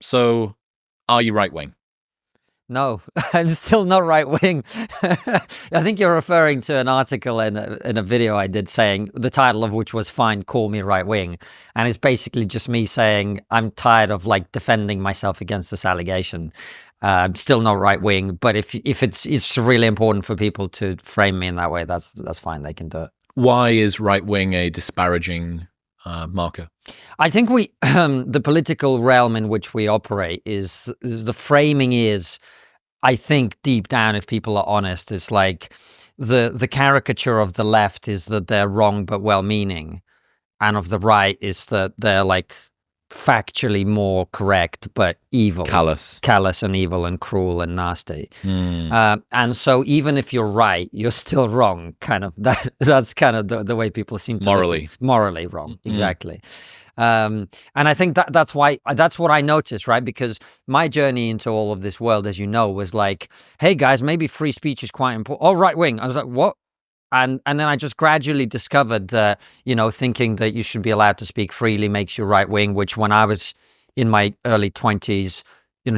So, are you right-wing? No, I'm still not right-wing. I think you're referring to an article in a video I did saying, the title of which was "Fine, Call Me Right-Wing," and it's basically just me saying I'm tired of like defending myself against this allegation. I'm still not right-wing, but if it's really important for people to frame me in that way, that's fine. They can do it. Why is right-wing a disparaging marker? I think the political realm in which we operate is the framing is, I think deep down, if people are honest, it's like the caricature of the left is that they're wrong but well-meaning, and of the right is that they're like factually more correct but evil, callous and evil and cruel and nasty. And so even if you're right, you're still wrong. Kind of that's kind of the way people seem to morally wrong. Exactly. And I think that's why that's what I noticed, right? Because my journey into all of this world, as you know, was like, hey guys, maybe free speech is quite important. Oh, right wing. I was like, what? And then I just gradually discovered that, thinking that you should be allowed to speak freely makes you right wing, which when I was in my early 20s,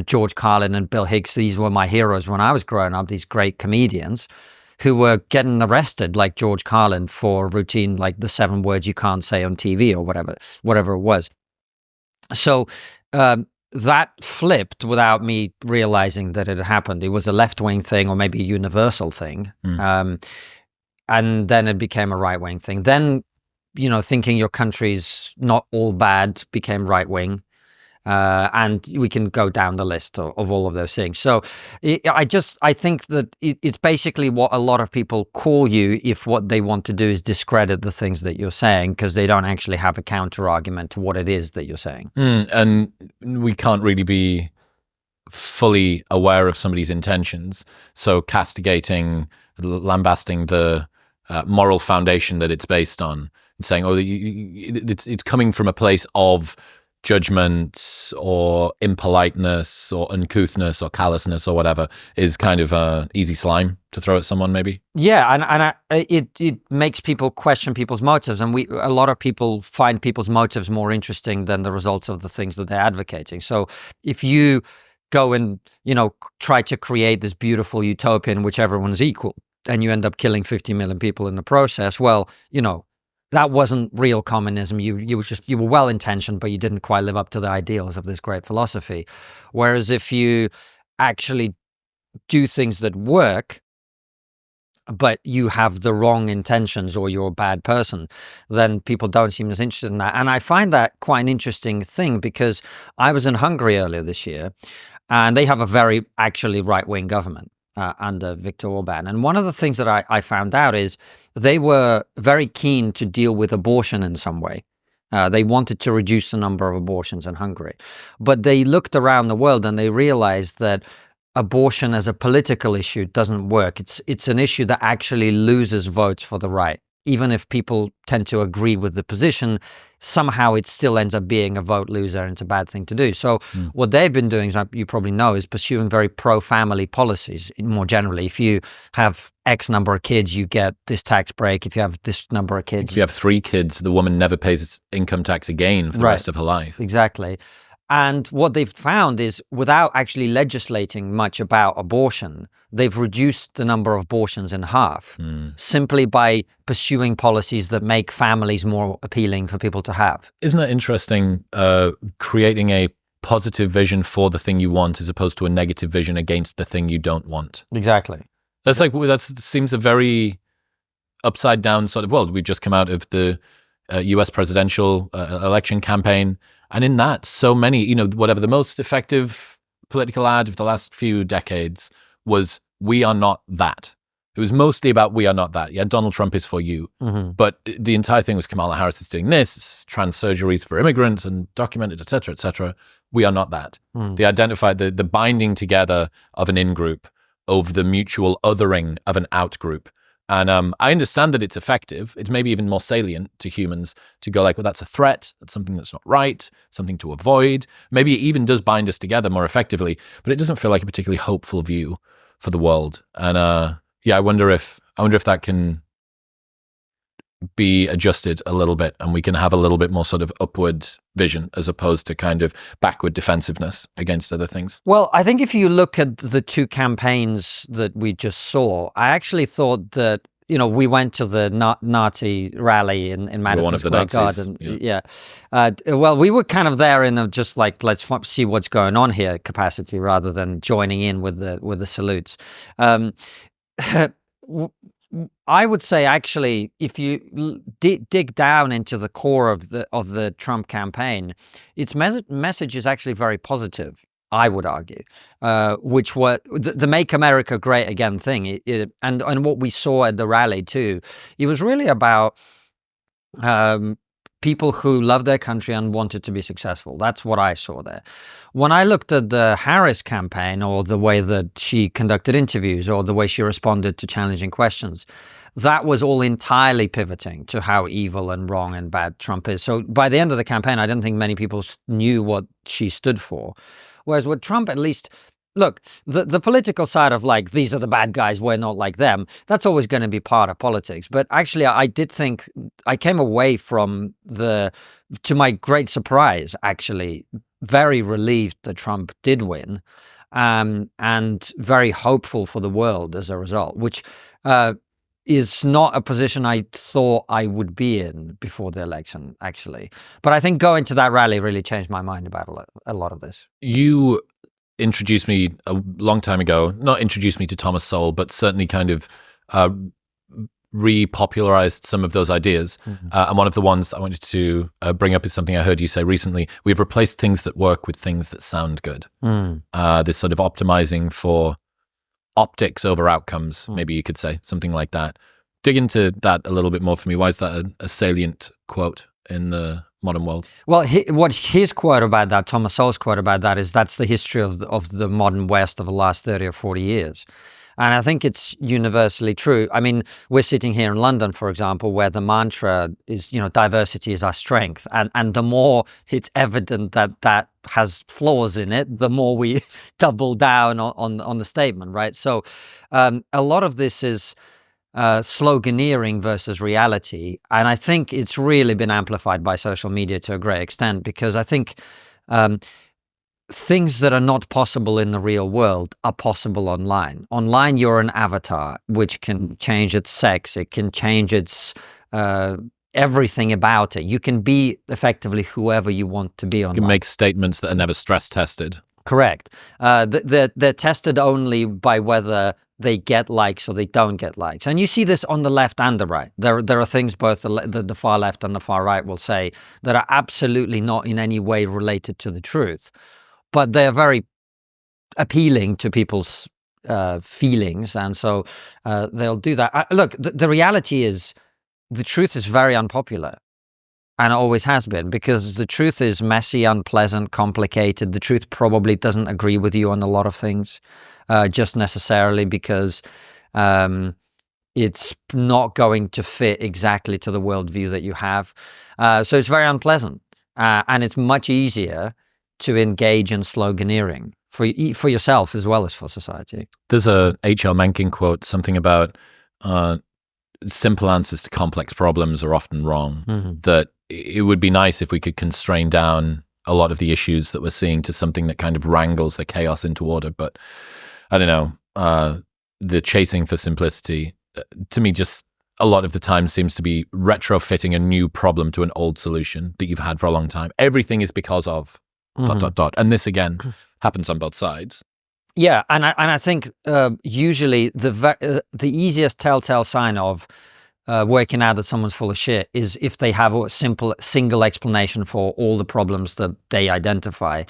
George Carlin and Bill Hicks, these were my heroes when I was growing up, these great comedians who were getting arrested, like George Carlin, for routine, like the 7 words you can't say on TV or whatever it was. So that flipped without me realizing that it had happened. It was a left-wing thing or maybe a universal thing. And then it became a right-wing thing. Then, thinking your country's not all bad became right-wing. And we can go down the list of all of those things. So I think that it's basically what a lot of people call you if what they want to do is discredit the things that you're saying, because they don't actually have a counter argument to what it is that you're saying. And we can't really be fully aware of somebody's intentions. So castigating, lambasting the moral foundation that it's based on, and saying, it's coming from a place of judgment or impoliteness or uncouthness or callousness or whatever, is kind of easy slime to throw at someone, maybe. Yeah, and it makes people question people's motives, and a lot of people find people's motives more interesting than the results of the things that they're advocating. So if you go and try to create this beautiful utopia in which everyone's equal, and you end up killing 50 million people in the process, well, that wasn't real communism. You were well-intentioned, but you didn't quite live up to the ideals of this great philosophy. Whereas if you actually do things that work, but you have the wrong intentions or you're a bad person, then people don't seem as interested in that. And I find that quite an interesting thing, because I was in Hungary earlier this year, and they have a very actually right-wing government under Viktor Orban. And one of the things that I found out is they were very keen to deal with abortion in some way. They wanted to reduce the number of abortions in Hungary. But they looked around the world and they realized that abortion as a political issue doesn't work. It's an issue that actually loses votes for the right. Even if people tend to agree with the position, somehow it still ends up being a vote loser, and it's a bad thing to do. So what they've been doing, as you probably know, is pursuing very pro-family policies more generally. If you have X number of kids, you get this tax break. If you have this number of kids... If you have 3 kids, the woman never pays income tax again for the rest of her life. Exactly. And what they've found is, without actually legislating much about abortion, they've reduced the number of abortions in half, simply by pursuing policies that make families more appealing for people to have. Isn't that interesting, creating a positive vision for the thing you want as opposed to a negative vision against the thing you don't want? Exactly. That seems a very upside down sort of world. We've just come out of the US presidential election campaign. And in that, so many, whatever the most effective political ad of the last few decades was, we are not that. It was mostly about, we are not that. Yeah, Donald Trump is for you. But the entire thing was, Kamala Harris is doing this, trans surgeries for immigrants and documented, et cetera, et cetera. We are not that. They identified the binding together of an in-group over the mutual othering of an out-group. And I understand that it's effective. It's maybe even more salient to humans to go like, well, that's a threat. That's something that's not right, something to avoid. Maybe it even does bind us together more effectively, but it doesn't feel like a particularly hopeful view for the world. And I wonder if that can be adjusted a little bit and we can have a little bit more sort of upward vision as opposed to kind of backward defensiveness against other things? Well, I think if you look at the two campaigns that we just saw, I actually thought that, we went to the Nazi rally in Madison Square Garden. Yeah. Well, we were kind of there in the just like, let's see what's going on here capacity rather than joining in with the salutes. I would say, actually, if you dig down into the core of the Trump campaign, its message is actually very positive, I would argue, which was the "Make America Great Again" thing, and what we saw at the rally too. It was really about people who love their country and wanted to be successful. That's what I saw there. When I looked at the Harris campaign, or the way that she conducted interviews, or the way she responded to challenging questions, that was all entirely pivoting to how evil and wrong and bad Trump is. So by the end of the campaign, I don't think many people knew what she stood for. Whereas with Trump, at least, look, the political side of like, these are the bad guys, we're not like them, that's always going to be part of politics. But actually, I did think I came away from to my great surprise, actually, very relieved that Trump did win, and very hopeful for the world as a result, which is not a position I thought I would be in before the election, actually. But I think going to that rally really changed my mind about a lot of this. You introduced me a long time ago, not introduced me to Thomas Sowell, but certainly kind of repopularized some of those ideas. Mm-hmm. And one of the ones that I wanted to bring up is something I heard you say recently. We've replaced things that work with things that sound good. This sort of optimizing for optics over outcomes, maybe you could say, something like that. Dig into that a little bit more for me. Why is that a salient quote in the modern world? Well, what his quote about that, Thomas Sowell's quote about that, is that's the history of the modern West of the last 30 or 40 years. And I think it's universally true. I mean, we're sitting here in London, for example, where the mantra is, diversity is our strength. And the more it's evident that has flaws in it, the more we double down on the statement, right? So a lot of this is sloganeering versus reality. And I think it's really been amplified by social media to a great extent, because I think things that are not possible in the real world are possible online. Online, you're an avatar, which can change its sex. It can change its everything about it. You can be effectively whoever you want to be online. You can make statements that are never stress tested. Correct. They're tested only by whether they get likes or they don't get likes. And you see this on the left and the right. There are things both the far left and the far right will say that are absolutely not in any way related to the truth, but they're very appealing to people's feelings. And so they'll do that. Look, the reality is the truth is very unpopular. And it always has been, because the truth is messy, unpleasant, complicated. The truth probably doesn't agree with you on a lot of things, just necessarily because it's not going to fit exactly to the worldview that you have. So it's very unpleasant. And it's much easier to engage in sloganeering for yourself as well as for society. There's a H.L. Mencken quote, something about simple answers to complex problems are often wrong. Mm-hmm. That it would be nice if we could constrain down a lot of the issues that we're seeing to something that kind of wrangles the chaos into order. But I don't know, the chasing for simplicity, to me, just a lot of the time seems to be retrofitting a new problem to an old solution that you've had for a long time. Everything is because of ... And this, again, happens on both sides. Yeah, and I think usually the easiest telltale sign of working out that someone's full of shit is if they have a single explanation for all the problems that they identify,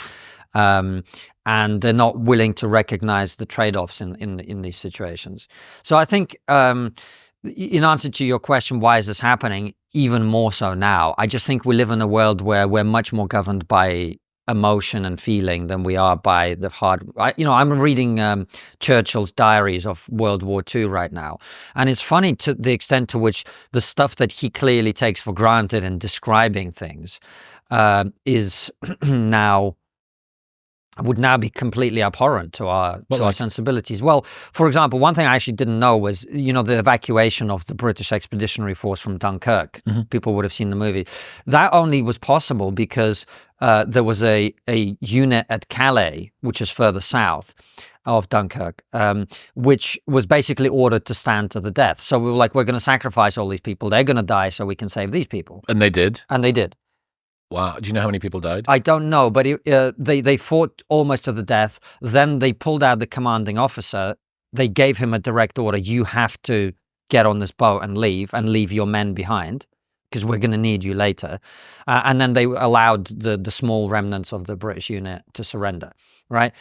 and they're not willing to recognize the trade-offs in these situations. So I think, in answer to your question, why is this happening? Even more so now. I just think we live in a world where we're much more governed by emotion and feeling than we are by the hard. I'm reading Churchill's diaries of World War II right now, and it's funny to the extent to which the stuff that he clearly takes for granted in describing things is now would now be completely abhorrent to our sensibilities. Well, for example, one thing I actually didn't know was, the evacuation of the British Expeditionary Force from Dunkirk. People would have seen the movie. That only was possible because there was a unit at Calais, which is further south of Dunkirk, which was basically ordered to stand to the death. So we were like, we're going to sacrifice all these people. They're going to die so we can save these people. And they did? And they did. Wow. Do you know how many people died? I don't know, but they fought almost to the death. Then they pulled out the commanding officer. They gave him a direct order. You have to get on this boat and leave your men behind because we're going to need you later. And then they allowed the small remnants of the British unit to surrender, right?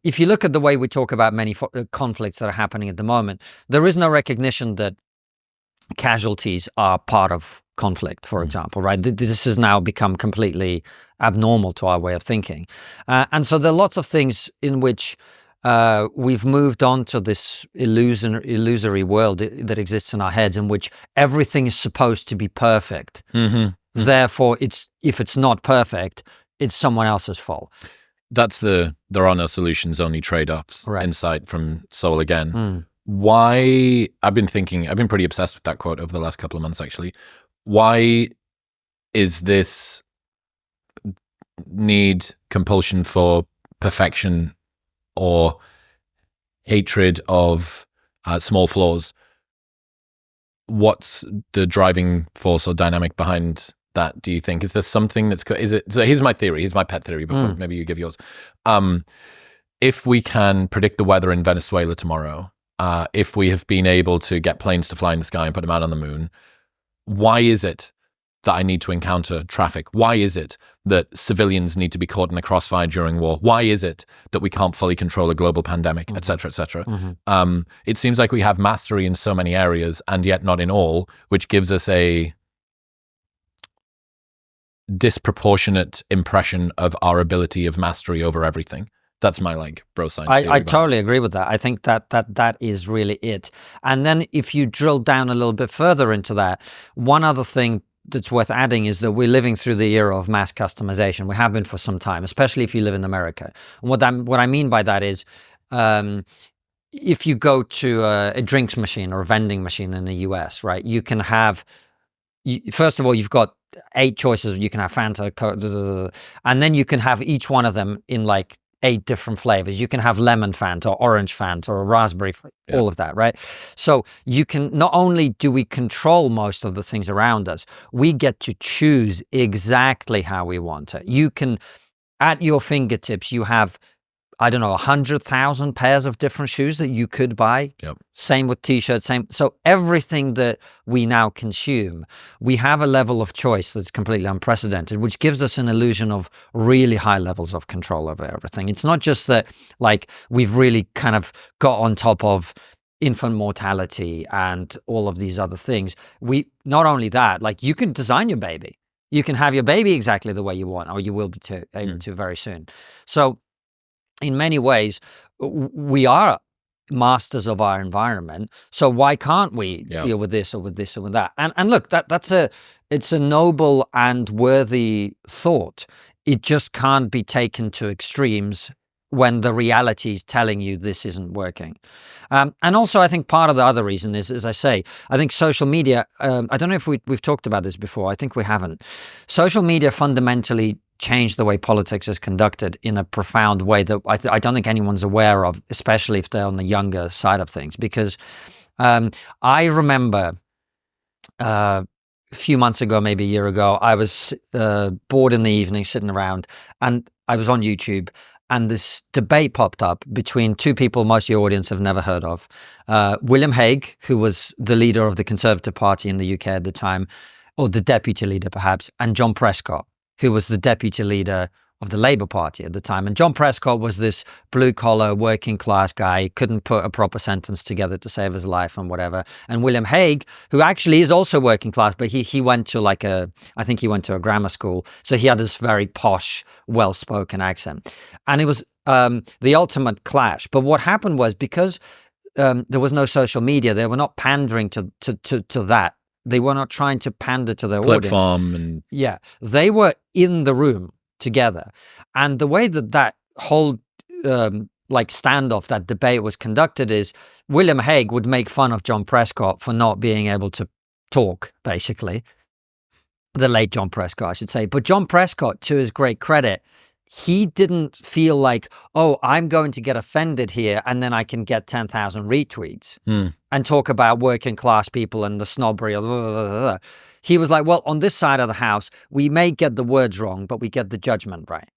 If you look at the way we talk about many conflicts that are happening at the moment, there is no recognition that casualties are part of conflict, for example, right? This has now become completely abnormal to our way of thinking. And so there are lots of things in which we've moved on to this illusory world that exists in our heads in which everything is supposed to be perfect. Therefore, if it's not perfect, it's someone else's fault. That's there are no solutions, only trade-offs. Right. Insight from Soul again. Why, I've been pretty obsessed with that quote over the last couple of months, actually. Why is this compulsion for perfection or hatred of small flaws? What's the driving force or dynamic behind that, do you think? Is there something so here's my theory, here's my pet theory before maybe you give yours. If we can predict the weather in Venezuela tomorrow, if we have been able to get planes to fly in the sky and put them out on the moon, why is it that I need to encounter traffic? Why is it that civilians need to be caught in a crossfire during war? Why is it that we can't fully control a global pandemic, et cetera, et cetera? It seems like we have mastery in so many areas and yet not in all, which gives us a disproportionate impression of our ability of mastery over everything. That's my bro science theory. I totally agree with that. I think that is really it. And then if you drill down a little bit further into that, one other thing that's worth adding is that we're living through the era of mass customization. We have been for some time, especially if you live in America. And what I mean by that is, if you go to a drinks machine or a vending machine in the US, right, you can have, first of all, you've got 8 choices. You can have Fanta, Coke, and then you can have each one of them in 8 different flavors. You can have lemon Fanta or orange Fanta or raspberry, all of that, right? So you can, not only do we control most of the things around us, we get to choose exactly how we want it. You can, at your fingertips, you have, 100,000 pairs of different shoes that you could buy. Same with t-shirts, same. So everything that we now consume, we have a level of choice that's completely unprecedented, which gives us an illusion of really high levels of control over everything. It's not just that we've really kind of got on top of infant mortality and all of these other things. Not only that, you can design your baby. You can have your baby exactly the way you want, or you will be able to very soon. So in many ways, we are masters of our environment. So why can't we deal with this or with this or with that? And look, it's a noble and worthy thought. It just can't be taken to extremes when the reality is telling you this isn't working. And also, I think part of the other reason is, as I say, I think social media, I don't know if we've talked about this before. I think we haven't. Social media fundamentally changed the way politics is conducted in a profound way that I don't think anyone's aware of, especially if they're on the younger side of things. Because I remember a few months ago, maybe a year ago, I was bored in the evening, sitting around, and I was on YouTube, and this debate popped up between 2 people most of your audience have never heard of. William Hague, who was the leader of the Conservative Party in the UK at the time, or the deputy leader perhaps, and John Prescott, who was the deputy leader of the Labour Party at the time. And John Prescott was this blue-collar, working-class guy, couldn't put a proper sentence together to save his life and whatever. And William Hague, who actually is also working-class, but he went to I think he went to a grammar school, so he had this very posh, well-spoken accent. And it was the ultimate clash. But what happened was, because there was no social media, they were not pandering to that. They were not trying to pander to their audience. Farm and they were in the room together. And the way that whole like standoff, that debate was conducted, is William Hague would make fun of John Prescott for not being able to talk, basically. The late John Prescott, I should say. But John Prescott, to his great credit, he didn't feel like, oh, I'm going to get offended here and then I can get 10,000 retweets and talk about working class people and the snobbery. Blah, blah, blah, blah. He was like, well, on this side of the house, we may get the words wrong, but we get the judgment right.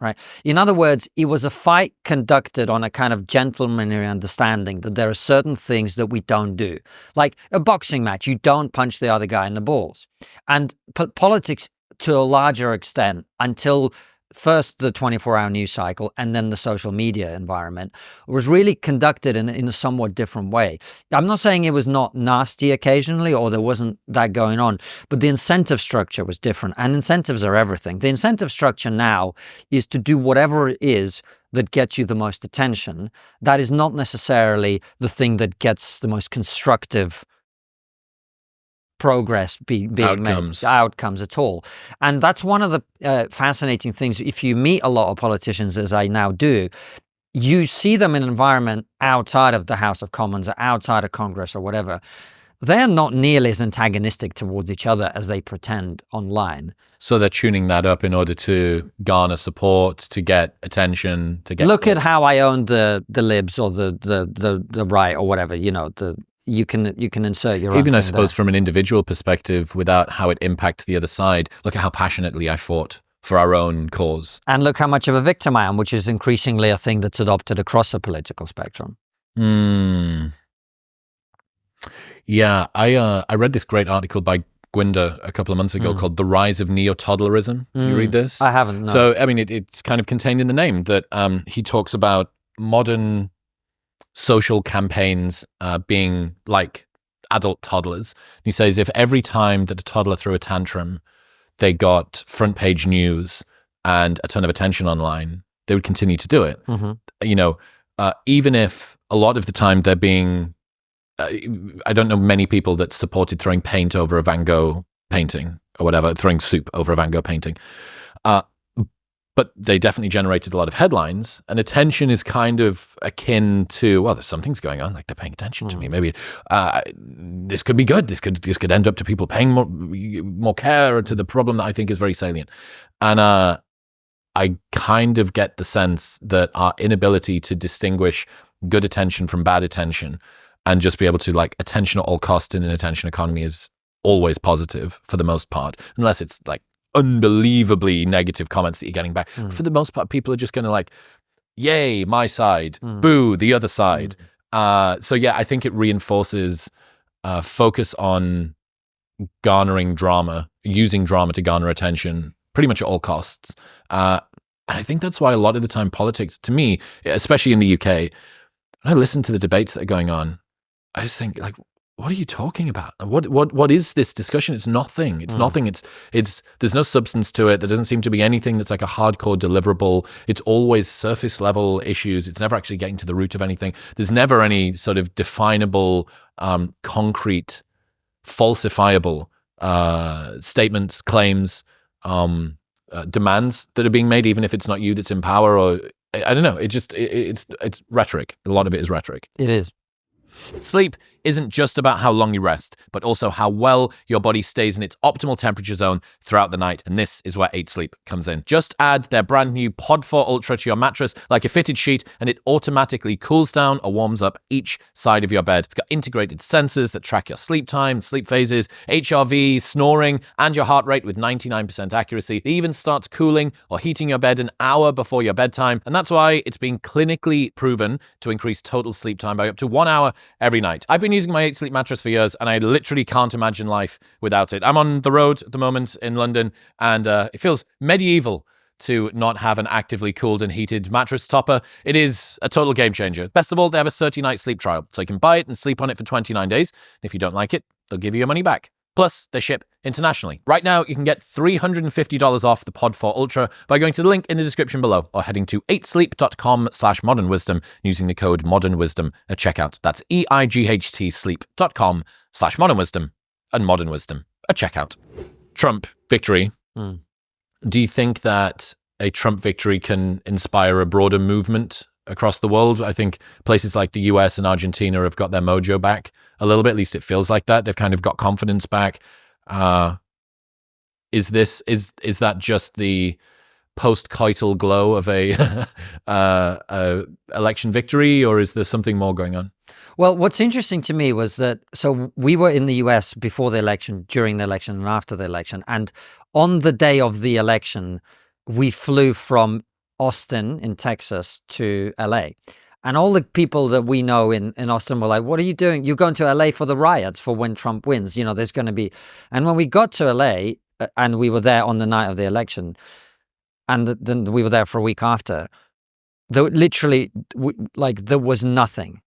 Right. In other words, it was a fight conducted on a kind of gentlemanly understanding that there are certain things that we don't do. Like a boxing match, you don't punch the other guy in the balls. And politics, to a larger extent, until first the 24-hour news cycle and then the social media environment, was really conducted in a somewhat different way. I'm not saying it was not nasty occasionally or there wasn't that going on, but the incentive structure was different, and incentives are everything. The incentive structure now is to do whatever it is that gets you the most attention. That is not necessarily the thing that gets the most constructive progress being made, outcomes at all. And that's one of the fascinating things. If you meet a lot of politicians, as I now do, you see them in an environment outside of the House of Commons or outside of Congress or whatever. They're not nearly as antagonistic towards each other as they pretend online. So they're tuning that up in order to garner support, to get attention, to get... Look at how I owned the Libs or the right or whatever, you know, you can insert your own even, thing I suppose, there. from an individual perspective, without how it impacts the other side. Look at how passionately I fought for our own cause. And look how much of a victim I am, which is increasingly a thing that's adopted across the political spectrum. Yeah, I read this great article by Gwynder a couple of months ago called "The Rise of Neo-Toddlerism." Did you read this? I haven't, no. So, I mean, it's kind of contained in the name that he talks about modern social campaigns being like adult toddlers. He says if every time that a toddler threw a tantrum, they got front page news and a ton of attention online, they would continue to do it. You know, even if a lot of the time they're being, I don't know many people that supported throwing paint over a Van Gogh painting or whatever, throwing soup over a Van Gogh painting. But they definitely generated a lot of headlines, and attention is kind of akin to, well, there's something's going on, like they're paying attention to me. Maybe this could be good. This could end up to people paying more care to the problem that I think is very salient. And I kind of get the sense that our inability to distinguish good attention from bad attention and just be able to, like, attention at all costs in an attention economy is always positive for the most part, unless it's like unbelievably negative comments that you're getting back. For the most part, people are just going to like, yay, my side, boo, the other side. So yeah, I think it reinforces focus on garnering drama, using drama to garner attention pretty much at all costs. And I think that's why a lot of the time politics, to me, especially in the UK, when I listen to the debates that are going on, I just think, like, what are you talking about? What is this discussion? It's nothing. It's nothing. It's there's no substance to it. There doesn't seem to be anything that's like a hardcore deliverable. It's always surface level issues. It's never actually getting to the root of anything. There's never any sort of definable, concrete, falsifiable statements, claims, demands that are being made, even if it's not you that's in power. Or I don't know. It's rhetoric. A lot of it is rhetoric. It is. Sleep isn't just about how long you rest, but also how well your body stays in its optimal temperature zone throughout the night. And this is where 8 Sleep comes in. Just add their brand new Pod 4 Ultra to your mattress like a fitted sheet, and it automatically cools down or warms up each side of your bed. It's got integrated sensors that track your sleep time, sleep phases, HRV, snoring, and your heart rate with 99% accuracy. It even starts cooling or heating your bed an hour before your bedtime. And that's why it's been clinically proven to increase total sleep time by up to 1 hour every night. I've been using my 8 Sleep mattress for years, and I literally can't imagine life without it. I'm on the road at the moment in London, and it feels medieval to not have an actively cooled and heated mattress topper. It is a total game changer. Best of all, they have a 30-night sleep trial, so you can buy it and sleep on it for 29 days. If you don't like it, they'll give you your money back. Plus, they ship internationally. Right now, you can get $350 off the Pod 4 Ultra by going to the link in the description below or heading to 8sleep.com/modernwisdom using the code modernwisdom at checkout. That's EIGHT sleep.com/modernwisdom and modernwisdom at checkout. Trump victory. Do you think that a Trump victory can inspire a broader movement across the world. I think places like the US and Argentina have got their mojo back a little bit. At least it feels like that. They've kind of got confidence back. Is that just the post-coital glow of a election victory, or is there something more going on? Well, what's interesting to me was that, so we were in the US before the election, during the election, and after the election. And on the day of the election, we flew from Austin in Texas to LA. And all the people that we know in Austin were like, what are you doing? You're going to LA for the riots for when Trump wins. You know, there's going to be. And when we got to LA, and we were there on the night of the election, and then we were there for a week after, there was nothing.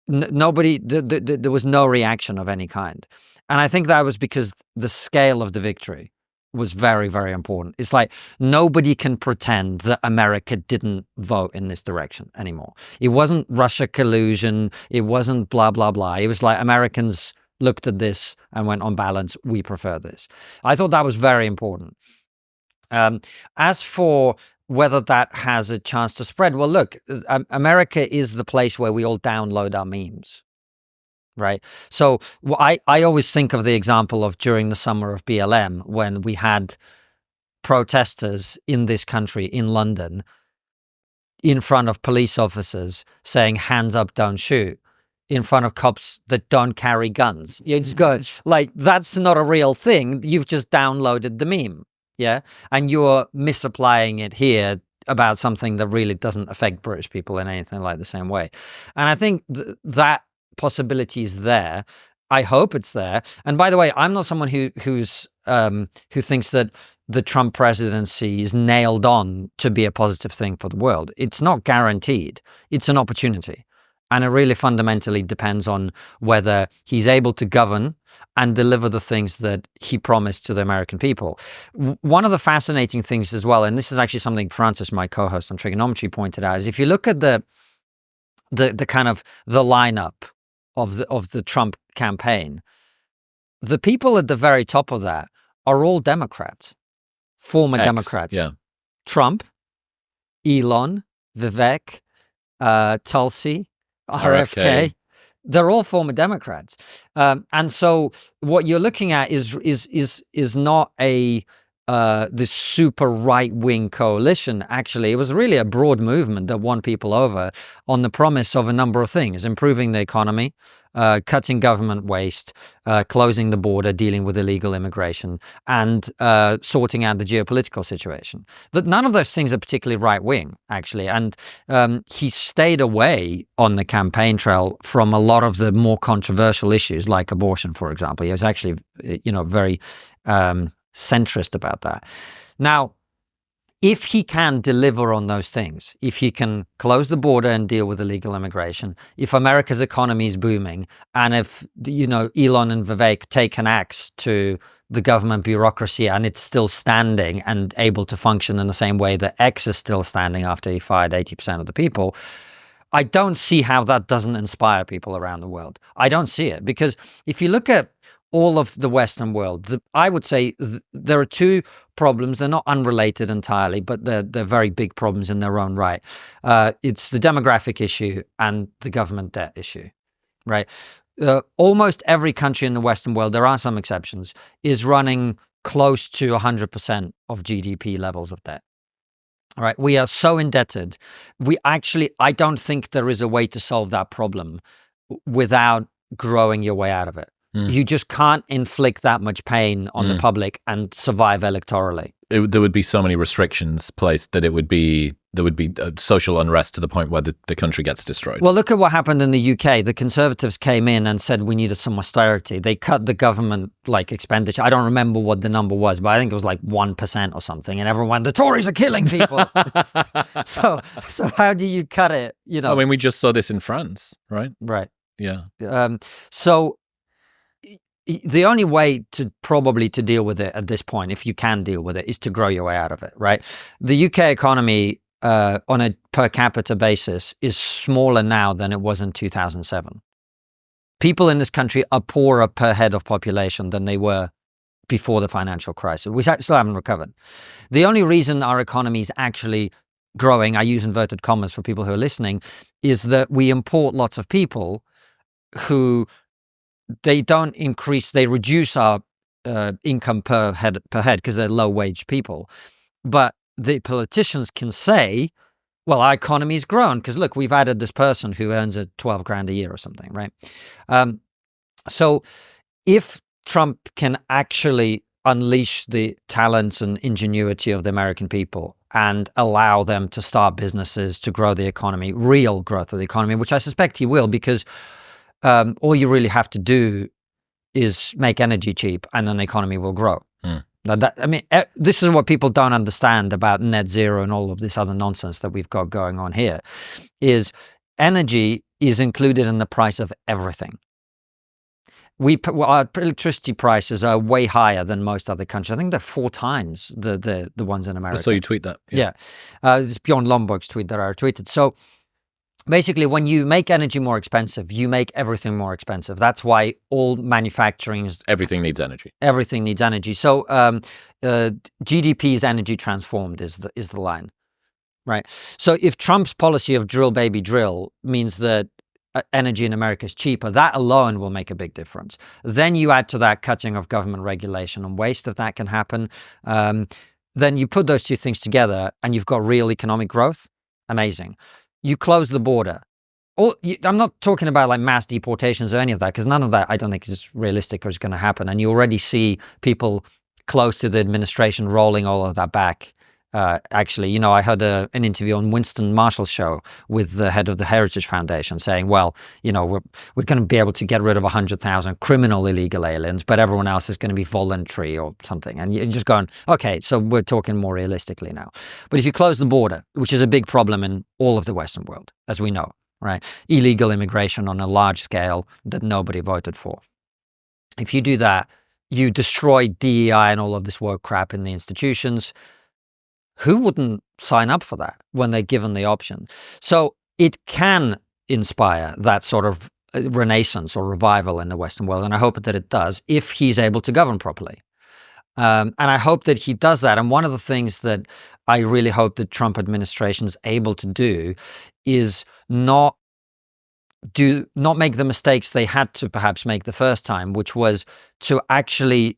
Nobody, there was no reaction of any kind. And I think that was because the scale of the victory was very, very important. It's like nobody can pretend that America didn't vote in this direction anymore. It wasn't Russia collusion. It wasn't blah, blah, blah. It was like Americans looked at this and went, on balance, we prefer this. I thought that was very important. As for whether that has a chance to spread, well, look, America is the place where we all download our memes, right? So I always think of the example of during the summer of BLM, when we had protesters in this country, in London, in front of police officers saying, hands up, don't shoot, in front of cops that don't carry guns. You just go, like, that's not a real thing. You've just downloaded the meme. Yeah. And you're misapplying it here about something that really doesn't affect British people in anything like the same way. And I think that possibility is there. I hope it's there. And by the way, I'm not someone who thinks that the Trump presidency is nailed on to be a positive thing for the world. It's not guaranteed. It's an opportunity. And it really fundamentally depends on whether he's able to govern and deliver the things that he promised to the American people. One of the fascinating things as well, and this is actually something Francis, my co-host on Trigonometry, pointed out, is if you look at the kind of the lineup of the Trump campaign, the people at the very top of that are all Democrats, former Democrats. Yeah. Trump, Elon, Vivek, Tulsi, RFK. They're all former Democrats, and so what you're looking at is not this super right-wing coalition. Actually, it was really a broad movement that won people over on the promise of a number of things: improving the economy, cutting government waste, closing the border, dealing with illegal immigration, and sorting out the geopolitical situation. That none of those things are particularly right-wing, actually. And he stayed away on the campaign trail from a lot of the more controversial issues, like abortion, for example. He was actually, very centrist about that. Now, if he can deliver on those things, if he can close the border and deal with illegal immigration, if America's economy is booming, and if, Elon and Vivek take an axe to the government bureaucracy and it's still standing and able to function in the same way that X is still standing after he fired 80% of the people, I don't see how that doesn't inspire people around the world. I don't see it, because if you look at all of the Western world, I would say there are two problems. They're not unrelated entirely, but they're very big problems in their own right. It's the demographic issue and the government debt issue, right? Almost every country in the Western world, there are some exceptions, is running close to 100% of GDP levels of debt. All right, we are so indebted. I don't think there is a way to solve that problem without growing your way out of it. You just can't inflict that much pain on the public and survive electorally. There would be so many restrictions placed that there would be social unrest to the point where the country gets destroyed. Well, look at what happened in the UK. The Conservatives came in and said we needed some austerity. They cut the government expenditure. I don't remember what the number was, but I think it was 1% or something. And everyone went, the Tories are killing people. so how do you cut it? I mean, we just saw this in France, right? Right. Yeah. So the only way to deal with it at this point, if you can deal with it, is to grow your way out of it, right? The UK economy on a per capita basis is smaller now than it was in 2007. People in this country are poorer per head of population than they were before the financial crisis. We still haven't recovered. The only reason our economy is actually growing, I use inverted commas for people who are listening, is that we import lots of people who they reduce our income per head because they're low wage people. But the politicians can say, well, our economy's grown because look, we've added this person who earns $12,000 a year or something, right? So if Trump can actually unleash the talents and ingenuity of the American people and allow them to start businesses, to grow the economy, real growth of the economy, which I suspect he will, because all you really have to do is make energy cheap and then the economy will grow. Now this is what people don't understand about net zero and all of this other nonsense that we've got going on here, is energy is included in the price of everything. Our electricity prices are way higher than most other countries. I think they're 4 times the ones in America. I saw you tweet that. Yeah. It's Bjorn Lomborg's tweet that I retweeted. So basically, when you make energy more expensive, you make everything more expensive. That's why all manufacturing is... Everything needs energy. Everything needs energy. So GDP is energy transformed is the line, right? So if Trump's policy of drill, baby, drill means that energy in America is cheaper, that alone will make a big difference. Then you add to that cutting of government regulation and waste, if that can happen. Then you put those two things together and you've got real economic growth. Amazing. You close the border. I'm not talking about like mass deportations or any of that, because none of that I don't think is realistic or is going to happen. And you already see people close to the administration rolling all of that back. Actually, I heard an interview on Winston Marshall's show with the head of the Heritage Foundation saying, well, we're going to be able to get rid of 100,000 criminal illegal aliens, but everyone else is going to be voluntary or something. And you're just going, okay, so we're talking more realistically now. But if you close the border, which is a big problem in all of the Western world, as we know, right? Illegal immigration on a large scale that nobody voted for. If you do that, you destroy DEI and all of this woke crap in the institutions. Who wouldn't sign up for that when they're given the option? So it can inspire that sort of renaissance or revival in the Western world, and I hope that it does if he's able to govern properly. And I hope that he does that. And one of the things that I really hope the Trump administration is able to do is not make the mistakes they had to perhaps make the first time, which was to actually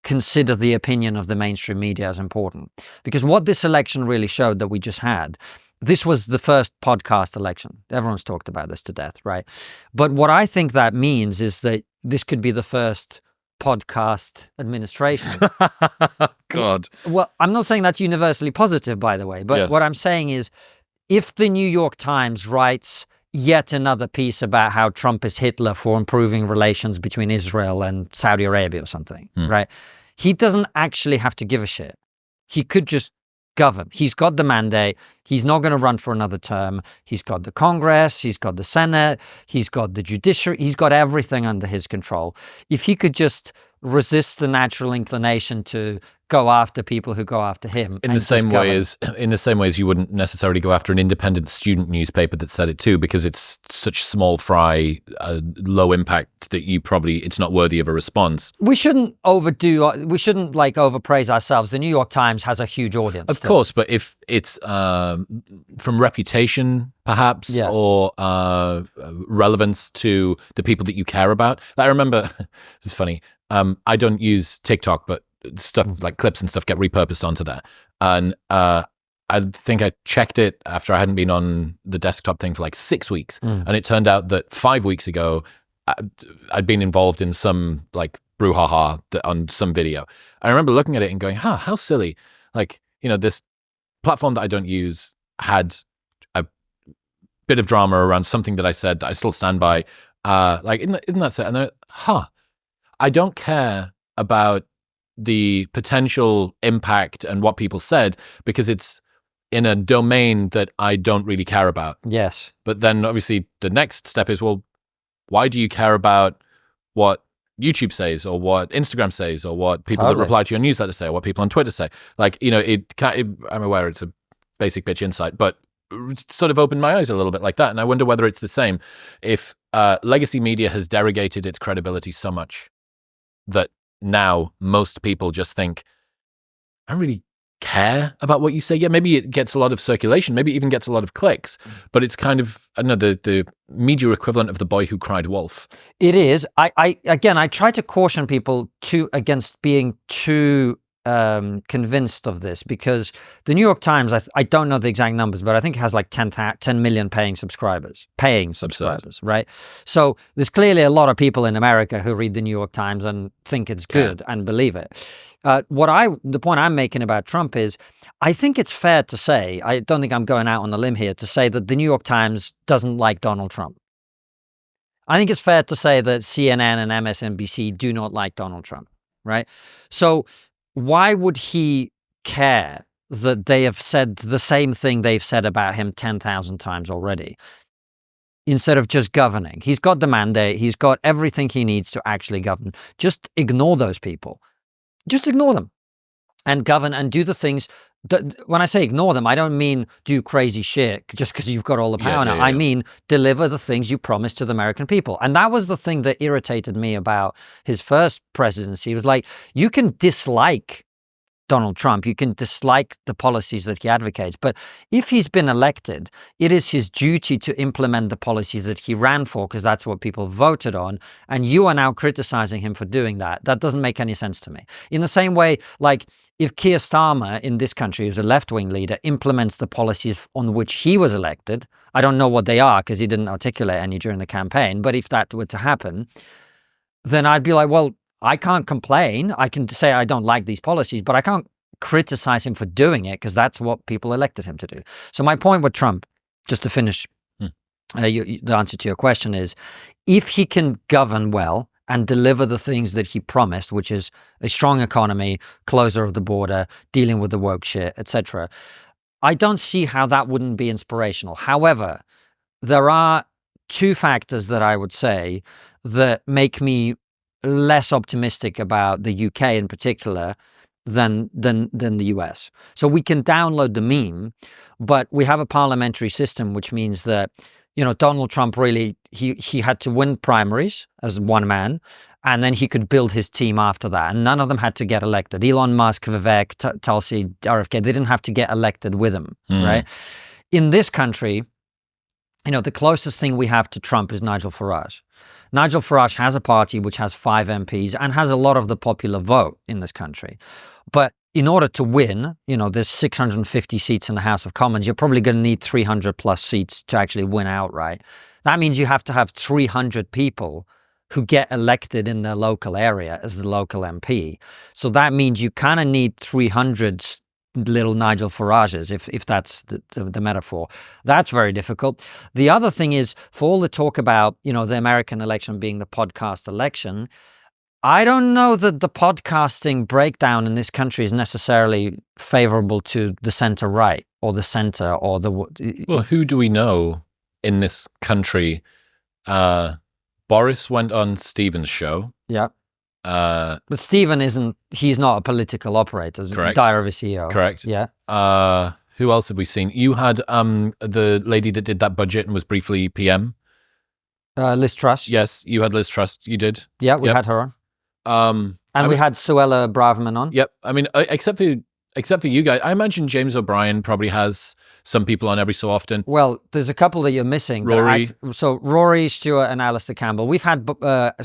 consider the opinion of the mainstream media as important. Because what this election really showed that we just had, this was the first podcast election. Everyone's talked about this to death, right? But what I think that means is that this could be the first podcast administration. God. Well, I'm not saying that's universally positive, by the way, but what I'm saying is if the New York Times writes yet another piece about how Trump is Hitler for improving relations between Israel and Saudi Arabia or something, right? He doesn't actually have to give a shit. He could just govern. He's got the mandate. He's not going to run for another term. He's got the Congress. He's got the Senate. He's got the judiciary. He's got everything under his control. If he could just resist the natural inclination to go after people who go after him. In the same way as you wouldn't necessarily go after an independent student newspaper that said it too, because it's such small fry, low impact that it's not worthy of a response. We shouldn't overpraise ourselves. The New York Times has a huge audience. Of course, but if it's from reputation, perhaps, or relevance to the people that you care about. I remember, it's funny, I don't use TikTok, but stuff like clips and stuff get repurposed onto that. And I think I checked it after I hadn't been on the desktop thing for like 6 weeks. And it turned out that 5 weeks ago, I'd been involved in some like brouhaha on some video. I remember looking at it and going, how silly. Like, this platform that I don't use had a bit of drama around something that I said that I still stand by. Isn't that set? And then, I don't care about the potential impact and what people said because it's in a domain that I don't really care about. Yes. But then obviously the next step is, well, why do you care about what YouTube says or what Instagram says or what people that reply to your newsletter say or what people on Twitter say? Like, I'm aware it's a basic bitch insight, but sort of opened my eyes a little bit like that. And I wonder whether it's the same if legacy media has derogated its credibility so much that now most people just think, I don't really care about what you say. Yeah, maybe it gets a lot of circulation, maybe it even gets a lot of clicks, but it's kind of, I don't know, the media equivalent of the boy who cried wolf. It is. I try to caution people against being too convinced of this, because the New York Times, I don't know the exact numbers, but I think it has like 10 million paying subscribers, right? So there's clearly a lot of people in America who read the New York Times and think it's good and believe it. The point I'm making about Trump is, I think it's fair to say, I don't think I'm going out on a limb here to say that the New York Times doesn't like Donald Trump. I think it's fair to say that CNN and MSNBC do not like Donald Trump, right? So why would he care that they have said the same thing they've said about him 10,000 times already, instead of just governing? He's got the mandate. He's got everything he needs to actually govern. Just ignore those people. Just ignore them and govern and do the things. When I say ignore them, I don't mean do crazy shit just because you've got all the power now. I mean, deliver the things you promised to the American people. And that was the thing that irritated me about his first presidency. It was like, you can dislike Donald Trump, you can dislike the policies that he advocates, but if he's been elected, it is his duty to implement the policies that he ran for, because that's what people voted on, and you are now criticizing him for doing that. That doesn't make any sense to me. In the same way, like, if Keir Starmer in this country, who's a left-wing leader, implements the policies on which he was elected, I don't know what they are because he didn't articulate any during the campaign, but if that were to happen, then I'd be like, well, I can't complain. I can say I don't like these policies, but I can't criticize him for doing it, because that's what people elected him to do. So my point with Trump, just to finish the answer to your question, is if he can govern well and deliver the things that he promised, which is a strong economy, closure of the border, dealing with the woke shit, etc., I don't see how that wouldn't be inspirational. However, there are two factors that I would say that make me less optimistic about the UK in particular than the US. So we can download the meme, but we have a parliamentary system, which means that, you know, Donald Trump really, he had to win primaries as one man, and then he could build his team after that. And none of them had to get elected. Elon Musk, Vivek, Tulsi, RFK, they didn't have to get elected with him, right? In this country, you know, the closest thing we have to Trump is Nigel Farage. Nigel Farage has a party which has 5 MPs and has a lot of the popular vote in this country. But in order to win, you know, there's 650 seats in the House of Commons. You're probably going to need 300 plus seats to actually win outright. That means you have to have 300 people who get elected in their local area as the local MP. So that means you kind of need 300 little Nigel Farages, if that's the metaphor. That's very difficult. The other thing is, for all the talk about, you know, the American election being the podcast election, I don't know that the podcasting breakdown in this country is necessarily favorable to the center right or the center or the... Well, who do we know in this country? Boris went on Stephen's show. Yeah. But Stephen he's not a political operator. Correct. Dire of a CEO. Correct. Yeah. Who else have we seen? You had the lady that did that budget and was briefly PM. Liz Truss. Yes, you had Liz Truss. You did. Yeah, we had her on. And we had Suella Braverman on. Yep. I mean, except for you guys, I imagine James O'Brien probably has some people on every so often. Well, there's a couple that you're missing. Rory. So Rory, Stewart, and Alistair Campbell. We've had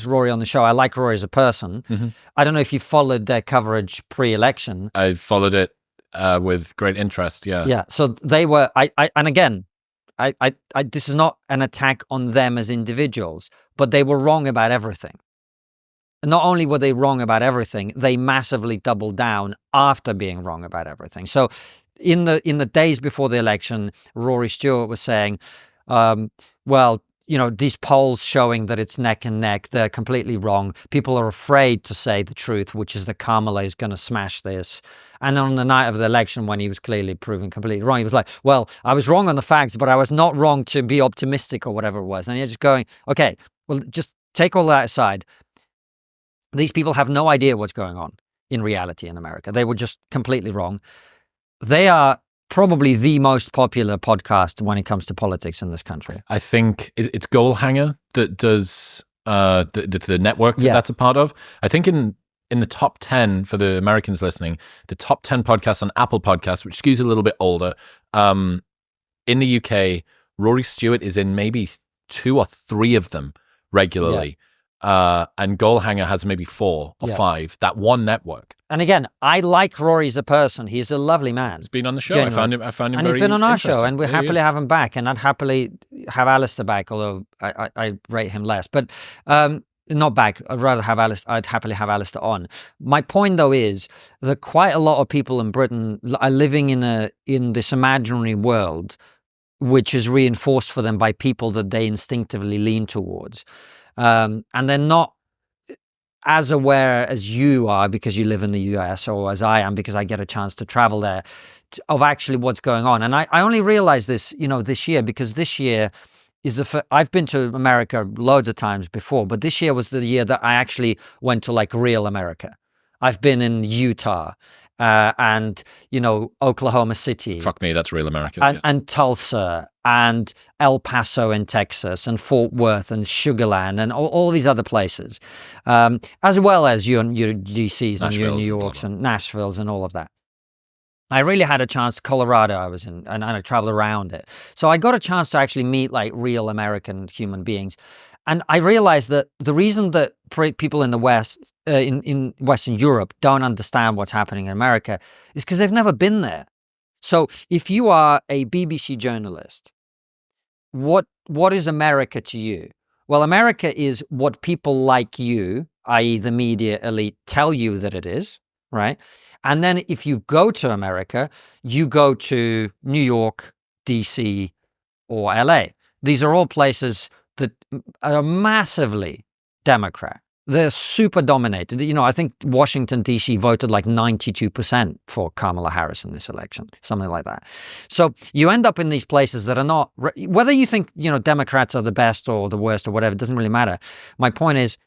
Rory on the show. I like Rory as a person. Mm-hmm. I don't know if you followed their coverage pre-election. I followed it with great interest. Yeah. Yeah. So they were. And again, this is not an attack on them as individuals, but they were wrong about everything. Not only were they wrong about everything, they massively doubled down after being wrong about everything. So in the days before the election, Rory Stewart was saying, well, you know, these polls showing that it's neck and neck, they're completely wrong. People are afraid to say the truth, which is that Kamala is going to smash this. And on the night of the election, when he was clearly proven completely wrong, he was like, well, I was wrong on the facts, but I was not wrong to be optimistic or whatever it was. And you're just going, okay, well, just take all that aside. These people have no idea what's going on in reality in America. They were just completely wrong. They are probably the most popular podcast when it comes to politics in this country. I think it's Goalhanger that does the network that that's a part of. I think in in the top 10 for the Americans listening, the top 10 podcasts on Apple Podcasts, which skews a little bit older. In the UK, Rory Stewart is in maybe 2 or 3 of them regularly. And Goalhanger has maybe 4 or 5, that one network. And again, I like Rory as a person. He's a lovely man. He's been on the show. Genuinely. I found him and very he's been on our show, interesting. and we happily have him back. And I'd happily have Alistair back, although I rate him less. But not back. I'd happily have Alistair on. My point, though, is that quite a lot of people in Britain are living in this imaginary world, which is reinforced for them by people that they instinctively lean towards. And they're not as aware as you are because you live in the US, or as I am because I get a chance to travel there, of actually what's going on. And I only realized this, this year, because this year is I've been to America loads of times before, but this year was the year that I actually went to like real America. I've been in Utah, and Oklahoma City. Fuck me, that's real America. And Tulsa and El Paso in Texas and Fort Worth and Sugar Land and all these other places, as well as your DCs and your New Yorks and Nashville's and all of that. I really had a chance. Colorado I was in, and I traveled around it. So I got a chance to actually meet like real American human beings. And I realized that the reason that people in the West, in Western Europe, don't understand what's happening in America is because they've never been there. So if you are a BBC journalist, what is America to you? Well, America is what people like you, i.e. the media elite, tell you that it is, right? And then if you go to America, you go to New York, DC, or LA. These are all places that are massively Democrat. They're super dominated. I think Washington, D.C. voted like 92% for Kamala Harris in this election, something like that. So you end up in these places that are not, whether you think, Democrats are the best or the worst or whatever, it doesn't really matter. My point is,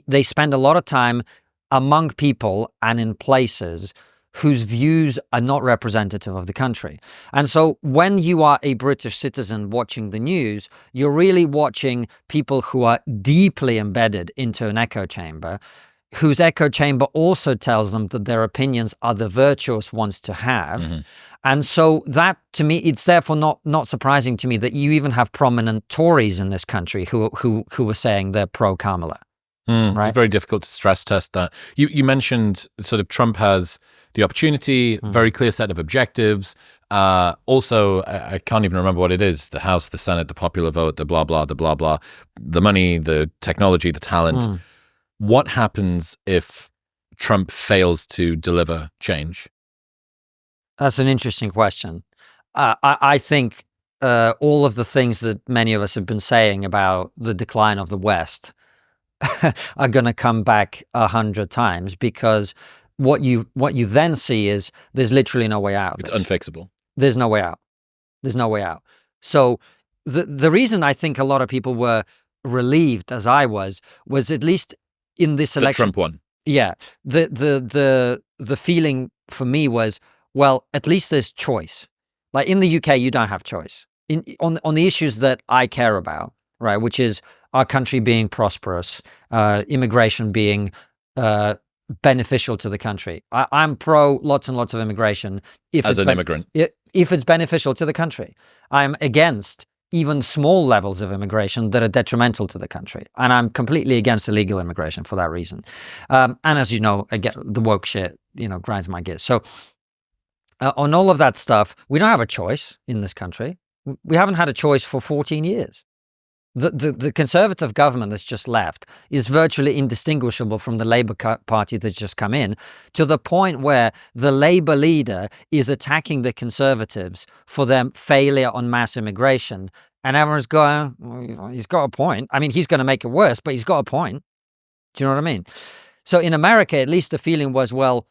they spend a lot of time among people and in places whose views are not representative of the country. And so when you are a British citizen watching the news, you're really watching people who are deeply embedded into an echo chamber, whose echo chamber also tells them that their opinions are the virtuous ones to have. Mm-hmm. And so that, to me, it's therefore not surprising to me that you even have prominent Tories in this country who are saying they're pro-Kamala. Right? It's very difficult to stress test that. You mentioned sort of Trump has the opportunity, very clear set of objectives. Also, I can't even remember what it is: the House, the Senate, the popular vote, the blah blah, the money, the technology, the talent. What happens if Trump fails to deliver change? That's an interesting question. I think all of the things that many of us have been saying about the decline of the West are going to come back 100 times, because what you then see is there's literally no way out. It's unfixable. There's no way out. There's no way out. So the reason I think a lot of people were relieved, as I was at least in this election. Trump won. Yeah. The feeling for me was, well, at least there's choice. Like in the UK, you don't have choice on the issues that I care about, right? Which is our country being prosperous, immigration being beneficial to the country. I'm pro lots and lots of immigration if it's beneficial to the country. I'm against even small levels of immigration that are detrimental to the country, and I'm completely against illegal immigration for that reason. And as you know, again, the woke shit, grinds my gears. So on all of that stuff, we don't have a choice in this country. We haven't had a choice for 14 years. The Conservative government that's just left is virtually indistinguishable from the Labour Party that's just come in, to the point where the Labour leader is attacking the Conservatives for their failure on mass immigration. And everyone's going, well, he's got a point. I mean, he's going to make it worse, but he's got a point. Do you know what I mean? So in America, at least the feeling was, well,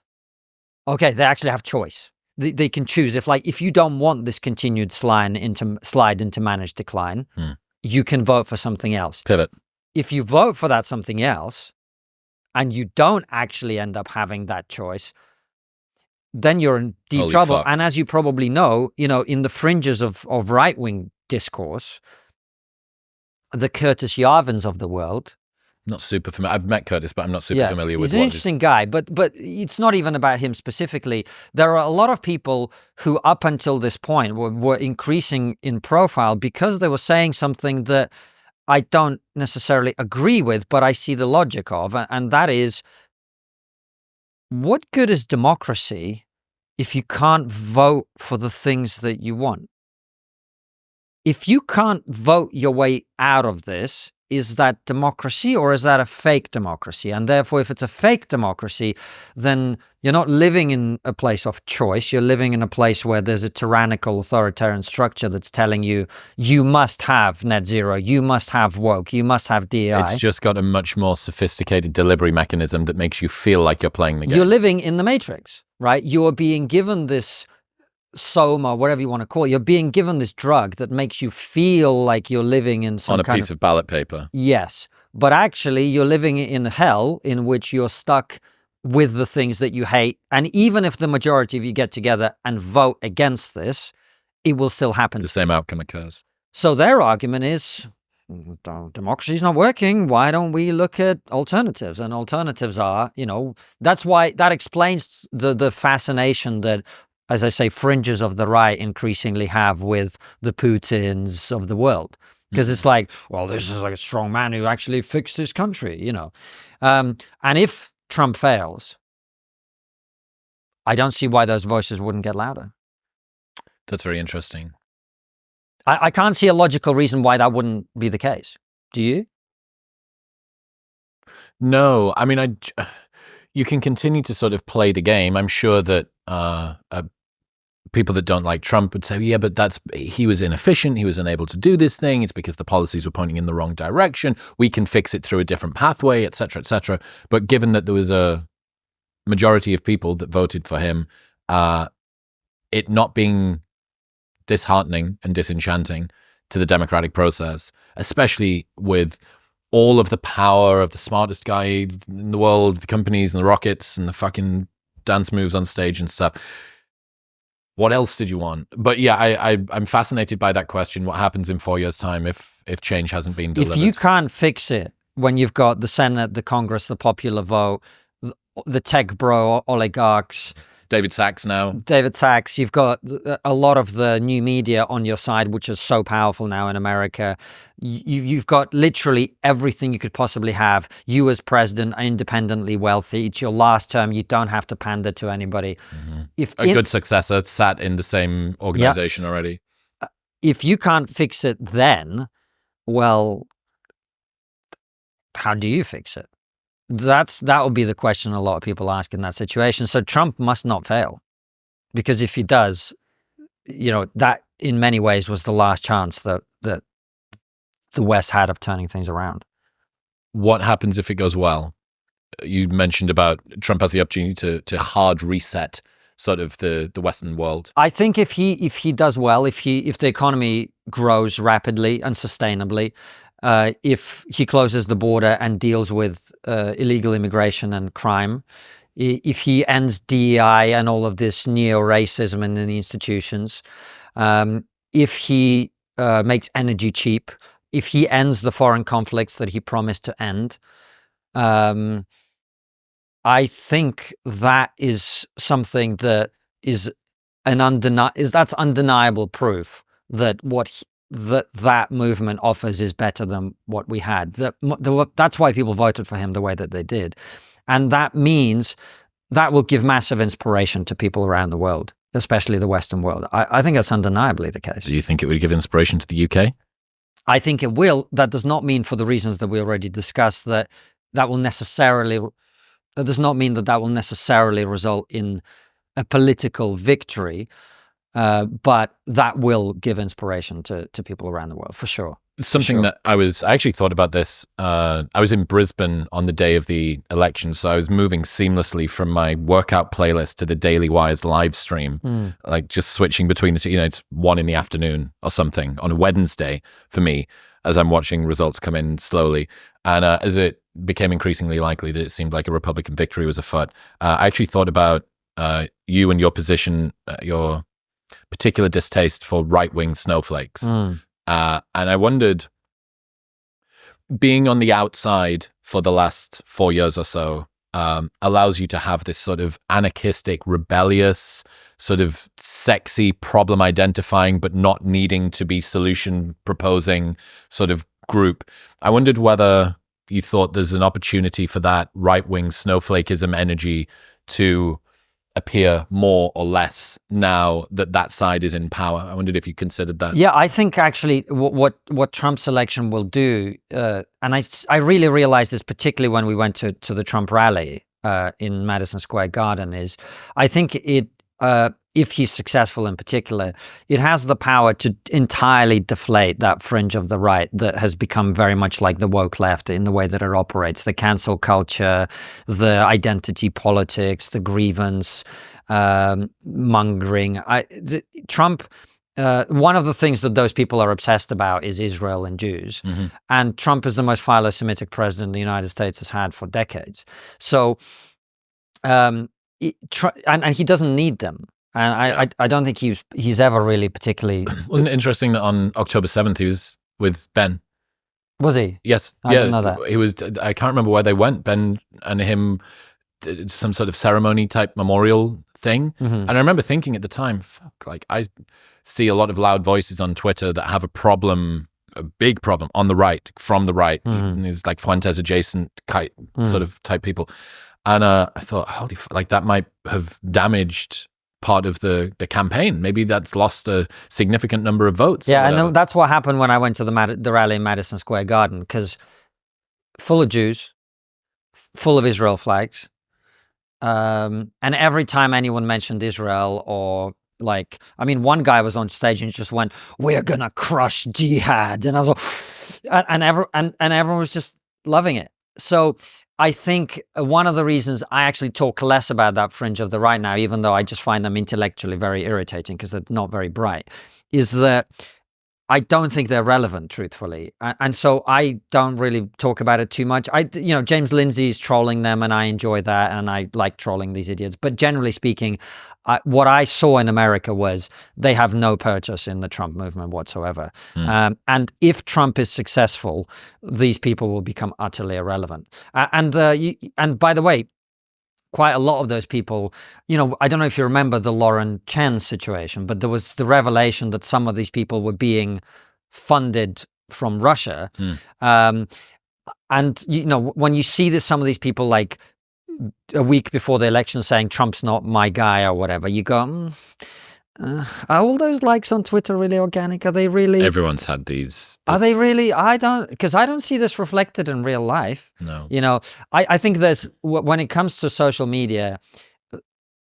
okay, they actually have choice. They can choose. If you don't want this continued slide into managed decline, you can vote for something else. Pivot. If you vote for that something else and you don't actually end up having that choice, then you're in deep trouble. Fuck. And as you probably know, in the fringes of right-wing discourse, the Curtis Yarvins of the world, Not super familiar. I've met Curtis, but I'm not super familiar with he's an interesting guy, but it's not even about him specifically. There are a lot of people who up until this point were increasing in profile because they were saying something that I don't necessarily agree with, but I see the logic of, and that is, what good is democracy if you can't vote for the things that you want? If you can't vote your way out of this, is that democracy or is that a fake democracy? And therefore, if it's a fake democracy, then you're not living in a place of choice. You're living in a place where there's a tyrannical authoritarian structure that's telling you, you must have net zero, you must have woke, you must have DEI. It's just got a much more sophisticated delivery mechanism that makes you feel like you're playing the game. You're living in the matrix, right? You're being given this soma, whatever you want to call it. You're being given this drug that makes you feel like you're living in some on a piece of ballot paper. Yes. But actually, you're living in hell in which you're stuck with the things that you hate. And even if the majority of you get together and vote against this, it will still happen. The same outcome occurs. So their argument is, democracy is not working. Why don't we look at alternatives? And alternatives are, that's why that explains the fascination that, as I say, fringes of the right increasingly have with the Putins of the world. Because it's like, well, this is like a strong man who actually fixed his country, And if Trump fails, I don't see why those voices wouldn't get louder. That's very interesting. I can't see a logical reason why that wouldn't be the case. Do you? No. I mean, you can continue to sort of play the game. I'm sure that people that don't like Trump would say, yeah, but he was inefficient. He was unable to do this thing. It's because the policies were pointing in the wrong direction. We can fix it through a different pathway, et cetera, et cetera. But given that there was a majority of people that voted for him, it not being disheartening and disenchanting to the democratic process, especially with all of the power of the smartest guy in the world, the companies and the rockets and the fucking dance moves on stage and stuff. What else did you want? But yeah, I'm fascinated by that question. What happens in 4 years' time if change hasn't been delivered? If you can't fix it when you've got the Senate, the Congress, the popular vote, the tech bro oligarchs, David Sachs, you've got a lot of the new media on your side, which is so powerful now in America. You've got literally everything you could possibly have. You as president are independently wealthy. It's your last term. You don't have to pander to anybody. Mm-hmm. If a good successor sat in the same organization already. If you can't fix it then, well, how do you fix it? That would be the question a lot of people ask in that situation. So Trump must not fail, because if he does, that in many ways was the last chance that the West had of turning things around. What happens if it goes well? You mentioned about Trump has the opportunity to hard reset sort of the Western world. I think if he does well, if the economy grows rapidly and sustainably, if he closes the border and deals with illegal immigration and crime, if he ends DEI and all of this neo-racism in the institutions, if he makes energy cheap, if he ends the foreign conflicts that he promised to end, I think that is something that is that's undeniable proof that that movement offers is better than what we had. That's why people voted for him the way that they did. And that means that will give massive inspiration to people around the world, especially the Western world. I think that's undeniably the case. Do you think it would give inspiration to the UK? I think it will. That does not mean, for the reasons that we already discussed, that will necessarily... That does not mean that will necessarily result in a political victory, but that will give inspiration to people around the world, for sure. Something that I actually thought about this. I was in Brisbane on the day of the election, so I was moving seamlessly from my workout playlist to the Daily Wire's live stream, like just switching between the two. It's 1 p.m. or something on a Wednesday for me as I'm watching results come in slowly. And as it became increasingly likely that it seemed like a Republican victory was afoot, I actually thought about you and your position, your particular distaste for right-wing snowflakes. And I wondered, being on the outside for the last 4 years or so allows you to have this sort of anarchistic, rebellious, sort of sexy problem identifying, but not needing to be solution proposing sort of group. I wondered whether you thought there's an opportunity for that right-wing snowflakeism energy to appear more or less now that that side is in power. I wondered if you considered that. Yeah, I think actually what Trump's election will do, and I really realized this particularly when we went to the Trump rally in Madison Square Garden, is I think it, if he's successful in particular, it has the power to entirely deflate that fringe of the right that has become very much like the woke left in the way that it operates, the cancel culture, the identity politics, the grievance mongering. Trump, one of the things that those people are obsessed about is Israel and Jews. Mm-hmm. And Trump is the most philo-Semitic president the United States has had for decades. So, and he doesn't need them. And I don't think he's ever really particularly... Wasn't it interesting that on October 7th he was with Ben? Was he? Yes. I didn't know that. He was, I can't remember where they went, Ben and him did some sort of ceremony type memorial thing. Mm-hmm. And I remember thinking at the time, fuck, like I see a lot of loud voices on Twitter that have a problem, a big problem on the right, from the right. Mm-hmm. It's like Fuentes adjacent sort of type people. And I thought, holy, like that might have damaged part of the campaign. Maybe that's lost a significant number of votes. Yeah, and that's what happened when I went to the rally in Madison Square Garden, because full of Jews, full of Israel flags, and every time anyone mentioned Israel or like, I mean, one guy was on stage and just went, "We're gonna crush jihad," and I was like, and everyone was just loving it. So I think one of the reasons I actually talk less about that fringe of the right now, even though I just find them intellectually very irritating because they're not very bright, is that I don't think they're relevant, truthfully. And so I don't really talk about it too much. James Lindsay's trolling them and I enjoy that and I like trolling these idiots. But generally speaking, what I saw in America was they have no purchase in the Trump movement whatsoever. And if Trump is successful, these people will become utterly irrelevant. And by the way, quite a lot of those people, I don't know if you remember the Lauren Chen situation, but there was the revelation that some of these people were being funded from Russia. And, when you see that some of these people, like a week before the election, saying Trump's not my guy or whatever, you go, are all those likes on Twitter really organic? Are they really? Everyone's had these. Are they really? I don't see this reflected in real life. No. I think when it comes to social media,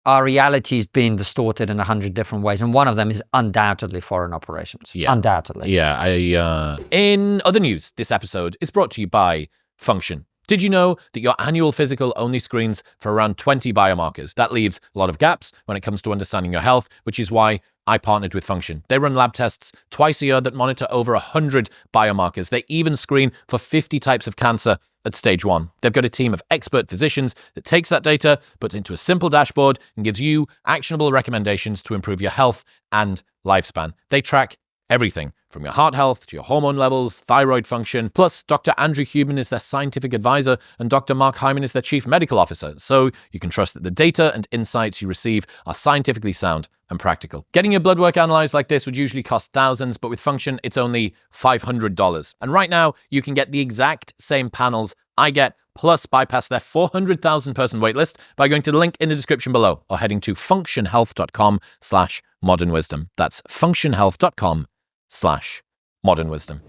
our reality is being distorted in 100 different ways. And one of them is undoubtedly foreign operations. Yeah. Undoubtedly. Yeah. In other news, this episode is brought to you by Function. Did you know that your annual physical only screens for around 20 biomarkers? That leaves a lot of gaps when it comes to understanding your health, which is why I partnered with Function. They run lab tests twice a year that monitor over 100 biomarkers. They even screen for 50 types of cancer at stage 1. They've got a team of expert physicians that takes that data, puts it into a simple dashboard, and gives you actionable recommendations to improve your health and lifespan. They track everything from your heart health to your hormone levels, thyroid function. Plus, Dr. Andrew Huberman is their scientific advisor and Dr. Mark Hyman is their chief medical officer. So you can trust that the data and insights you receive are scientifically sound and practical. Getting your blood work analyzed like this would usually cost thousands, but with Function, it's only $500. And right now, you can get the exact same panels I get, plus bypass their 400,000 person waitlist by going to the link in the description below or heading to functionhealth.com/modernwisdom. That's functionhealth.com/modernwisdom.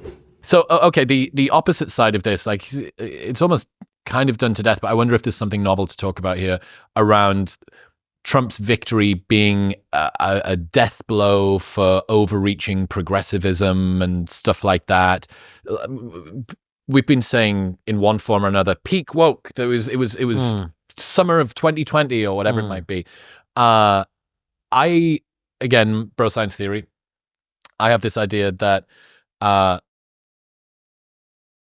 So, okay, the opposite side of this, like it's almost kind of done to death, but I wonder if there's something novel to talk about here around Trump's victory being a death blow for overreaching progressivism and stuff like that. We've been saying in one form or another, peak woke. It was summer of 2020 or whatever it might be. Again, bro science theory, I have this idea that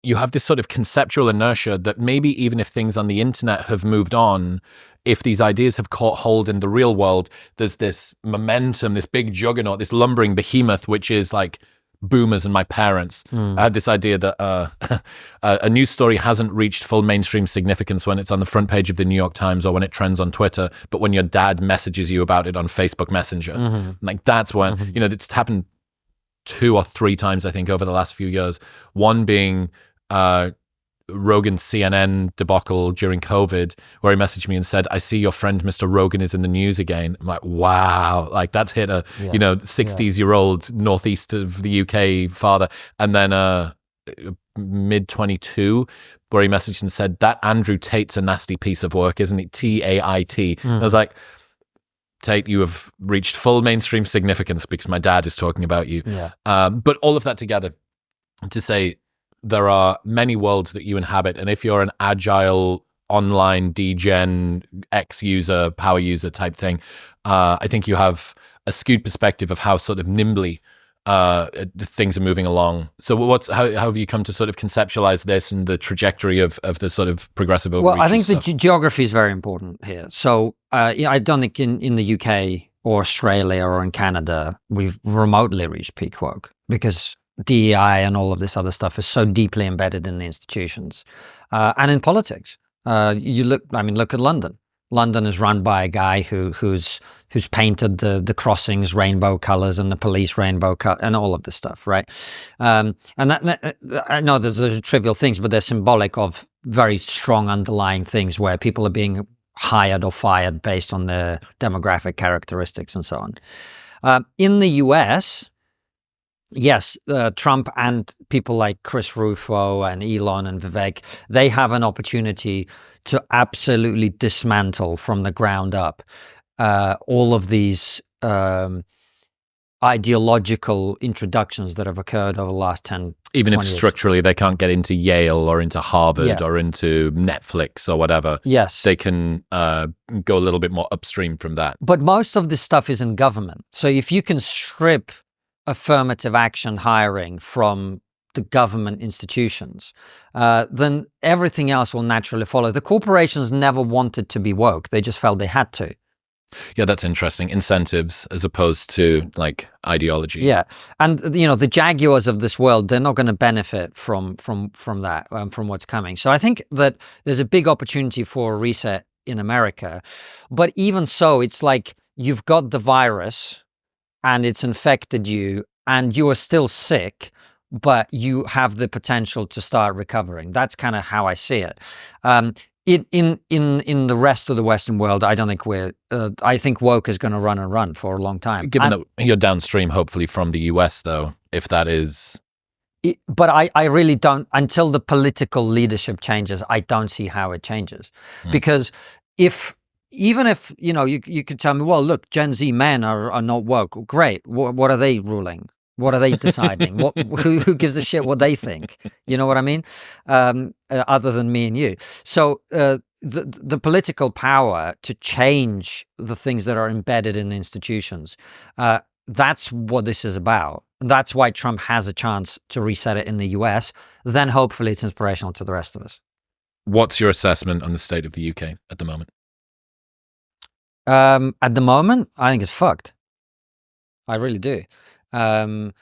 you have this sort of conceptual inertia that maybe even if things on the internet have moved on, if these ideas have caught hold in the real world, there's this momentum, this big juggernaut, this lumbering behemoth, which is like boomers and my parents. I had this idea that a news story hasn't reached full mainstream significance when it's on the front page of the New York Times or when it trends on Twitter, but when your dad messages you about it on Facebook Messenger. Like that's when, it's happened 2 or 3 times, I think, over the last few years. One being Rogan's CNN debacle during COVID, where he messaged me and said, "I see your friend Mr. Rogan is in the news again." I'm like, wow, like that's hit a 60s-year-old northeast of the UK father. And then mid 22, where he messaged and said, "That Andrew Tate's a nasty piece of work, isn't he? Tait." I was like, Tate, you have reached full mainstream significance because my dad is talking about you. But all of that together to say, there are many worlds that you inhabit, and if you're an agile online degen X-user, power user type thing, I think you have a skewed perspective of how sort of nimbly things are moving along. So how have you come to sort of conceptualize this and the trajectory of the sort of progressive overreach? Well, I think the geography is very important here. So I don't think in the UK or Australia or in Canada we've remotely reached peak woke, because DEI and all of this other stuff is so deeply embedded in the institutions and in politics. Look at London. London is run by a guy who's painted the crossings rainbow colors and the police rainbow and all of this stuff, right? And that I know there's trivial things, but they're symbolic of very strong underlying things where people are being hired or fired based on their demographic characteristics and so on. In the US, yes, Trump and people like Chris Rufo and Elon and Vivek, they have an opportunity to absolutely dismantle from the ground up all of these ideological introductions that have occurred over the last 10 even if 20 years. Structurally they can't get into Yale or into Harvard or into Netflix or whatever. Yes. They can go a little bit more upstream from that. But most of this stuff is in government. So if you can strip affirmative action hiring from the government institutions, then everything else will naturally follow. The corporations never wanted to be woke. They just felt they had to. Yeah, that's interesting. Incentives as opposed to like ideology. Yeah. And the Jaguars of this world, they're not going to benefit from that, from what's coming. So I think that there's a big opportunity for a reset in America. But even so, it's like you've got the virus and it's infected you and you are still sick, but you have the potential to start recovering. That's kind of how I see it. In the rest of the Western world, I don't think I think woke is going to run for a long time. Given that you're downstream, hopefully, from the US, though, if that is... But I really don't, until the political leadership changes, I don't see how it changes. Because even if, you could tell me, well, look, Gen Z men are not woke. Great. What are they ruling? What are they deciding? Who gives a shit what they think? You know what I mean? Other than me and you. So the political power to change the things that are embedded in institutions, that's what this is about. And that's why Trump has a chance to reset it in the US. Then hopefully it's inspirational to the rest of us. What's your assessment on the state of the UK at the moment? At the moment, I think it's fucked. I really do. I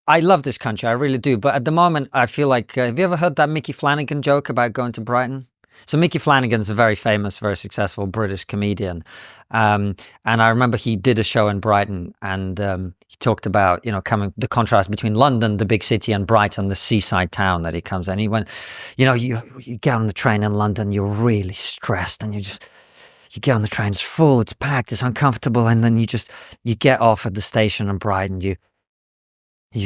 love this country, I really do. But at the moment, I feel like, have you ever heard that Mickey Flanagan joke about going to Brighton? So Mickey Flanagan's a very famous, very successful British comedian. And I remember he did a show in Brighton and he talked about, the contrast between London, the big city, and Brighton, the seaside town that he comes in. He went, you get on the train in London, you're really stressed and you get on the train, it's full, it's packed, it's uncomfortable. And then you get off at the station in Brighton, you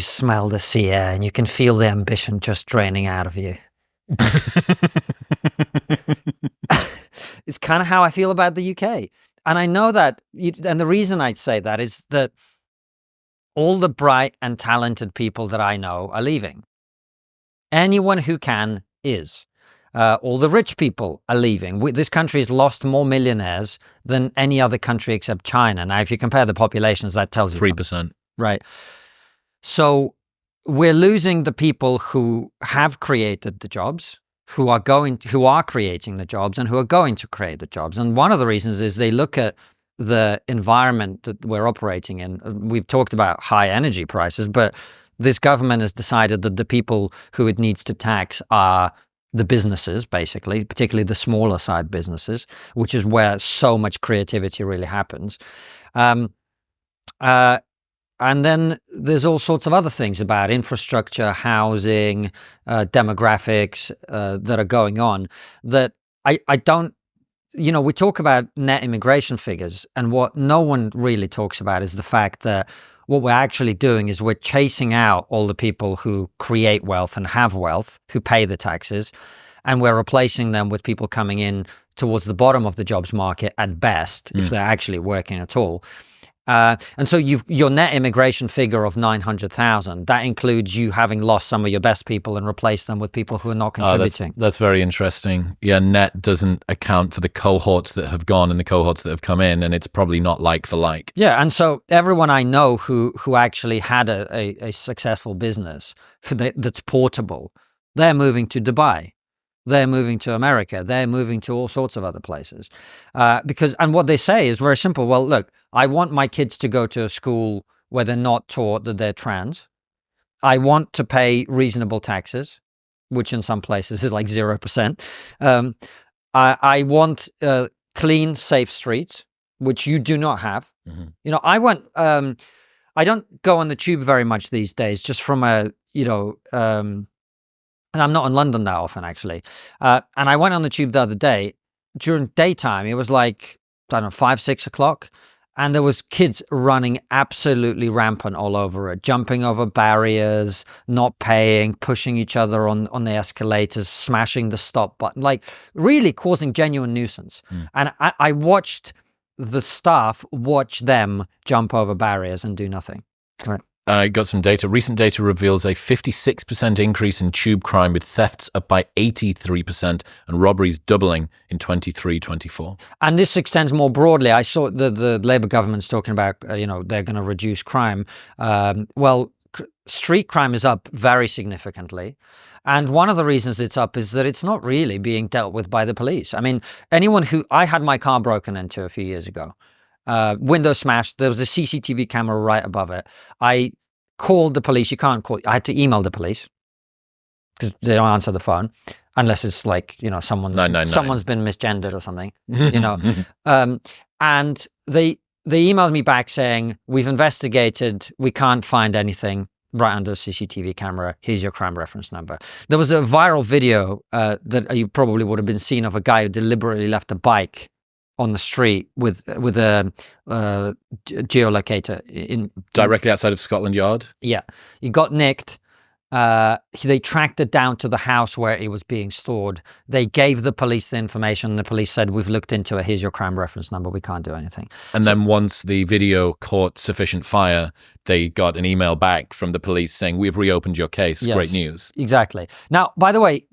smell the sea air and you can feel the ambition just draining out of you. It's kind of how I feel about the UK. And I know that, and the reason I say that is that all the bright and talented people that I know are leaving. Anyone who can is. All the rich people are leaving. This country has lost more millionaires than any other country except China. Now, if you compare the populations, that tells you 3%. Right. So we're losing the people who have created the jobs, who are creating the jobs, and who are going to create the jobs. And one of the reasons is they look at the environment that we're operating in. We've talked about high energy prices, but this government has decided that the people who it needs to tax are the businesses, basically, particularly the smaller side businesses, which is where so much creativity really happens. And then there's all sorts of other things about infrastructure, housing, demographics that are going on that I don't, we talk about net immigration figures, and what no one really talks about is the fact that what we're actually doing is we're chasing out all the people who create wealth and have wealth, who pay the taxes, and we're replacing them with people coming in towards the bottom of the jobs market at best, if they're actually working at all. And so your net immigration figure of 900,000, that includes you having lost some of your best people and replaced them with people who are not contributing. That's very interesting. Yeah, net doesn't account for the cohorts that have gone and the cohorts that have come in, and it's probably not like for like. Yeah, and so everyone I know who actually had a successful business that's portable, they're moving to Dubai. They're moving to America. They're moving to all sorts of other places. And what they say is very simple. Well, look, I want my kids to go to a school where they're not taught that they're trans. I want to pay reasonable taxes, which in some places is like 0%. I want clean, safe streets, which you do not have. Mm-hmm. I don't go on the tube very much these days, just from and I'm not in London that often, actually. And I went on the tube the other day. During daytime, it was like, I don't know, 5, 6 o'clock. And there was kids running absolutely rampant all over it, jumping over barriers, not paying, pushing each other on the escalators, smashing the stop button, like really causing genuine nuisance. And I watched the staff watch them jump over barriers and do nothing. Right. I got some data. Recent data reveals a 56% increase in tube crime, with thefts up by 83% and robberies doubling in 23-24. And this extends more broadly. I saw the Labour government's talking about, they're going to reduce crime. Street crime is up very significantly. And one of the reasons it's up is that it's not really being dealt with by the police. I mean, I had my car broken into a few years ago. Window smashed. There was a CCTV camera right above it. I called the police. You can't call. I had to email the police because they don't answer the phone unless it's like, someone's been misgendered or something, and they emailed me back saying, we've investigated. We can't find anything right under a CCTV camera. Here's your crime reference number. There was a viral video that you probably would have been seen of a guy who deliberately left a bike on the street with a geolocator directly outside of Scotland Yard. Yeah, he got nicked. They tracked it down to the house where it was being stored. They gave the police the information. The police said, we've looked into it. Here's your crime reference number. We can't do anything. And then once the video caught sufficient fire, they got an email back from the police saying, we've reopened your case. Yes, great news. Exactly. Now, by the way,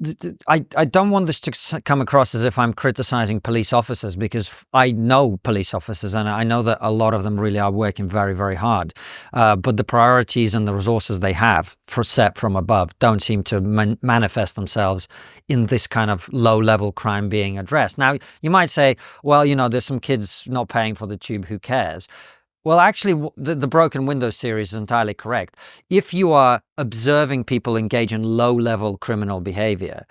I don't want this to come across as if I'm criticizing police officers, because I know police officers and I know that a lot of them really are working very, very hard. But the priorities and the resources they have set from above don't seem to manifest themselves in this kind of low-level crime being addressed. Now, you might say, well, there's some kids not paying for the tube, who cares? Well, actually, the Broken Windows series is entirely correct. If you are observing people engage in low-level criminal behavior,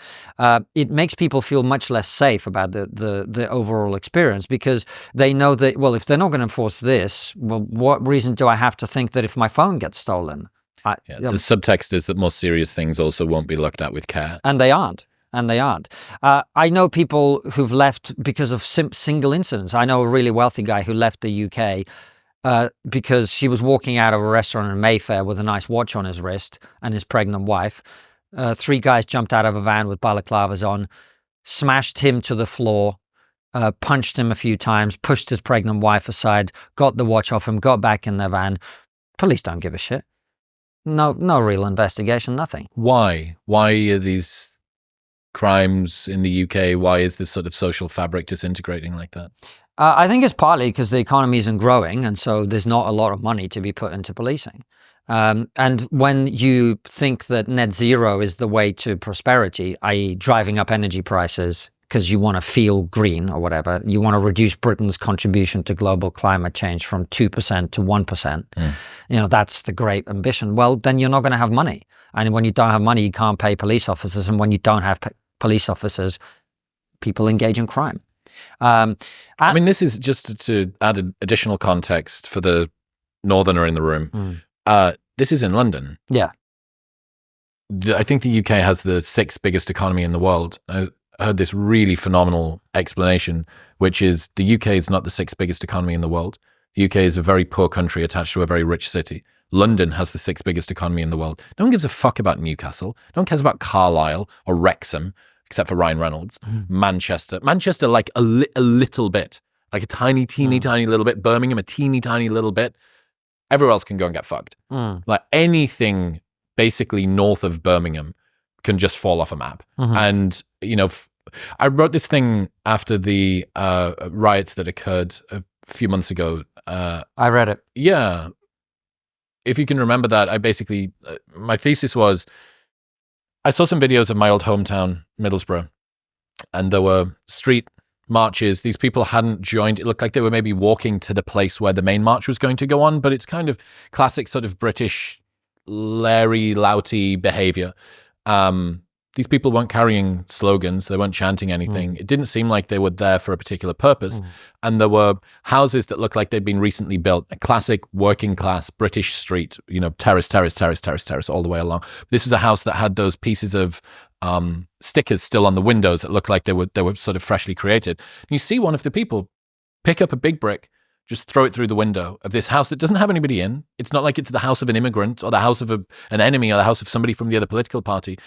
it makes people feel much less safe about the overall experience, because they know that, well, if they're not going to enforce this, well, what reason do I have to think that if my phone gets stolen? The subtext is that more serious things also won't be looked at with care. And they aren't. I know people who've left because of single incidents. I know a really wealthy guy who left the UK because he was walking out of a restaurant in Mayfair with a nice watch on his wrist and his pregnant wife. 3 guys jumped out of a van with balaclavas on, smashed him to the floor, punched him a few times, pushed his pregnant wife aside, got the watch off him, got back in their van. Police don't give a shit. No real investigation, nothing. Why? Why are these crimes in the UK? Why is this sort of social fabric disintegrating like that? I think it's partly because the economy isn't growing, and so there's not a lot of money to be put into policing. And when you think that net zero is the way to prosperity, i.e. driving up energy prices, because you want to feel green or whatever. You want to reduce Britain's contribution to global climate change from 2% to 1%. That's the great ambition. Well, then you're not going to have money. And when you don't have money, you can't pay police officers. And when you don't have police officers, people engage in crime. This is just to add additional context for the northerner in the room. This is in London. Yeah. I think the UK has the 6th biggest economy in the world. I heard this really phenomenal explanation, which is the UK is not the 6th biggest economy in the world. The UK is a very poor country attached to a very rich city. London has the 6th biggest economy in the world. No one gives a fuck about Newcastle. No one cares about Carlisle or Wrexham, except for Ryan Reynolds. Manchester, like a little bit, like a tiny, teeny, tiny little bit. Birmingham, a teeny, tiny little bit. Everywhere else can go and get fucked. Like anything basically north of Birmingham can just fall off a map. And, I wrote this thing after the riots that occurred a few months ago. I read it. Yeah. If you can remember that, I basically, my thesis was, I saw some videos of my old hometown, Middlesbrough, and there were street marches. These people hadn't joined. It looked like they were maybe walking to the place where the main march was going to go on, but it's kind of classic sort of British Larry Louty behavior. These people weren't carrying slogans. They weren't chanting anything. It didn't seem like they were there for a particular purpose. And there were houses that looked like they'd been recently built, a classic working class British street, terrace, all the way along. This was a house that had those pieces of stickers still on the windows that looked like they were sort of freshly created. And you see one of the people pick up a big brick, just throw it through the window of this house that doesn't have anybody in. It's not like it's the house of an immigrant or the house of an enemy or the house of somebody from the other political party.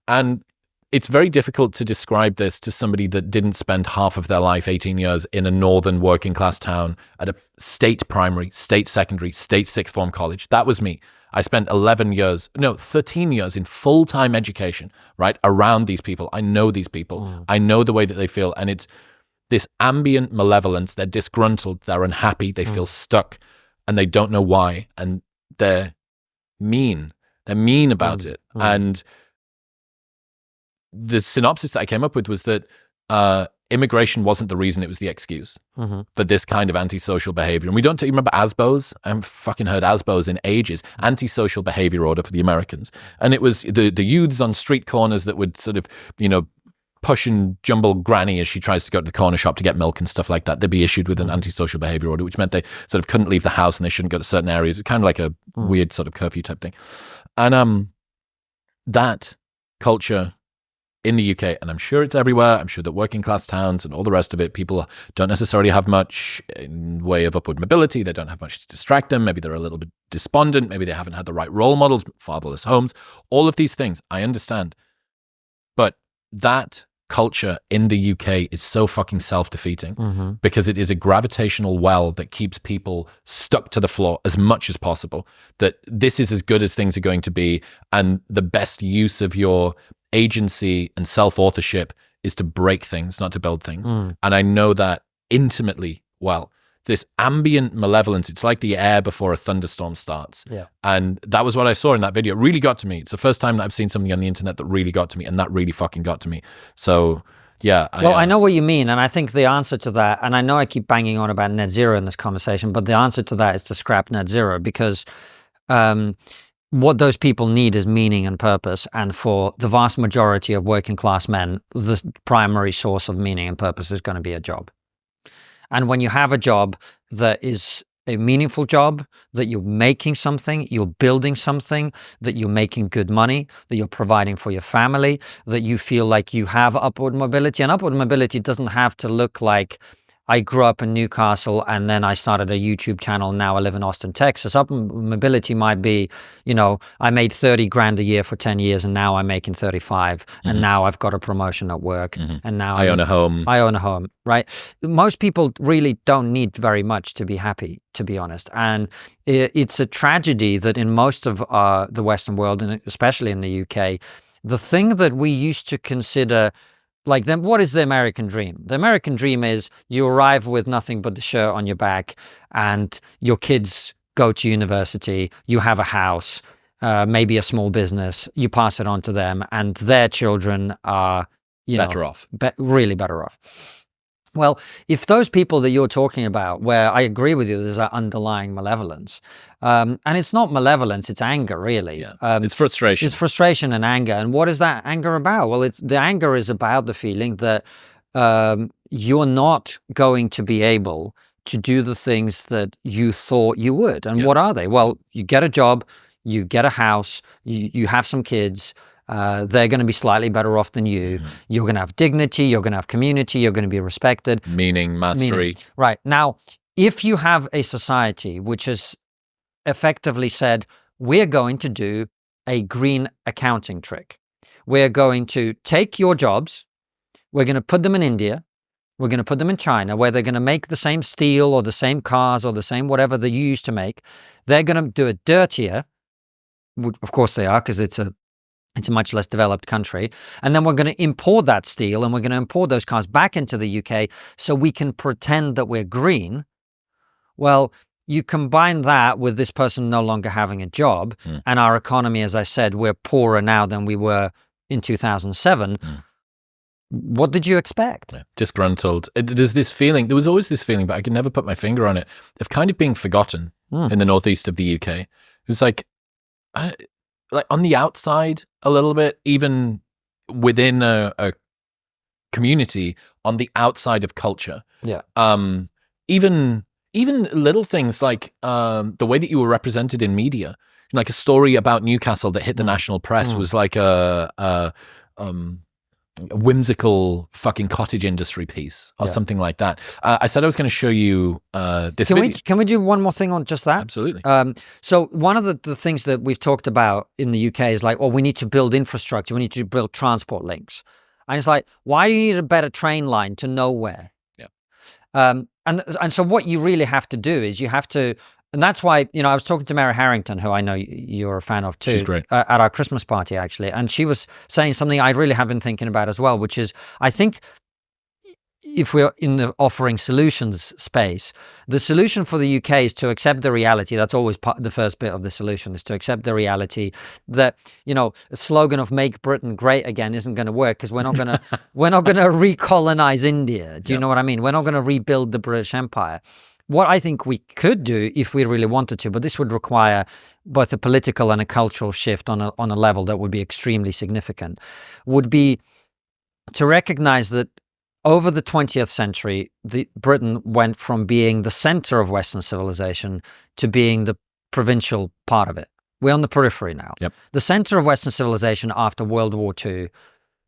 And it's very difficult to describe this to somebody that didn't spend half of their life, 18 years, in a northern working class town at a state primary, state secondary, state sixth form college. That was me. I spent 13 years in full-time education, right, around these people. I know these people. I know the way that they feel. And it's this ambient malevolence. They're disgruntled. They're unhappy. They feel stuck and they don't know why. And they're mean. They're mean about it. And the synopsis that I came up with was that immigration wasn't the reason, it was the excuse for this kind of antisocial behavior. And we don't remember ASBOs. I haven't fucking heard ASBOs in ages. Antisocial behavior order for the Americans. And it was the youths on street corners that would sort of, push and jumble Granny as she tries to go to the corner shop to get milk and stuff like that. They'd be issued with an antisocial behavior order, which meant they sort of couldn't leave the house and they shouldn't go to certain areas. It's kind of like a weird sort of curfew type thing. And that culture in the UK, and I'm sure it's everywhere. I'm sure that working class towns and all the rest of it, people don't necessarily have much in way of upward mobility. They don't have much to distract them. Maybe they're a little bit despondent. Maybe they haven't had the right role models, fatherless homes, all of these things. I understand. But that culture in the UK is so fucking self-defeating because it is a gravitational well that keeps people stuck to the floor as much as possible, that this is as good as things are going to be, and the best use of your agency and self-authorship is to break things, not to build things. And I know that intimately well. This ambient malevolence, it's like the air before a thunderstorm starts. Yeah. And that was what I saw in that video. It really got to me. It's the first time that I've seen something on the internet that really got to me, and that really fucking got to me. So, yeah. I know what you mean, and I think the answer to that, and I know I keep banging on about net zero in this conversation, but the answer to that is to scrap net zero, because what those people need is meaning and purpose. And for the vast majority of working class men, the primary source of meaning and purpose is going to be a job. And when you have a job that is a meaningful job, that you're making something, you're building something, that you're making good money, that you're providing for your family, that you feel like you have upward mobility. And upward mobility doesn't have to look like I grew up in Newcastle and then I started a YouTube channel. Now I live in Austin, Texas. Upward mobility might be, I made 30 grand a year for 10 years and now I'm making 35. And now I've got a promotion at work. And now I own a home. I own a home, right? Most people really don't need very much to be happy, to be honest. And it's a tragedy that in most of the Western world, and especially in the UK, the thing that we used to consider then what is the American dream? The American dream is you arrive with nothing but the shirt on your back and your kids go to university, you have a house, maybe a small business, you pass it on to them, and their children are better off. Really better off. Well, if those people that you're talking about, where I agree with you, there's that underlying malevolence, and it's not malevolence, it's anger, really. Yeah. It's frustration. It's frustration and anger. And what is that anger about? Well, the anger is about the feeling that you're not going to be able to do the things that you thought you would. And what are they? Well, you get a job, you get a house, you have some kids. They're going to be slightly better off than you. You're going to have dignity. You're going to have community. You're going to be respected. Meaning, mastery. Right. Now, if you have a society which has effectively said, we're going to do a green accounting trick. We're going to take your jobs. We're going to put them in India. We're going to put them in China, where they're going to make the same steel or the same cars or the same whatever that you used to make. They're going to do it dirtier. Of course they are, because it's a much less developed country. And then we're going to import that steel and we're going to import those cars back into the UK so we can pretend that we're green. Well, you combine that with this person no longer having a job and our economy, as I said, we're poorer now than we were in 2007. What did you expect? Yeah, disgruntled. There's this feeling, there was always this feeling, but I could never put my finger on it, of kind of being forgotten in the northeast of the UK. It was like on the outside a little bit, even within a community, on the outside of culture. Yeah. Even little things like the way that you were represented in media, like a story about Newcastle that hit the national press was like a whimsical fucking cottage industry piece or something like that. I said I was going to show you this video. Can we do one more thing on just that? Absolutely. So one of the things that we've talked about in the UK is like, well, we need to build infrastructure. We need to build transport links. And it's like, why do you need a better train line to nowhere? Yeah. And so what you really have to do is you have to, and that's why, I was talking to Mary Harrington, who I know you're a fan of too. She's great. At our Christmas party, actually. And she was saying something I really have been thinking about as well, which is, I think if we're in the offering solutions space, the solution for the UK is to accept the reality. That's always the first bit of the solution, is to accept the reality that, a slogan of "Make Britain Great Again" isn't going to work, because we're not going to recolonize India. Do you know what I mean? We're not going to rebuild the British Empire. What I think we could do, if we really wanted to, but this would require both a political and a cultural shift on a level that would be extremely significant, would be to recognize that over the 20th century, Britain went from being the center of Western civilization to being the provincial part of it. We're on the periphery now. Yep. The center of Western civilization after World War II,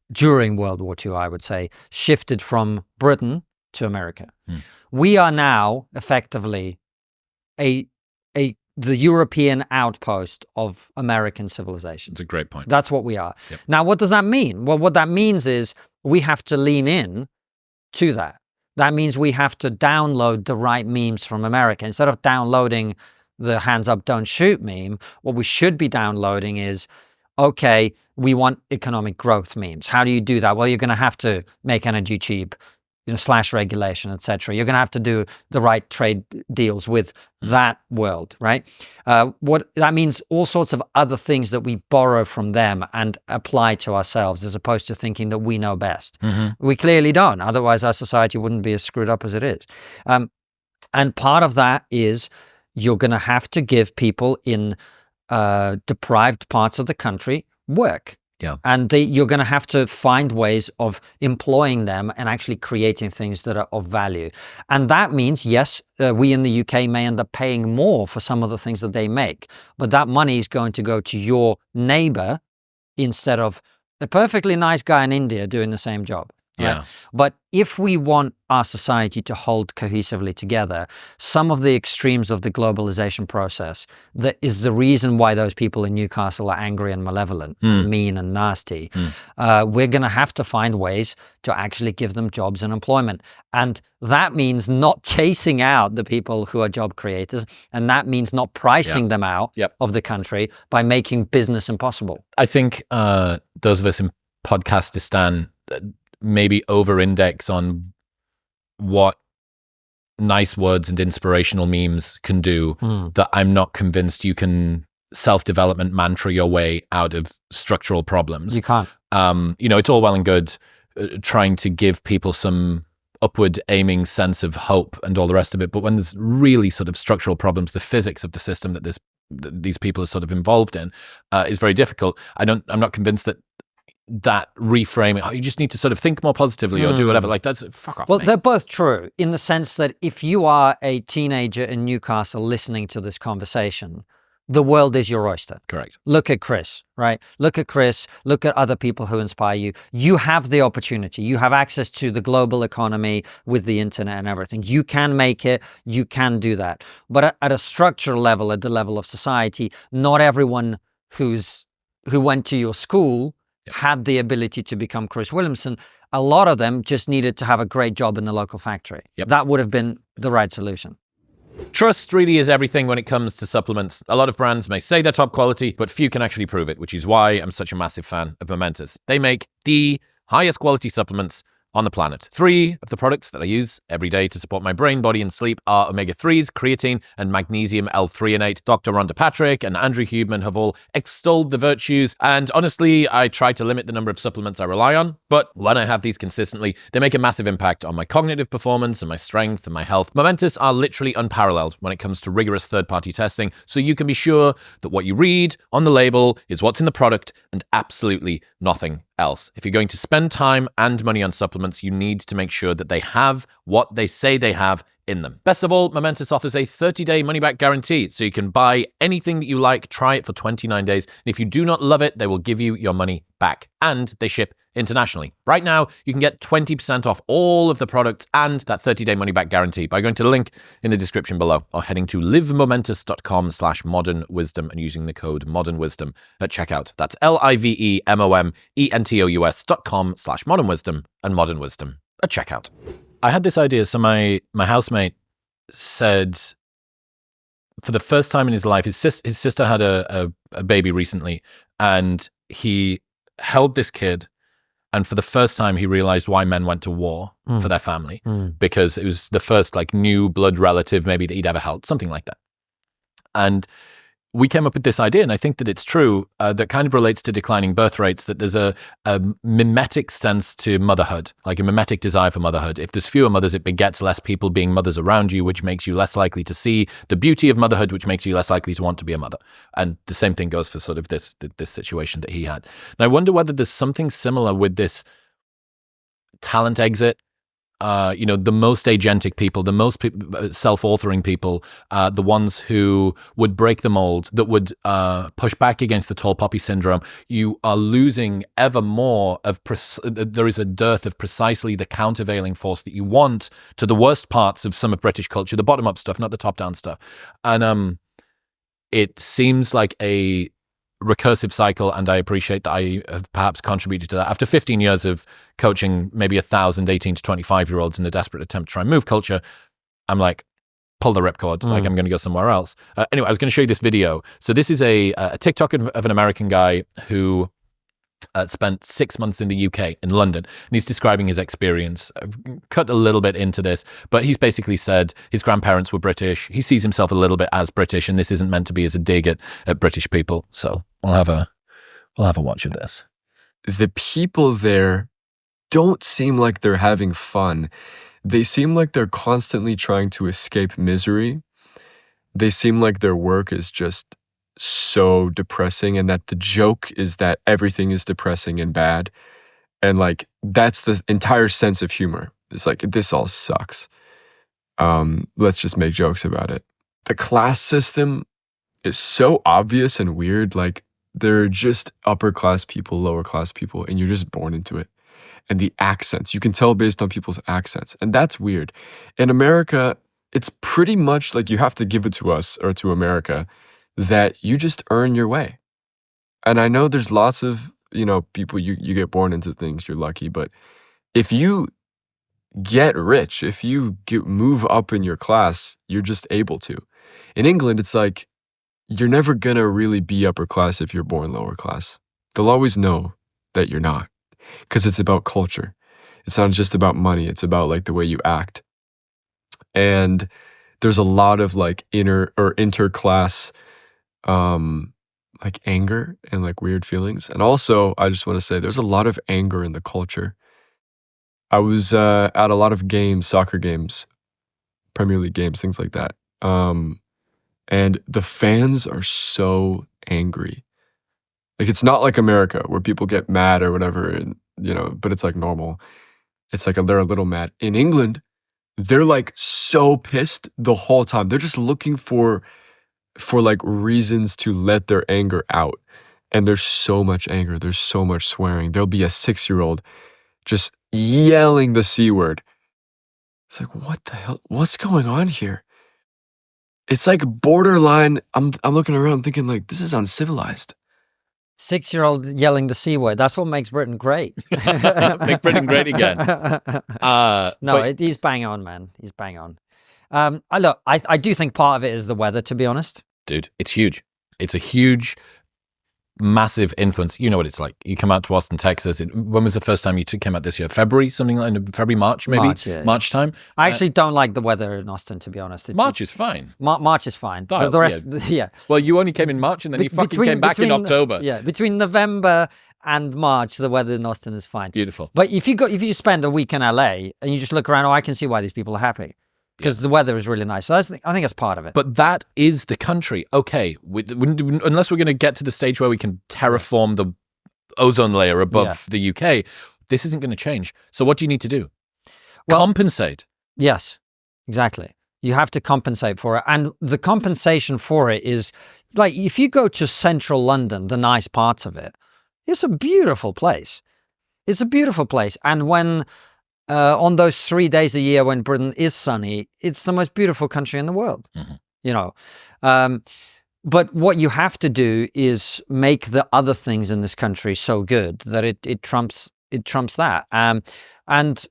during World War II, I would say, shifted from Britain to America. We are now effectively the European outpost of American civilization. It's a great point. That's what we are. Yep. Now, what does that mean? Well, what that means is we have to lean in to that. That means we have to download the right memes from America. Instead of downloading the hands up, don't shoot meme, what we should be downloading is, okay, we want economic growth memes. How do you do that? Well, you're going to have to make energy cheap, slash regulation, etc. You're going to have to do the right trade deals with that world, right? What that means, all sorts of other things that we borrow from them and apply to ourselves, as opposed to thinking that we know best. We clearly don't. Otherwise, our society wouldn't be as screwed up as it is. And part of that is you're going to have to give people in deprived parts of the country work. Yeah. And you're going to have to find ways of employing them and actually creating things that are of value. And that means, yes, we in the UK may end up paying more for some of the things that they make, but that money is going to go to your neighbor instead of a perfectly nice guy in India doing the same job. Right? Yeah. But if we want our society to hold cohesively together, some of the extremes of the globalization process, that is the reason why those people in Newcastle are angry and malevolent, mean and nasty. We're going to have to find ways to actually give them jobs and employment. And that means not chasing out the people who are job creators. And that means not pricing them out of the country by making business impossible. I think those of us in Podcastistan maybe over-index on what nice words and inspirational memes can do, that I'm not convinced you can self-development mantra your way out of structural problems. You can't. It's all well and good trying to give people some upward aiming sense of hope and all the rest of it. But when there's really sort of structural problems, the physics of the system that these people are sort of involved in is very difficult. I'm not convinced that reframing, you just need to sort of think more positively or do whatever. Like, that's fuck off. Well, mate. they're both true in the sense that if you are a teenager in Newcastle listening to this conversation, the world is your oyster. Correct. Look at Chris, right? Look at Chris. Look at other people who inspire you. You have the opportunity. You have access to the global economy with the internet and everything. You can make it. You can do that. But at a structural level, at the level of society, not everyone who went to your school had the ability to become Chris Williamson. A lot of them just needed to have a great job in the local factory. That would have been the right solution. Trust really is everything when it comes to supplements. A lot of brands may say they're top quality, but few can actually prove it, which is why I'm such a massive fan of Momentous. They make the highest quality supplements on the planet. 3 of the products that I use every day to support my brain, body, and sleep are omega-3s, creatine, and magnesium L-threonate. Dr. Rhonda Patrick and Andrew Huberman have all extolled the virtues, and honestly, I try to limit the number of supplements I rely on, but when I have these consistently, they make a massive impact on my cognitive performance and my strength and my health. Momentous are literally unparalleled when it comes to rigorous third-party testing, so you can be sure that what you read on the label is what's in the product and absolutely nothing else. If you're going to spend time and money on supplements, you need to make sure that they have what they say they have in them. Best of all, Momentous offers a 30-day money-back guarantee, so you can buy anything that you like, try it for 29 days, and if you do not love it, they will give you your money back. And they ship internationally. Right now, you can get 20% off all of the products and that 30-day money-back guarantee by going to the link in the description below or heading to livemomentous.com/modernwisdom and using the code modernwisdom at checkout. That's livemomentous.com/modernwisdom and modernwisdom at checkout. I had this idea. So my housemate said, for the first time in his life, his sister had a baby recently, and he held this kid, and for the first time he realized why men went to war for their family, because it was the first like new blood relative maybe that he'd ever held, something like that. And we came up with this idea, and I think that it's true, that kind of relates to declining birth rates, that there's a mimetic sense to motherhood, like a mimetic desire for motherhood. If there's fewer mothers, it begets less people being mothers around you, which makes you less likely to see the beauty of motherhood, which makes you less likely to want to be a mother. And the same thing goes for sort of this situation that he had. And I wonder whether there's something similar with this talent exit. The most agentic people, the most self-authoring people, the ones who would break the mold, that would push back against the tall poppy syndrome. You are losing ever more of, there is a dearth of precisely the countervailing force that you want to the worst parts of some of British culture, the bottom-up stuff, not the top-down stuff. And it seems like a recursive cycle, and I appreciate that I have perhaps contributed to that. After 15 years of coaching maybe 1,000 18 to 25-year-olds in a desperate attempt to try and move culture, I'm like, pull the ripcord, like I'm going to go somewhere else. Anyway, I was going to show you this video. So this is a TikTok of an American guy who spent 6 months in the UK, in London, and he's describing his experience. I've cut a little bit into this, but he's basically said his grandparents were British. He sees himself a little bit as British, and this isn't meant to be as a dig at British people. So we'll have a watch of this. The people there don't seem like they're having fun. They seem like they're constantly trying to escape misery. They seem like their work is just so depressing, and that the joke is that everything is depressing and bad. And like, that's the entire sense of humor. It's like, this all sucks. Let's just make jokes about it. The class system is so obvious and weird. Like, they're just upper class people, lower class people, and you're just born into it. And the accents, you can tell based on people's accents. And that's weird. In America, it's pretty much like you have to give it to us or to America that you just earn your way. And I know there's lots of, people, you get born into things, you're lucky. But if you get rich, if you move up in your class, you're just able to. In England, it's like, you're never going to really be upper class if you're born lower class. They'll always know that you're not, because it's about culture. It's not just about money. It's about like the way you act. And there's a lot of like inner or interclass like anger and like weird feelings. And also, I just want to say there's a lot of anger in the culture. I was at a lot of games, soccer games, Premier League games, things like that. And the fans are so angry. Like, it's not like America where people get mad or whatever, and but it's like normal. It's like they're a little mad. In England, they're like so pissed the whole time. They're just looking for like reasons to let their anger out. And there's so much anger. There's so much swearing. There'll be a 6-year-old just yelling the C word. It's like, what the hell? What's going on here? It's like borderline. I'm looking around thinking like, this is uncivilized. 6-year-old yelling the C word. That's what makes Britain great. Make Britain great again. He's bang on, man. He's bang on. I do think part of it is the weather, to be honest. Dude, it's huge. It's a huge, massive influence. You know what it's like. You come out to Austin, Texas. When was the first time you came out this year? February? Something like February, March, maybe? March, yeah. March time? I actually don't like the weather in Austin, to be honest. March is fine. March is fine. Dials, the rest, yeah. Well, you only came in March and then you fucking came back in October. Yeah, between November and March, the weather in Austin is fine. Beautiful. But if you spend a week in LA and you just look around, I can see why these people are happy. Because the weather is really nice. So I think that's part of it. But that is the country. Okay, unless we're going to get to the stage where we can terraform the ozone layer above the UK, this isn't going to change. So what do you need to do? Compensate. Yes, exactly. You have to compensate for it. And the compensation for it is, like, if you go to central London, the nice parts of it, it's a beautiful place. It's a beautiful place. And when... on those 3 days a year when Britain is sunny, it's the most beautiful country in the world. Mm-hmm. But what you have to do is make the other things in this country so good that it trumps that. And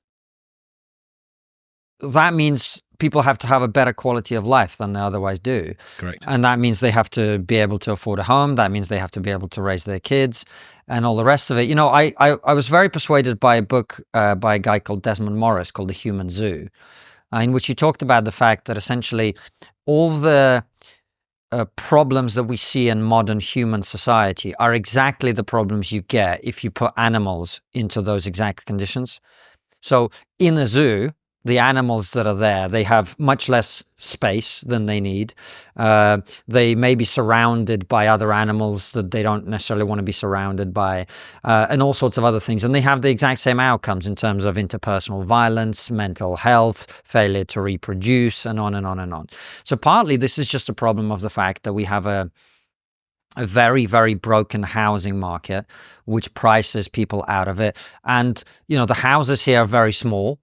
that means people have to have a better quality of life than they otherwise do. Correct. And that means they have to be able to afford a home. That means they have to be able to raise their kids and all the rest of it. I was very persuaded by a book by a guy called Desmond Morris called The Human Zoo, in which he talked about the fact that essentially all the problems that we see in modern human society are exactly the problems you get if you put animals into those exact conditions. So in a zoo, the animals that are there, they have much less space than they need. They may be surrounded by other animals that they don't necessarily want to be surrounded by, and all sorts of other things. And they have the exact same outcomes in terms of interpersonal violence, mental health, failure to reproduce, and on and on and on. So partly this is just a problem of the fact that we have a very, very broken housing market, which prices people out of it. And, the houses here are very small.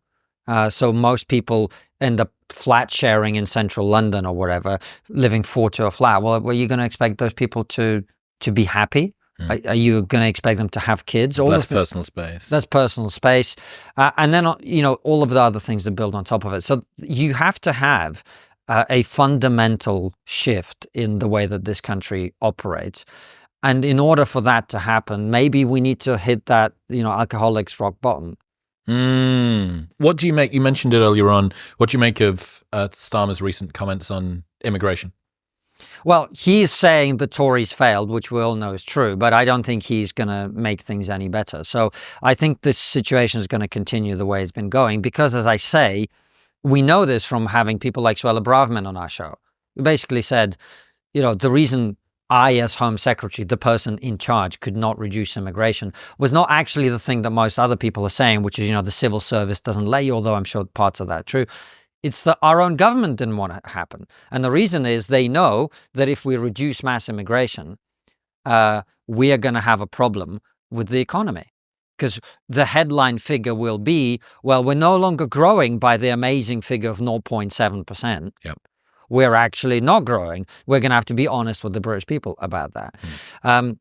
So most people end up flat sharing in central London or wherever, living 4 to a flat. Well, are you going to expect those people to be happy? Are you going to expect them to have kids? That's personal space. That's personal space. And then, all of the other things that build on top of it. So you have to have a fundamental shift in the way that this country operates. And in order for that to happen, maybe we need to hit that, alcoholics rock bottom. What do you make? You mentioned it earlier on. What do you make of Starmer's recent comments on immigration? Well, he's saying the Tories failed, which we all know is true, but I don't think he's going to make things any better. So I think this situation is going to continue the way it's been going because, as I say, we know this from having people like Suella Braverman on our show. We basically said, the reason I, as Home Secretary, the person in charge, could not reduce immigration was not actually the thing that most other people are saying, which is, the civil service doesn't let you, although I'm sure parts of that are true. It's that our own government didn't want it to happen. And the reason is they know that if we reduce mass immigration, we are going to have a problem with the economy. Because the headline figure will be, well, we're no longer growing by the amazing figure of 0.7%. Yep. We're actually not growing. We're going to have to be honest with the British people about that. I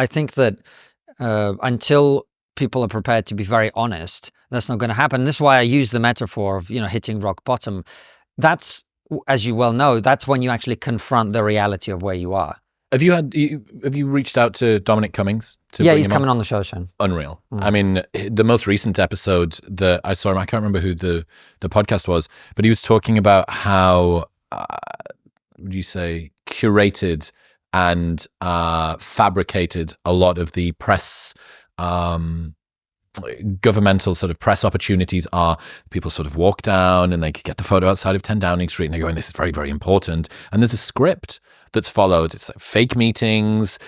think that until people are prepared to be very honest, that's not going to happen. This is why I use the metaphor of, hitting rock bottom. That's, as you well know, that's when you actually confront the reality of where you are. Have you reached out to Dominic Cummings? He's coming on the show soon. Unreal. I mean, the most recent episode that I saw him, I can't remember who the podcast was, but he was talking about how, would you say, curated and fabricated a lot of the press governmental sort of press opportunities are people sort of walk down and they get the photo outside of 10 Downing Street and they're going, this is very, very important. And there's a script that's followed. It's like fake meetings,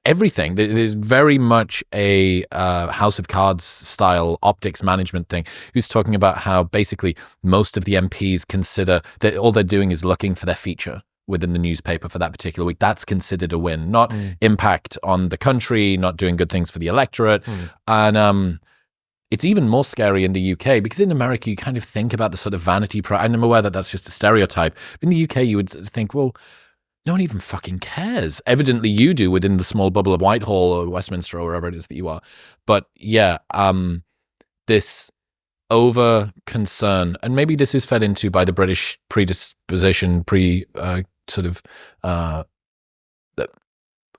everything. There's very much a House of Cards style optics management thing. Who's talking about how basically most of the MPs consider that all they're doing is looking for their feature within the newspaper for that particular week. That's considered a win, not impact on the country, not doing good things for the electorate. And it's even more scary in the UK because in America, you kind of think about the sort of vanity pride. And I'm aware that that's just a stereotype. In the UK, you would think, well, no one even fucking cares. Evidently you do within the small bubble of Whitehall or Westminster or wherever it is that you are. But yeah, this over concern, and maybe this is fed into by the British predisposition,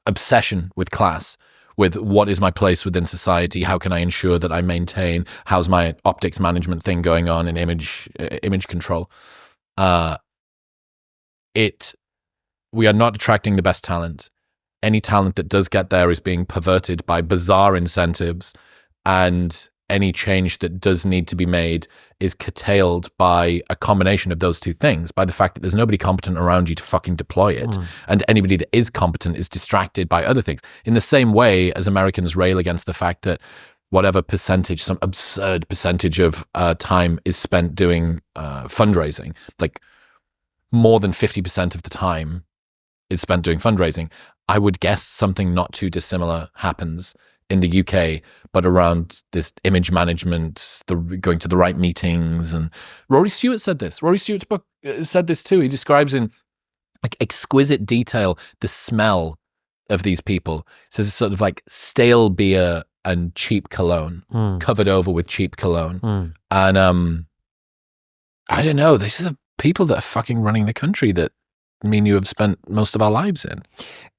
obsession with class, with what is my place within society, how can I ensure that I maintain, how's my optics management thing going on in image control. We are not attracting the best talent. Any talent that does get there is being perverted by bizarre incentives, and any change that does need to be made is curtailed by a combination of those two things, by the fact that there's nobody competent around you to fucking deploy it. And anybody that is competent is distracted by other things. In the same way as Americans rail against the fact that whatever percentage, some absurd percentage of time is spent doing fundraising, like more than 50% of the time is spent doing fundraising. I would guess something not too dissimilar happens in the UK, but around this image management, going to the right meetings. And Rory Stewart said this. Rory Stewart's book said this too. He describes in like exquisite detail the smell of these people. He says it's sort of like stale beer and cheap cologne, covered over with cheap cologne. And I don't know, these are the people that are fucking running the country that me and you have spent most of our lives in.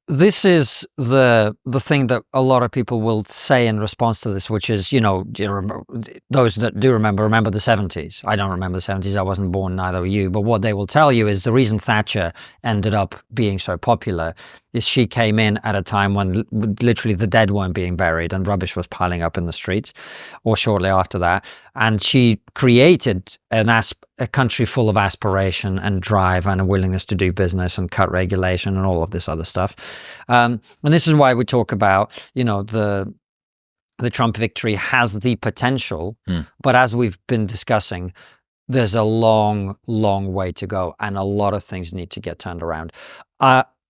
This is the thing that a lot of people will say in response to this, which is, those that do remember the 70s. I don't remember the 70s. I wasn't born, neither were you. But what they will tell you is the reason Thatcher ended up being so popular is she came in at a time when literally the dead weren't being buried and rubbish was piling up in the streets, or shortly after that. And she created a country full of aspiration and drive and a willingness to do business and cut regulation and all of this other stuff. And this is why we talk about, the Trump victory has the potential, but as we've been discussing, there's a long, long way to go and a lot of things need to get turned around.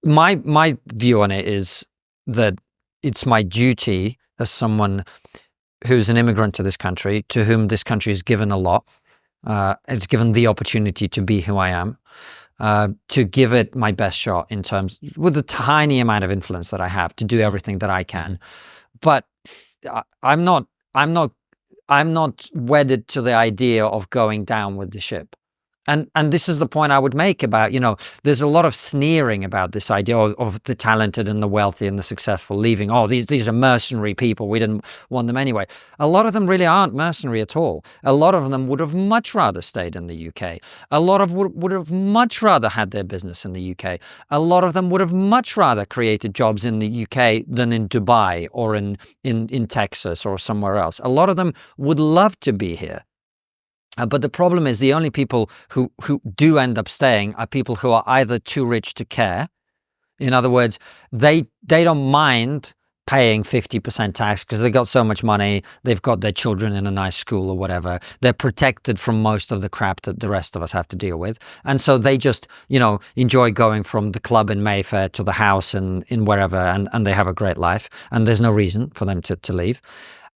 My view on it is that it's my duty as someone who's an immigrant to this country, to whom this country has given a lot. It's given the opportunity to be who I am, to give it my best shot in terms, with the tiny amount of influence that I have, to do everything that I can. But I'm not wedded to the idea of going down with the ship. And this is the point I would make about, there's a lot of sneering about this idea of the talented and the wealthy and the successful leaving. Oh, these are mercenary people. We didn't want them anyway. A lot of them really aren't mercenary at all. A lot of them would have much rather stayed in the UK. A lot of would have much rather had their business in the UK. A lot of them would have much rather created jobs in the UK than in Dubai or in Texas or somewhere else. A lot of them would love to be here. But the problem is the only people who do end up staying are people who are either too rich to care. In other words, they don't mind paying 50% tax because they got so much money, they've got their children in a nice school or whatever. They're protected from most of the crap that the rest of us have to deal with. And so they just, enjoy going from the club in Mayfair to the house in wherever, and they have a great life. And there's no reason for them to leave.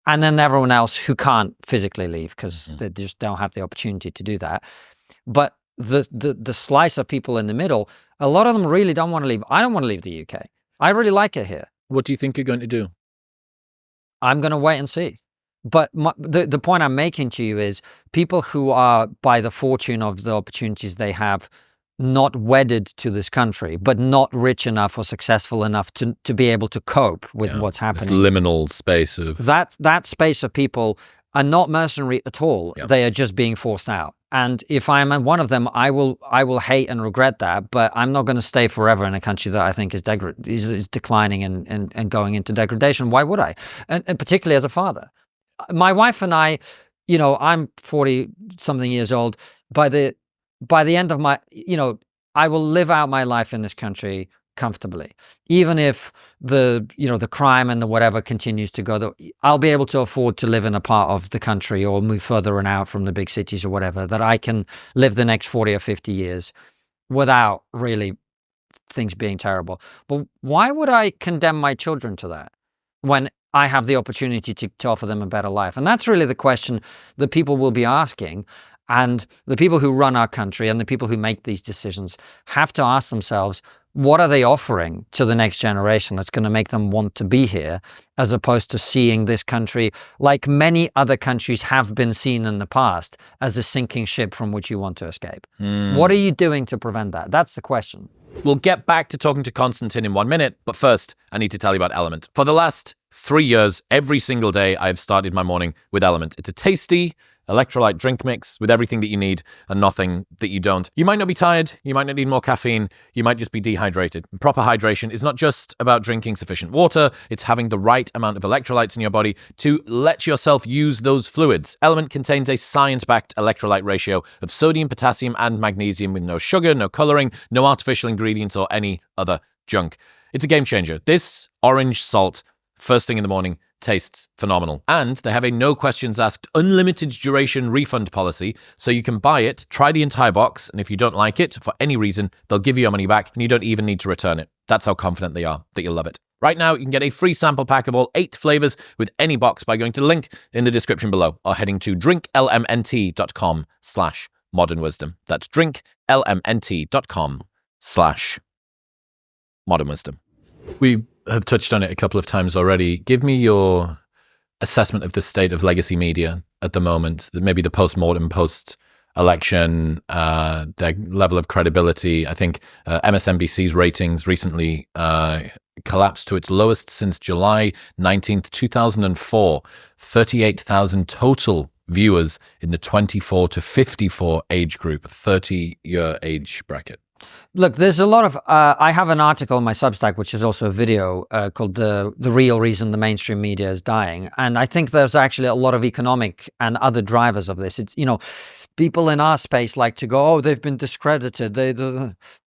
And then everyone else who can't physically leave because they just don't have the opportunity to do that. But the slice of people in the middle, a lot of them really don't want to leave. I don't want to leave the UK. I really like it here. What do you think you're going to do? I'm going to wait and see. But the point I'm making to you is people who are, by the fortune of the opportunities they have, not wedded to this country, but not rich enough or successful enough to be able to cope with what's happening. This liminal space of... That space of people are not mercenary at all. Yep. They are just being forced out. And if I'm one of them, I will hate and regret that, but I'm not going to stay forever in a country that I think is declining and going into degradation. Why would I? And particularly as a father. My wife and I, I'm 40-something years old. By the end of my, I will live out my life in this country comfortably, even if the crime and the whatever continues to go. I'll be able to afford to live in a part of the country or move further and out from the big cities or whatever, that I can live the next 40 or 50 years without really things being terrible. But why would I condemn my children to that when I have the opportunity to offer them a better life? And that's really the question that people will be asking. And the people who run our country and the people who make these decisions have to ask themselves, what are they offering to the next generation that's going to make them want to be here, as opposed to seeing this country, like many other countries have been seen in the past, as a sinking ship from which you want to escape? What are you doing to prevent that? That's the question. We'll get back to talking to Konstantin in 1 minute, but first, I need to tell you about Element. For the last 3 years, every single day, I've started my morning with Element. It's a tasty electrolyte drink mix with everything that you need and nothing that you don't. You might not be tired, you might not need more caffeine, you might just be dehydrated. Proper hydration is not just about drinking sufficient water, it's having the right amount of electrolytes in your body to let yourself use those fluids. Element contains a science-backed electrolyte ratio of sodium, potassium, and magnesium with no sugar, no coloring, no artificial ingredients or any other junk. It's a game changer. This orange salt, first thing in the morning, tastes phenomenal. And they have a no questions asked, unlimited duration refund policy, so you can buy it, try the entire box, and if you don't like it for any reason, they'll give you your money back and you don't even need to return it. That's how confident they are that you'll love it. Right now, you can get a free sample pack of all 8 flavors with any box by going to the link in the description below or heading to drinklmnt.com/modernwisdom. That's drinklmnt.com/modernwisdom. We have touched on it a couple of times already. Give me your assessment of the state of legacy media at the moment, maybe the post-mortem, post-election, their level of credibility. I think MSNBC's ratings recently collapsed to its lowest since July 19th, 2004. 38,000 total viewers in the 24 to 54 age group, 30-year age bracket. Look, there's a lot of, I have an article on my Substack, which is also a video called The Real Reason the Mainstream Media is Dying. And I think there's actually a lot of economic and other drivers of this. It's, people in our space like to go, oh, they've been discredited.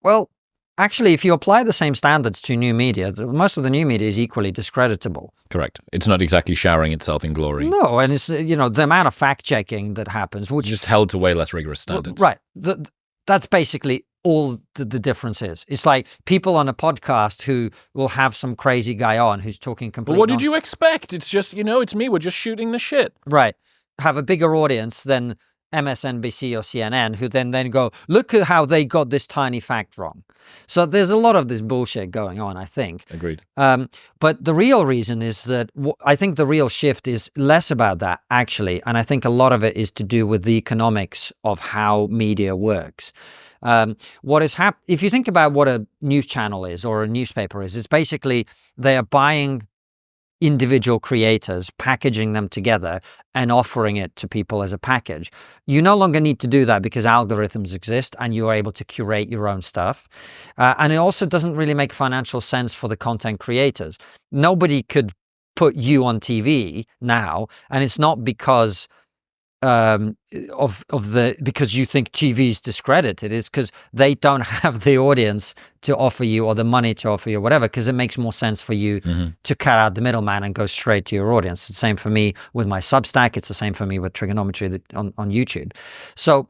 Well, actually, if you apply the same standards to new media, most of the new media is equally discreditable. Correct. It's not exactly showering itself in glory. No, and it's, the amount of fact-checking that happens, which just held to way less rigorous standards. Right. That's basically all the difference is. It's like people on a podcast who will have some crazy guy on who's talking completely But what did you expect? It's just, it's me. We're just shooting the shit. Right. Have a bigger audience than MSNBC or CNN, who then go, look at how they got this tiny fact wrong. So there's a lot of this bullshit going on, I think. Agreed. But the real reason is that I think the real shift is less about that, actually. And I think a lot of it is to do with the economics of how media works. What is if you think about what a news channel is or a newspaper is, it's basically they are buying individual creators, packaging them together and offering it to people as a package. You no longer need to do that because algorithms exist and you are able to curate your own stuff. And it also doesn't really make financial sense for the content creators. Nobody could put you on TV now, and it's not because because you think TV is discredited. It's because they don't have the audience to offer you or the money to offer you, whatever, because it makes more sense for you to cut out the middleman and go straight to your audience. It's the same for me with my Substack. It's the same for me with Trigonometry on YouTube. So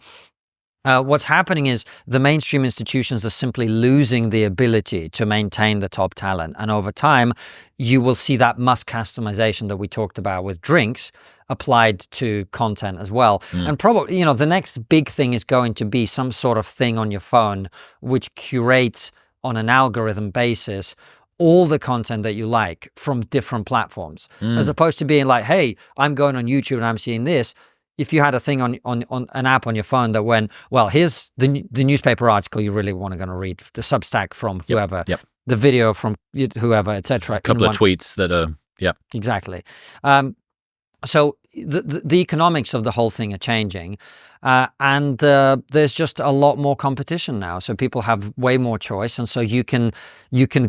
what's happening is the mainstream institutions are simply losing the ability to maintain the top talent. And over time, you will see that mass customization that we talked about with drinks applied to content as well. And probably, the next big thing is going to be some sort of thing on your phone which curates on an algorithm basis all the content that you like from different platforms, as opposed to being like, hey, I'm going on YouTube and I'm seeing this. If you had a thing on an app on your phone that went, well, here's the newspaper article you really want to read, the Substack from whoever, the video from whoever, etc. A couple of tweets that are, Exactly. So the economics of the whole thing are changing, and there's just a lot more competition now. So people have way more choice, and so you can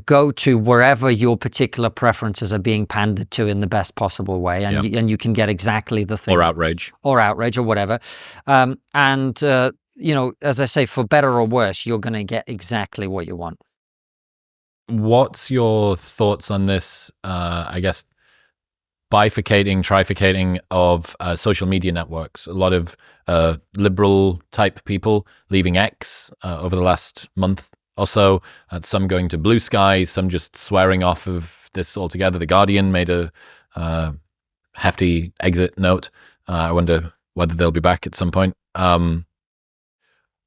go to wherever your particular preferences are being pandered to in the best possible way, and you can get exactly the thing, or outrage, or whatever. As I say, for better or worse, you're going to get exactly what you want. What's your thoughts on this? I guess trifurcating of social media networks. A lot of liberal type people leaving X over the last month or so. Some going to Blue Sky, some just swearing off of this altogether. The Guardian made a hefty exit note. I wonder whether they'll be back at some point.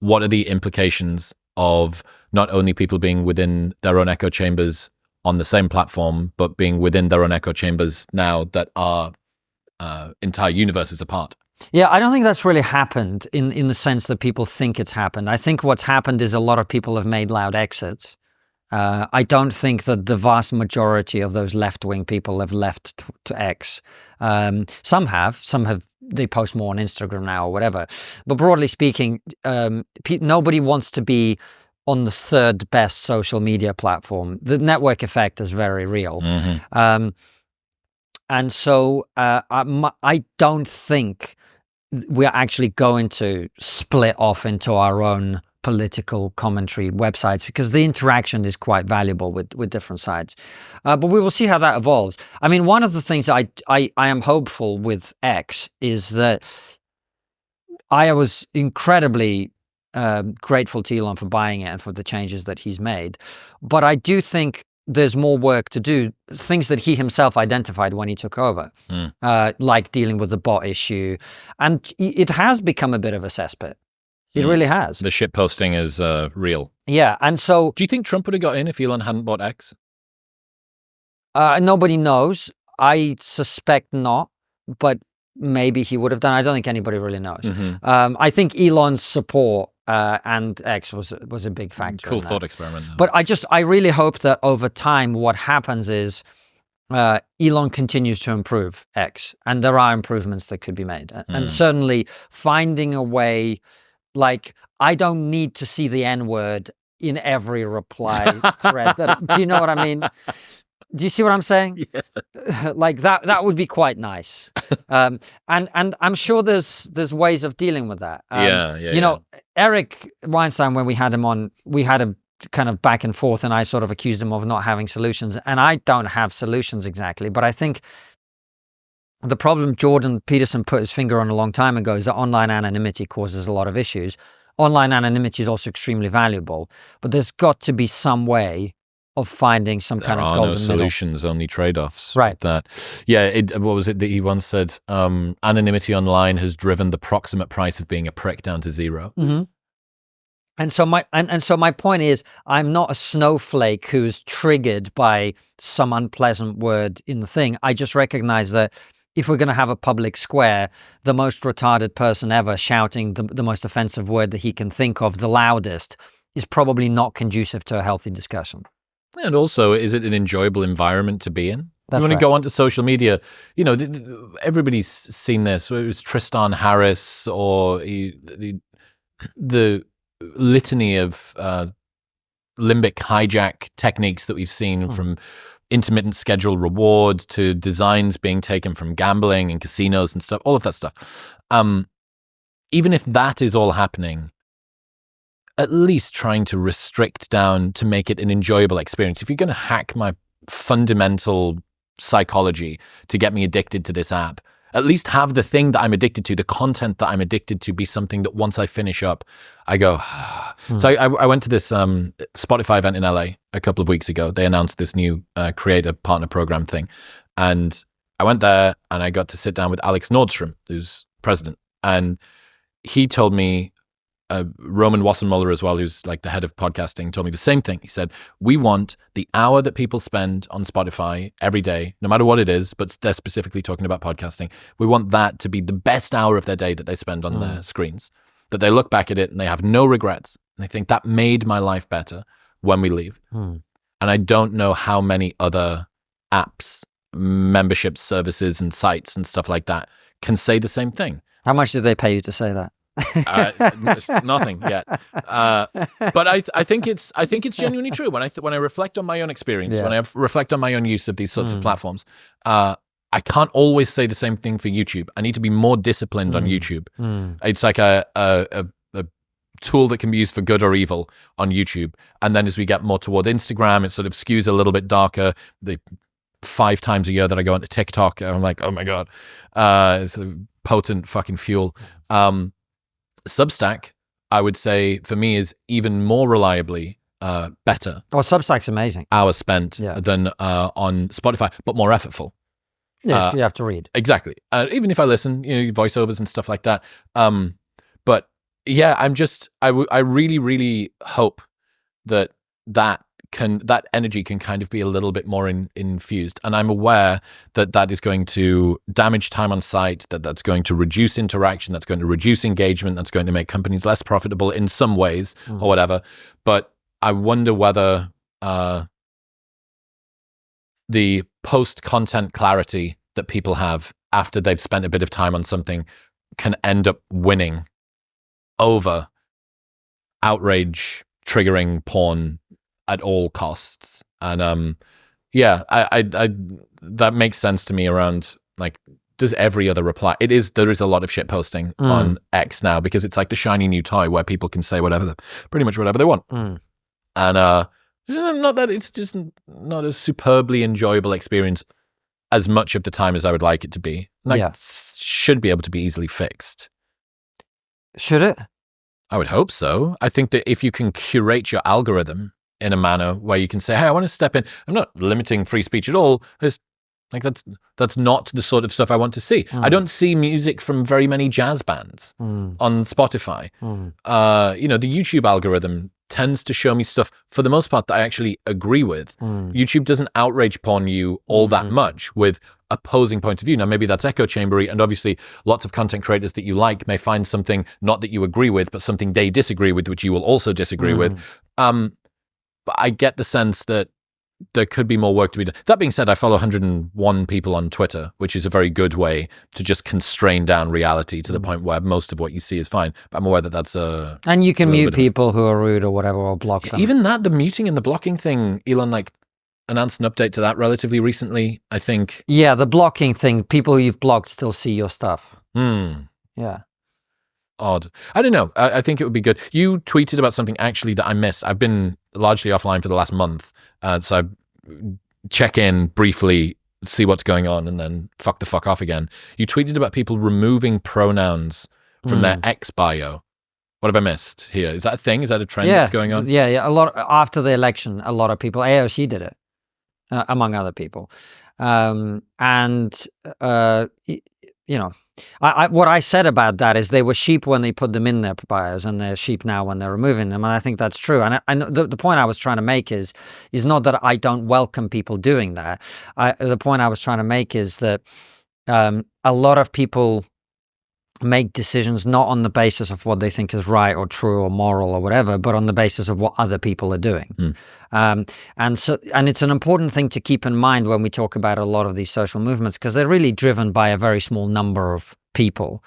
What are the implications of not only people being within their own echo chambers on the same platform, but being within their own echo chambers now that are entire universes apart? Yeah, I don't think that's really happened in the sense that people think it's happened. I think what's happened is a lot of people have made loud exits. I don't think that the vast majority of those left-wing people have left to X. Some have. They post more on Instagram now or whatever. But broadly speaking, nobody wants to be on the third best social media platform. The network effect is very real. Mm-hmm. And so I don't think we're actually going to split off into our own political commentary websites, because the interaction is quite valuable with different sides. But we will see how that evolves. I mean, one of the things I am hopeful with X is that I was incredibly grateful to Elon for buying it and for the changes that he's made. But I do think there's more work to do, things that he himself identified when he took over, like dealing with the bot issue. And it has become a bit of a cesspit. It really has. The shit posting is real. Yeah, and so... Do you think Trump would have got in if Elon hadn't bought X? Nobody knows. I suspect not, but maybe he would have done. I don't think anybody really knows. Mm-hmm. I think Elon's support and X was a big factor. Cool thought experiment, though. But I really hope that over time what happens is Elon continues to improve X, and there are improvements that could be made. And certainly finding a way... Like, I don't need to see the N-word in every reply thread. Do you know what I mean? Do you see what I'm saying? Yeah. Like that would be quite nice. And I'm sure there's ways of dealing with that. You know, Eric Weinstein, when we had him on, we had a kind of back and forth, and I sort of accused him of not having solutions. And I don't have solutions exactly, but I think the problem Jordan Peterson put his finger on a long time ago is that online anonymity causes a lot of issues. Online anonymity is also extremely valuable, but there's got to be some way of finding some kind of golden middle. There are no solutions, only trade-offs. Right. What was it that he once said? Anonymity online has driven the proximate price of being a prick down to zero. Mm-hmm. And so my point is, I'm not a snowflake who's triggered by some unpleasant word in the thing. I just recognize that if we're going to have a public square, the most retarded person ever shouting the most offensive word that he can think of the loudest is probably not conducive to a healthy discussion. And also, is it an enjoyable environment to be in? That's you want right. to go onto social media, you know, everybody's seen this. It was Tristan Harris or the litany of limbic hijack techniques that we've seen from intermittent schedule rewards to designs being taken from gambling and casinos and stuff, all of that stuff. Even if that is all happening, at least trying to restrict down to make it an enjoyable experience. If you're going to hack my fundamental psychology to get me addicted to this app, at least have the thing that I'm addicted to, the content that I'm addicted to, be something that once I finish up, I go, So I went to this Spotify event in LA a couple of weeks ago. They announced this new creator partner program thing. And I went there and I got to sit down with Alex Nordstrom, who's president. And he told me, Roman Wassermuller as well, who's like the head of podcasting, told me the same thing. He said, we want the hour that people spend on Spotify every day, no matter what it is, but they're specifically talking about podcasting. We want that to be the best hour of their day that they spend on their screens, that they look back at it and they have no regrets. And they think that made my life better when we leave. And I don't know how many other apps membership services and sites and stuff like that can say the same thing. How much did they pay you to say that? Nothing yet, but I think it's genuinely true. When I reflect on my own experience, when I reflect on my own use of these sorts of platforms, I can't always say the same thing for YouTube. I need to be more disciplined on YouTube. It's like a tool that can be used for good or evil on YouTube, and then as we get more toward Instagram, it sort of skews a little bit darker. The 5 times a year that I go onto TikTok, I'm like, oh my god, it's a potent fucking fuel. Substack, I would say, for me, is even more reliably better. Oh, Substack's amazing. Hours spent than on Spotify, but more effortful. Yes, you have to read. Exactly. Even if I listen, voiceovers and stuff like that. But yeah, I really, really hope that energy can kind of be a little bit more infused. And I'm aware that is going to damage time on site, that's going to reduce interaction, that's going to reduce engagement, that's going to make companies less profitable in some ways or whatever. But I wonder whether the post-content clarity that people have after they've spent a bit of time on something can end up winning over outrage, triggering porn at all costs. And I that makes sense to me around, like, does every other reply? There is a lot of shit posting on X now, because it's like the shiny new toy where people can say pretty much whatever they want. And not that it's just not a superbly enjoyable experience as much of the time as I would like it to be. Should be able to be easily fixed. Should it? I would hope so. I think that if you can curate your algorithm in a manner where you can say, hey, I want to step in. I'm not limiting free speech at all. It's like that's not the sort of stuff I want to see. I don't see music from very many jazz bands on Spotify. The YouTube algorithm tends to show me stuff, for the most part, that I actually agree with. YouTube doesn't outrage porn you all that much with opposing point of view. Now, maybe that's echo chambery, and obviously lots of content creators that you like may find something not that you agree with, but something they disagree with, which you will also disagree with. But I get the sense that there could be more work to be done. That being said, I follow 101 people on Twitter, which is a very good way to just constrain down reality to the point where most of what you see is fine. But I'm aware that that's a... And you can mute people who are rude or whatever, or block them. Even that, the muting and the blocking thing, Elon announced an update to that relatively recently, I think. Yeah, the blocking thing, people who you've blocked still see your stuff. Yeah. Odd. I don't know. I think it would be good. You tweeted about something actually that I missed. I've been largely offline for the last month, so I check in briefly, see what's going on, and then fuck off again. You tweeted about people removing pronouns from their X bio. What have I missed here? Is that a thing? Is that a trend that's going on? Yeah. A lot after the election, a lot of people, AOC did it, among other people, what I said about that is they were sheep when they put them in their bios, and they're sheep now when they're removing them. And I think that's true. And the point I was trying to make is not that I don't welcome people doing that. The point I was trying to make is that a lot of people make decisions not on the basis of what they think is right or true or moral or whatever, but on the basis of what other people are doing. And it's an important thing to keep in mind when we talk about a lot of these social movements, because they're really driven by a very small number of people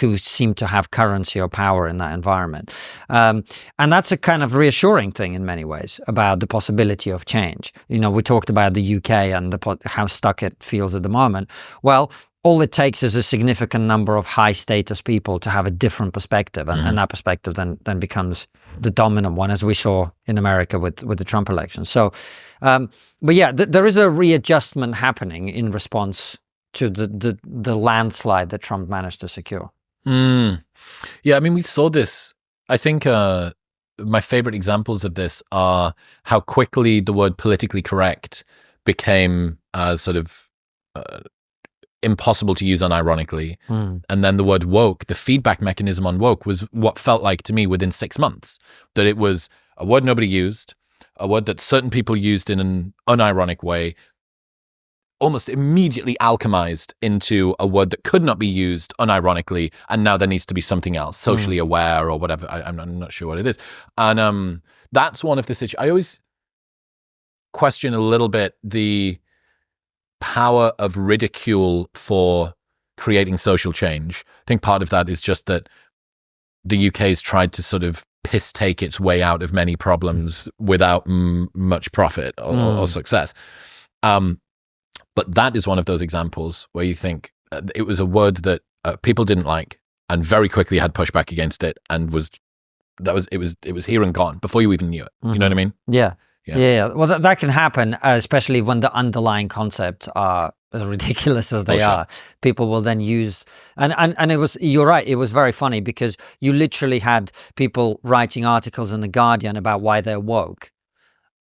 who seem to have currency or power in that environment. And that's a kind of reassuring thing in many ways about the possibility of change. We talked about the UK and how stuck it feels at the moment. Well, all it takes is a significant number of high status people to have a different perspective, and that perspective then becomes the dominant one, as we saw in America with the Trump election. So, but yeah, there is a readjustment happening in response to the landslide that Trump managed to secure. Yeah, I mean, we saw this. I think my favorite examples of this are how quickly the word politically correct became sort of impossible to use unironically. And then the word woke, the feedback mechanism on woke, was what felt like to me within 6 months, that it was a word nobody used, a word that certain people used in an unironic way, almost immediately alchemized into a word that could not be used unironically, and now there needs to be something else, socially aware or whatever. I'm not sure what it is. And that's one of the situations. I always question a little bit power of ridicule for creating social change. I think part of that is just that the UK's tried to sort of piss take its way out of many problems without much profit or success. But that is one of those examples where you think it was a word that people didn't like and very quickly had pushback against it, and it was here and gone before you even knew it. You know what I mean? Yeah. Well, that can happen, especially when the underlying concepts are as ridiculous as they are. People will then use, and it was, you're right, it was very funny because you literally had people writing articles in The Guardian about why they're woke.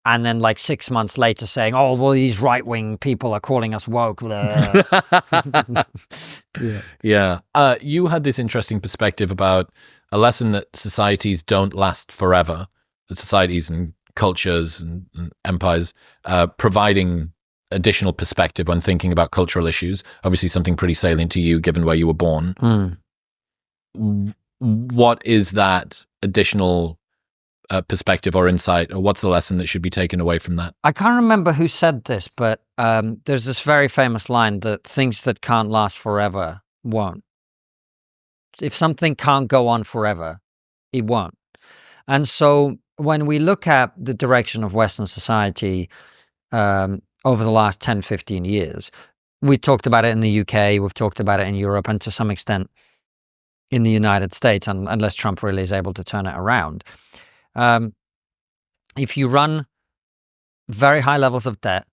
And then like 6 months later saying, oh, well, these right-wing people are calling us woke. Yeah. You had this interesting perspective about a lesson that societies don't last forever, that societies and cultures and empires providing additional perspective when thinking about cultural issues. Obviously something pretty salient to you given where you were born. What is that additional perspective or insight, or what's the lesson that should be taken away from that? I can't remember who said this, but there's this very famous line that things that can't last forever won't. If something can't go on forever, it won't. And so when we look at the direction of Western society over the last 10, 15 years, we talked about it in the UK, we've talked about it in Europe, and to some extent in the United States, unless Trump really is able to turn it around. If you run very high levels of debt,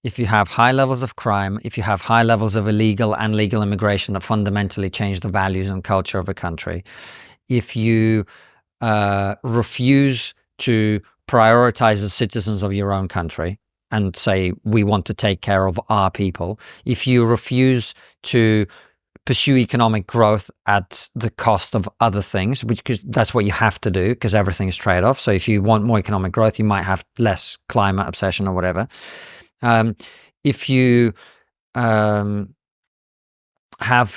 if you have high levels of crime, if you have high levels of illegal and legal immigration that fundamentally change the values and culture of a country, if you refuse to prioritize the citizens of your own country and say, we want to take care of our people, if you refuse to pursue economic growth at the cost of other things, because that's what you have to do because everything is trade-off. So if you want more economic growth, you might have less climate obsession or whatever. If you have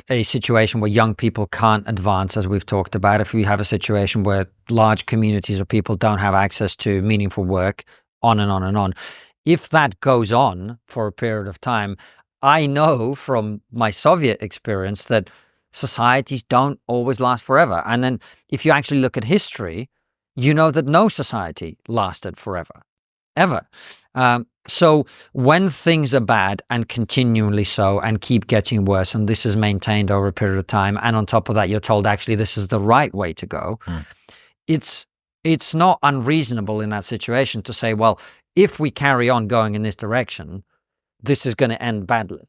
a situation where young people can't advance, as we've talked about, if we have a situation where large communities of people don't have access to meaningful work, on and on and on. If that goes on for a period of time, I know from my Soviet experience that societies don't always last forever. And then if you actually look at history, you know that no society lasted forever, ever. So when things are bad and continually so and keep getting worse, and this is maintained over a period of time, and on top of that, you're told actually this is the right way to go, it's not unreasonable in that situation to say, well, if we carry on going in this direction, this is going to end badly.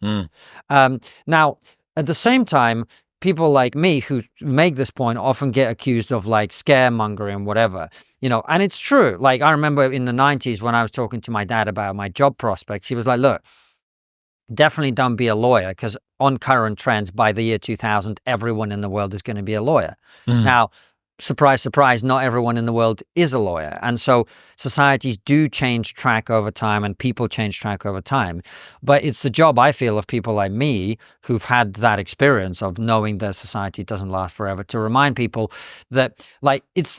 Now, at the same time, people like me who make this point often get accused of like scaremongering and whatever, you know, and it's true. Like I remember in the 90s when I was talking to my dad about my job prospects, he was like, look, definitely don't be a lawyer because on current trends by the year 2000, everyone in the world is going to be a lawyer. Now, surprise, surprise, not everyone in the world is a lawyer. And so societies do change track over time and people change track over time. But it's the job, I feel, of people like me who've had that experience of knowing that society doesn't last forever to remind people that like it's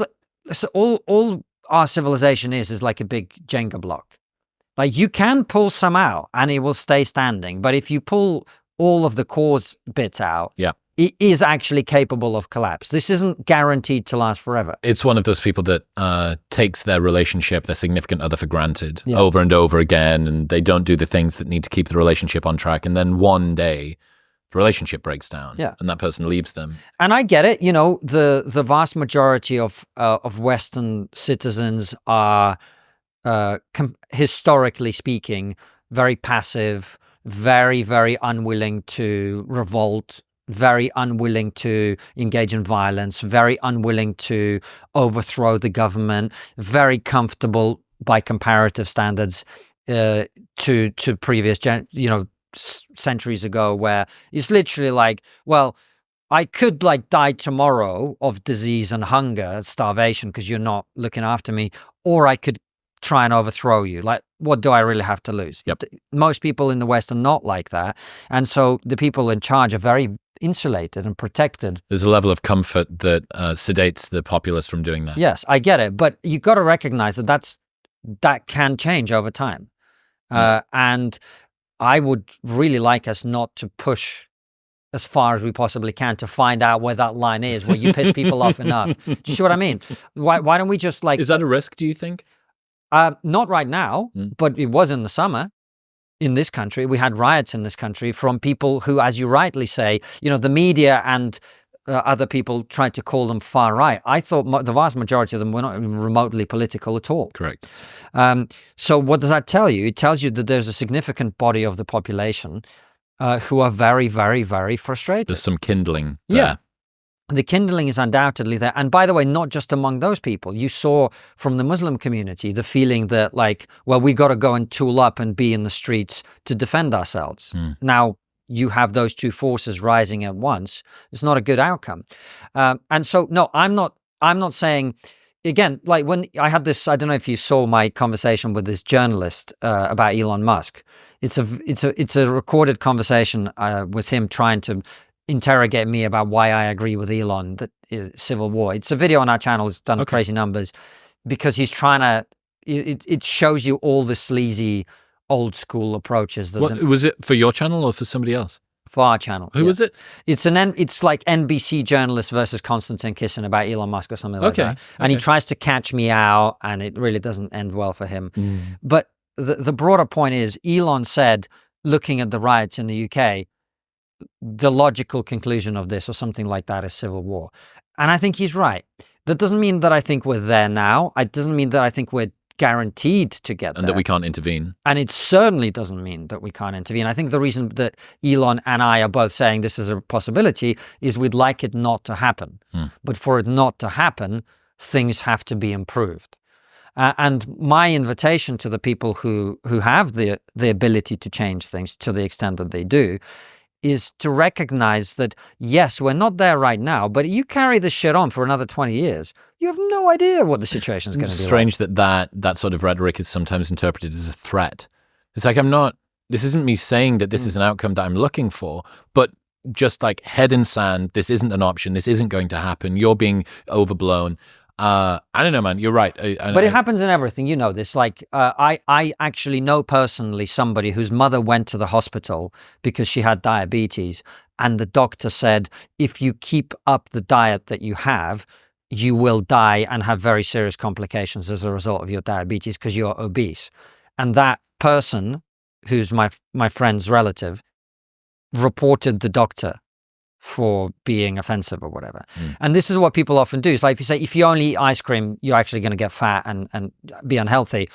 all our civilization is like a big Jenga block. Like you can pull some out and it will stay standing. But if you pull all of the cores bits out, it is actually capable of collapse. This isn't guaranteed to last forever. It's one of those people that takes their relationship, their significant other for granted over and over again, and they don't do the things that need to keep the relationship on track. And then one day, the relationship breaks down and that person leaves them. And I get it. You know, the vast majority of Western citizens are, historically speaking, very passive, very, very unwilling to revolt, very unwilling to engage in violence, very unwilling to overthrow the government, very comfortable by comparative standards to previous, centuries ago, where it's literally like, well, I could like die tomorrow of disease and hunger, starvation, because you're not looking after me, or I could try and overthrow you. Like, what do I really have to lose? Most people in the West are not like that. And so the people in charge are very insulated and protected. There's a level of comfort that sedates the populace from doing that. Yes, I get it. But you got to recognize that can change over time. And I would really like us not to push as far as we possibly can to find out where that line is, where you piss people off enough. Do you see what I mean? Why don't we just like... Is that a risk, do you think? Not right now, but it was in the summer. In this country, we had riots in this country from people who, as you rightly say, the media and other people tried to call them far right. I thought the vast majority of them were not even remotely political at all. Correct. So what does that tell you? It tells you that there's a significant body of the population who are very, very, very frustrated. There's some kindling there. Yeah. The kindling is undoubtedly there. And by the way, not just among those people. You saw from the Muslim community the feeling that we got to go and tool up and be in the streets to defend ourselves. Now, you have those two forces rising at once. It's not a good outcome. And so, no, I'm not saying, again, like when I had this, I don't know if you saw my conversation with this journalist about Elon Musk. It's a recorded conversation with him trying to interrogate me about why I agree with Elon that civil war. It's a video on our channel. It's done crazy numbers because he's trying to. It shows you all the sleazy old school approaches. Was it for your channel or for somebody else? For our channel. Who was it? It's like NBC journalist versus Konstantin Kisin about Elon Musk or something like that. And he tries to catch me out, and it really doesn't end well for him. But the broader point is, Elon said, looking at the riots in the UK, the logical conclusion of this or something like that is civil war. And I think he's right. That doesn't mean that I think we're there now. It doesn't mean that I think we're guaranteed to get there. And that we can't intervene. And it certainly doesn't mean that we can't intervene. I think the reason that Elon and I are both saying this is a possibility is we'd like it not to happen. But for it not to happen, things have to be improved. And my invitation to the people who have the ability to change things to the extent that they do is to recognize that, yes, we're not there right now, but you carry this shit on for another 20 years, you have no idea what the situation is going to be. Strange that sort of rhetoric is sometimes interpreted as a threat. It's like, this isn't me saying that this is an outcome that I'm looking for, but just like head in sand, this isn't an option, this isn't going to happen, you're being overblown. I don't know, man. You're right. But it happens in everything. You know this. Like, I actually know personally somebody whose mother went to the hospital because she had diabetes. And the doctor said, if you keep up the diet that you have, you will die and have very serious complications as a result of your diabetes because you're obese. And that person, who's my friend's relative, reported the doctor for being offensive or whatever. And this is what people often do. It's like if you say, if you only eat ice cream, you're actually going to get fat and be unhealthy.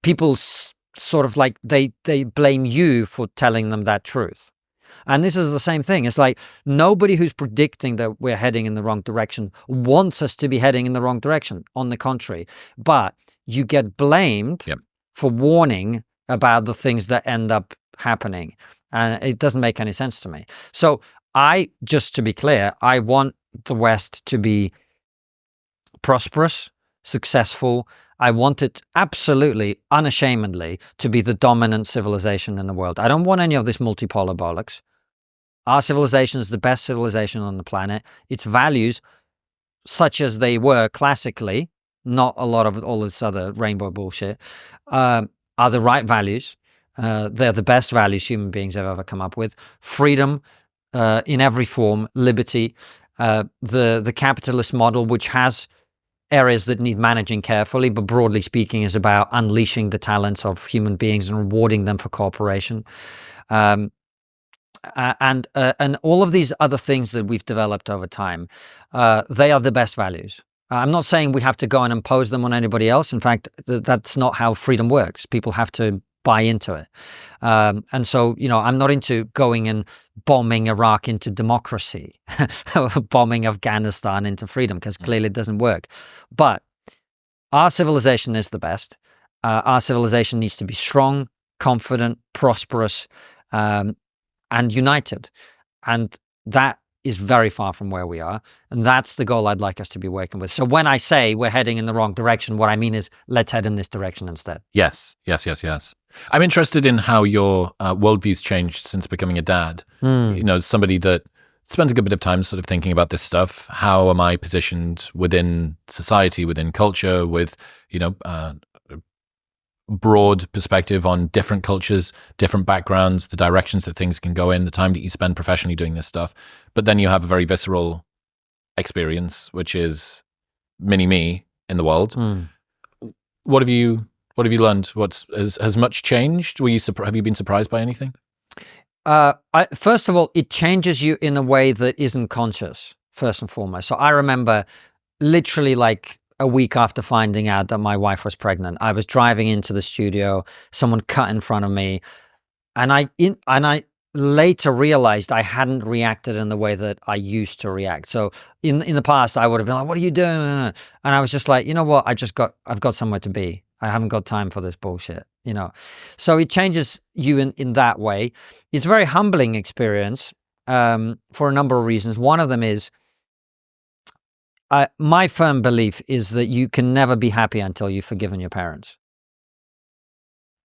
People sort of like, they blame you for telling them that truth. And this is the same thing. It's like nobody who's predicting that we're heading in the wrong direction wants us to be heading in the wrong direction. On the contrary, but you get blamed for warning about the things that end up happening. And it doesn't make any sense to me. So just to be clear, I want the West to be prosperous, successful. I want it absolutely, unashamedly, to be the dominant civilization in the world. I don't want any of this multipolar bollocks. Our civilization is the best civilization on the planet. Its values, such as they were classically, not a lot of all this other rainbow bullshit, are the right values. They're the best values human beings have ever come up with. Freedom, in every form, liberty, the capitalist model, which has areas that need managing carefully, but broadly speaking is about unleashing the talents of human beings and rewarding them for cooperation. And all of these other things that we've developed over time, they are the best values. I'm not saying we have to go and impose them on anybody else. In fact, that's not how freedom works. People have to buy into it. And so, I'm not into going and bombing Iraq into democracy, bombing Afghanistan into freedom, because clearly it doesn't work. But our civilization is the best. Our civilization needs to be strong, confident, prosperous, and united. And that is very far from where we are. And that's the goal I'd like us to be working with. So when I say we're heading in the wrong direction, what I mean is let's head in this direction instead. Yes. I'm interested in how your worldview's changed since becoming a dad. Somebody that spent a good bit of time sort of thinking about this stuff. How am I positioned within society, within culture, with, broad perspective on different cultures, different backgrounds, the directions that things can go in, the time that you spend professionally doing this stuff. But then you have a very visceral experience, which is mini-me in the world. What have you learned? Has much changed? Have you been surprised by anything? First of all, it changes you in a way that isn't conscious, first and foremost. So I remember literally like a week after finding out that my wife was pregnant, I was driving into the studio, someone cut in front of me, and I later realized I hadn't reacted in the way that I used to react. So in the past, I would have been like, "What are you doing?" And I was just like, you know what? I've got somewhere to be. I haven't got time for this bullshit, you know? So it changes you in that way. It's a very humbling experience for a number of reasons. One of them is my firm belief is that you can never be happy until you've forgiven your parents.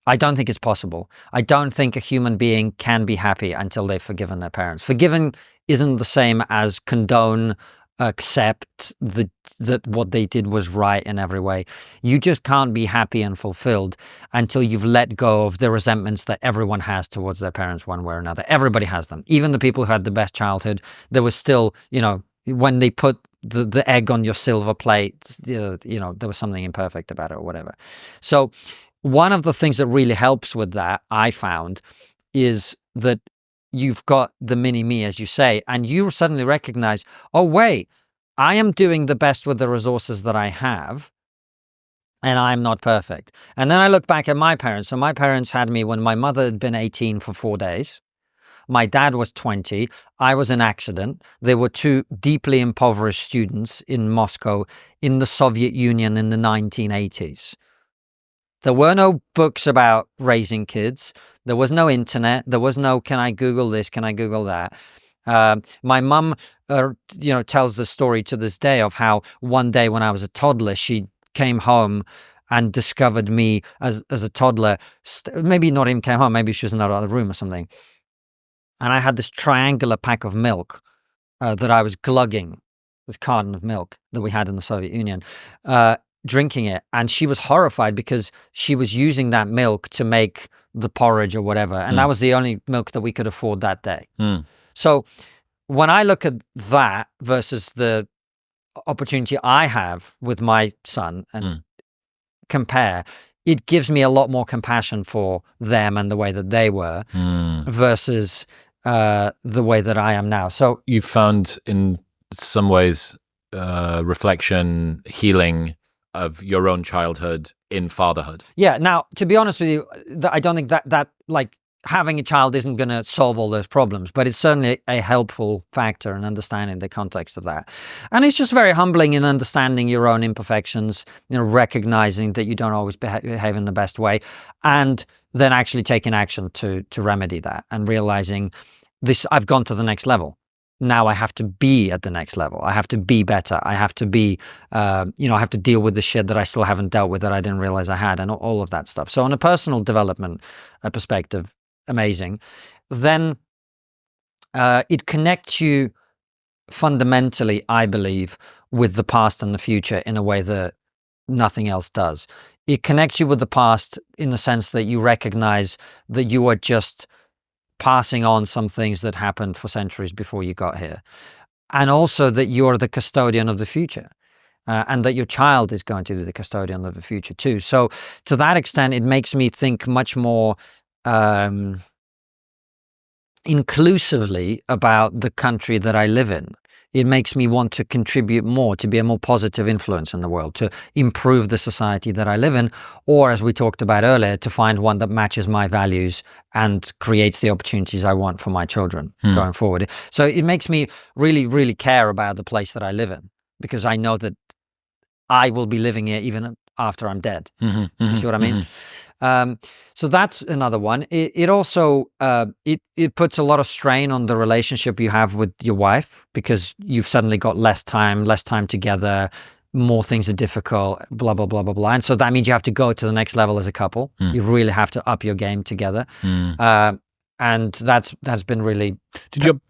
I don't think it's possible. I don't think a human being can be happy until they've forgiven their parents. Forgiven isn't the same as condone, accept that what they did was right in every way. You just can't be happy and fulfilled until you've let go of the resentments that everyone has towards their parents one way or another. Everybody has them. Even the people who had the best childhood, there was still, you know, when they put the egg on your silver plate, you know, there was something imperfect about it or whatever. So one of the things that really helps with that, I found, is that you've got the mini-me, as you say, and you suddenly recognize, oh, wait, I am doing the best with the resources that I have, and I'm not perfect. And then I look back at my parents. So my parents had me when my mother had been 18 for 4 days. My dad was 20. I was an accident. There were two deeply impoverished students in Moscow in the Soviet Union in the 1980s. There were no books about raising kids. There was no internet. There was no, can I Google this? Can I Google that? My mum, tells the story to this day of how one day when I was a toddler, she came home and discovered me as a toddler. Maybe not even came home. Maybe she was in another room or something. And I had this triangular pack of milk that I was glugging, this carton of milk that we had in the Soviet Union, drinking it. And she was horrified because she was using that milk to make the porridge or whatever. And that was the only milk that we could afford that day. So when I look at that versus the opportunity I have with my son and compare, it gives me a lot more compassion for them and the way that they were versus the way that I am now. So you found in some ways reflection, healing of your own childhood in fatherhood. Yeah. Now, to be honest with you, I don't think that like having a child isn't going to solve all those problems, but it's certainly a helpful factor in understanding the context of that. And it's just very humbling in understanding your own imperfections, recognizing that you don't always behave in the best way, and then actually taking action to remedy that and realizing this, I've gone to the next level. Now I have to be at the next level. I have to be better. I have to be, I have to deal with the shit that I still haven't dealt with that I didn't realize I had, and all of that stuff. So on a personal development perspective, amazing. Then it connects you fundamentally, I believe, with the past and the future in a way that nothing else does. It connects you with the past in the sense that you recognize that you are just passing on some things that happened for centuries before you got here. And also that you're the custodian of the future. And that your child is going to be the custodian of the future too. So to that extent, it makes me think much more inclusively about the country that I live in. It makes me want to contribute more, to be a more positive influence in the world, to improve the society that I live in, or as we talked about earlier, to find one that matches my values and creates the opportunities I want for my children going forward. So it makes me really, really care about the place that I live in, because I know that I will be living here even after I'm dead. You see what I mean? So that's another one. It also it puts a lot of strain on the relationship you have with your wife, because you've suddenly got less time together, more things are difficult, blah, blah, blah, blah, blah. And so that means you have to go to the next level as a couple. You really have to up your game together. And that's been really... Did your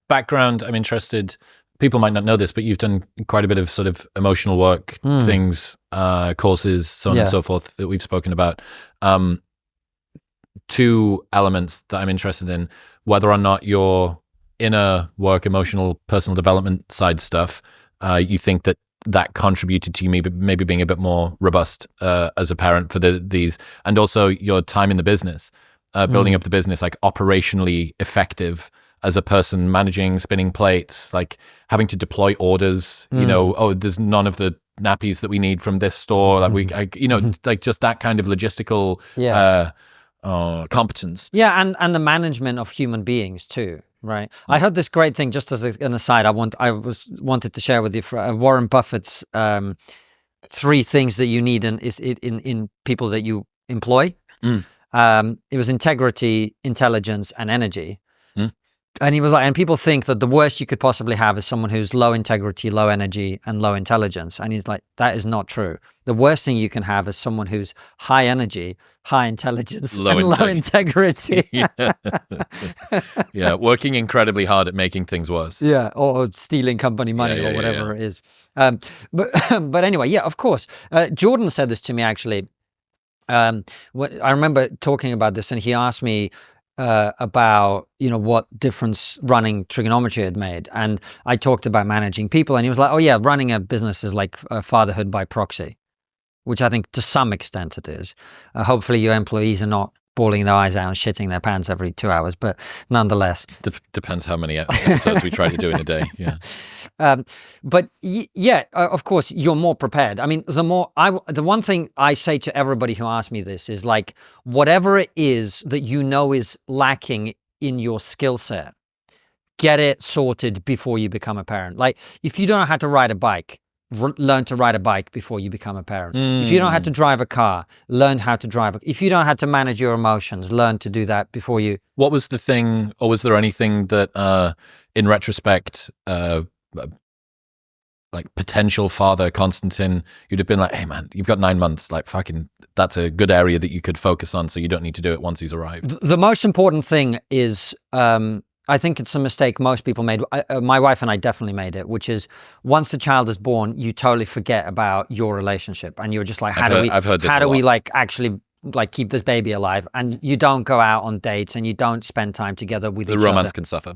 background, I'm interested, people might not know this, but you've done quite a bit of sort of emotional work things, courses, so on and so forth that we've spoken about. Two elements that I'm interested in, whether or not your inner work, emotional, personal development side stuff, you think that contributed to you maybe being a bit more robust as a parent for these, and also your time in the business, building up the business, like operationally effective as a person, managing, spinning plates, like having to deploy orders, there's none of the nappies that we need from this store, that like just that kind of logistical competence. Yeah, and the management of human beings too, right? I heard this great thing, just as an aside, I wanted to share with you, Warren Buffett's 3 things that you need in people that you employ. It was integrity, intelligence, and energy. And he was like, and people think that the worst you could possibly have is someone who's low integrity, low energy, and low intelligence. And he's like, that is not true. The worst thing you can have is someone who's high energy, high intelligence, low integrity. Yeah, working incredibly hard at making things worse. Yeah, or stealing company money or whatever it is. But anyway, yeah, of course. Jordan said this to me, actually. I remember talking about this, and he asked me, about what difference running trigonometry had made, and I talked about managing people, and he was like, "Oh yeah, running a business is like fatherhood by proxy," which I think to some extent it is. Hopefully, your employees are not bawling their eyes out and shitting their pants every 2 hours, but nonetheless, depends how many episodes we try to do in a day. Yeah. But of course, you're more prepared. I mean, the one thing I say to everybody who asks me this is like, whatever it is that is lacking in your skill set, get it sorted before you become a parent. Like, if you don't know how to ride a bike, learn to ride a bike before you become a parent. If you don't know how to drive a car, learn how to drive. If you don't know how to manage your emotions, learn to do that before you. What was the thing, or was there anything that, in retrospect, like potential father Konstantin, you'd have been like, hey man, you've got 9 months, like fucking, that's a good area that you could focus on, so you don't need to do it once he's arrived. The most important thing is, I think it's a mistake most people made. My wife and I definitely made it, which is once the child is born, you totally forget about your relationship, and you're just like, how do we like actually like keep this baby alive? And you don't go out on dates, and you don't spend time together with each other. The romance can suffer.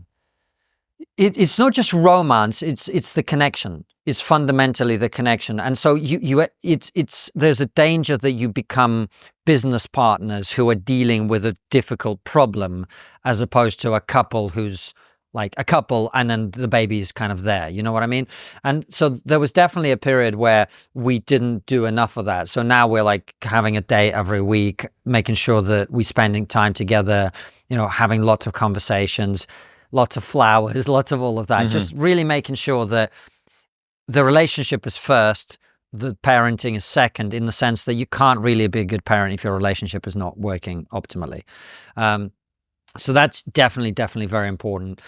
It's not just romance; it's the connection. It's fundamentally the connection, and so there's a danger that you become business partners who are dealing with a difficult problem, as opposed to a couple who's like a couple, and then the baby is kind of there. You know what I mean? And so there was definitely a period where we didn't do enough of that. So now we're like having a date every week, making sure that we're spending time together. Having lots of conversations. Lots of flowers, lots of all of that. Just really making sure that the relationship is first, the parenting is second, in the sense that you can't really be a good parent if your relationship is not working optimally. So that's definitely very important.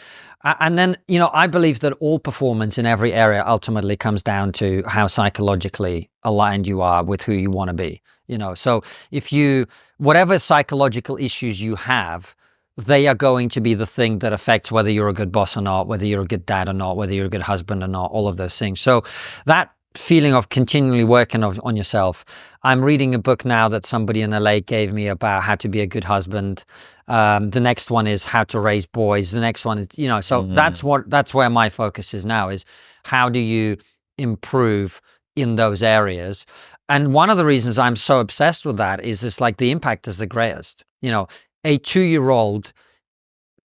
And then, I believe that all performance in every area ultimately comes down to how psychologically aligned you are with who you want to be. So whatever psychological issues you have, they are going to be the thing that affects whether you're a good boss or not, whether you're a good dad or not, whether you're a good husband or not, all of those things. So that feeling of continually working on yourself. I'm reading a book now that somebody in LA gave me about how to be a good husband. The next one is how to raise boys. The next one is, so that's where my focus is now, is how do you improve in those areas? And one of the reasons I'm so obsessed with that is it's like the impact is the greatest. A 2-year-old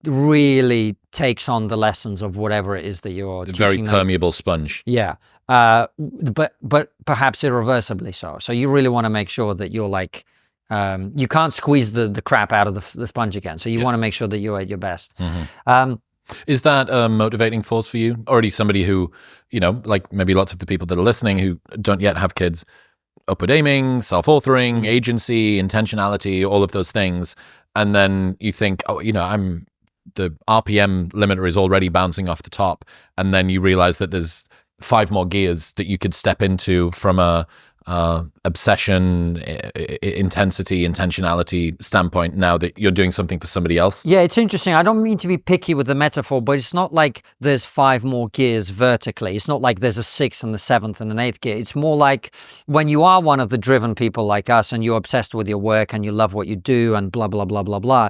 really takes on the lessons of whatever it is that you're teaching them. Very permeable sponge. Yeah. But perhaps irreversibly so. So you really want to make sure that you're like, you can't squeeze the crap out of the sponge again. So you want to make sure that you're at your best. Is that a motivating force for you? Already somebody who, like maybe lots of the people that are listening who don't yet have kids, upward aiming, self-authoring, agency, intentionality, all of those things. And then you think, I'm the RPM limiter is already bouncing off the top. And then you realize that there's 5 more gears that you could step into from a obsession, intensity, intentionality standpoint now that you're doing something for somebody else. Yeah, it's interesting. I don't mean to be picky with the metaphor, but it's not like there's 5 more gears vertically. It's not like there's a 6th and the 7th and an 8th gear. It's more like when you are one of the driven people like us and you're obsessed with your work and you love what you do and blah, blah, blah, blah, blah,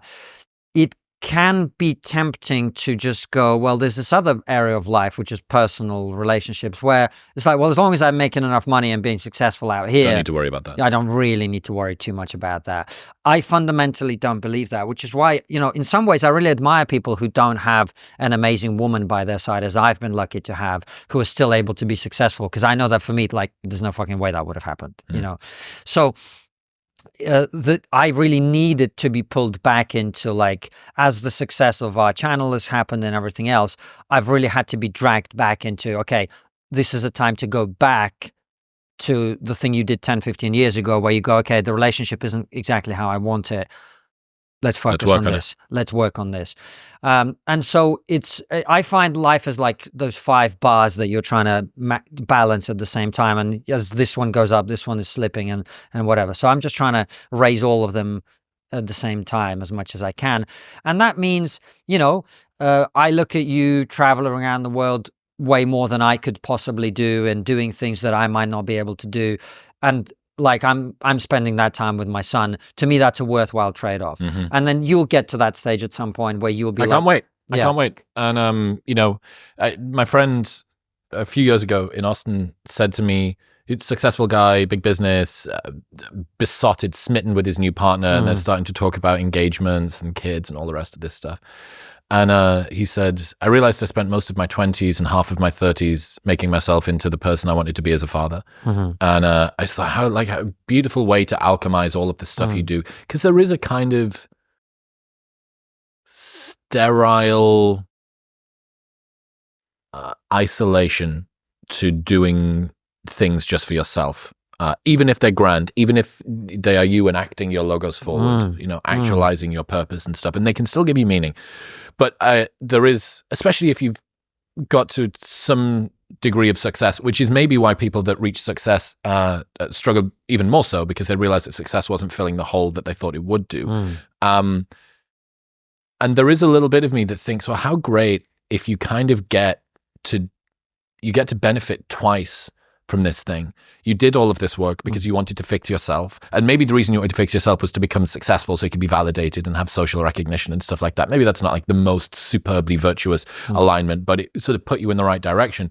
it can be tempting to just go, well, there's this other area of life, which is personal relationships, where it's like, well, as long as I'm making enough money and being successful out here, Don't need to worry about that. I don't really need to worry too much about that. I fundamentally don't believe that, which is why, in some ways, I really admire people who don't have an amazing woman by their side, as I've been lucky to have, who are still able to be successful. Because I know that for me, like, there's no fucking way that would have happened, So I really needed to be pulled back into, like, as the success of our channel has happened and everything else, I've really had to be dragged back into, okay, this is a time to go back to the thing you did 10, 15 years ago, where you go, okay, the relationship isn't exactly how I want it. Let's focus on this. Let's work on this. And so I find life as like those 5 bars that you're trying to balance at the same time. And as this one goes up, this one is slipping and whatever. So I'm just trying to raise all of them at the same time as much as I can. And that means, I look at you traveling around the world way more than I could possibly do and doing things that I might not be able to do. And like I'm spending that time with my son. To me, that's a worthwhile trade-off. Mm-hmm. And then you'll get to that stage at some point where you'll be I can't wait. And, my friend a few years ago in Austin said to me, he's a successful guy, big business, besotted, smitten with his new partner. And they're starting to talk about engagements and kids and all the rest of this stuff. And he said, I realized I spent most of my 20s and half of my 30s making myself into the person I wanted to be as a father. Mm-hmm. And I thought, how beautiful way to alchemize all of the stuff you do. Because there is a kind of sterile isolation to doing things just for yourself. Even if they're grand, even if they are you enacting your logos forward, actualizing your purpose and stuff, and they can still give you meaning. But there is, especially if you've got to some degree of success, which is maybe why people that reach success struggle even more so, because they realize that success wasn't filling the hole that they thought it would do. And there is a little bit of me that thinks, well, how great if you kind of get to benefit twice from this thing. You did all of this work because you wanted to fix yourself. And maybe the reason you wanted to fix yourself was to become successful so you could be validated and have social recognition and stuff like that. Maybe that's not like the most superbly virtuous alignment, but it sort of put you in the right direction.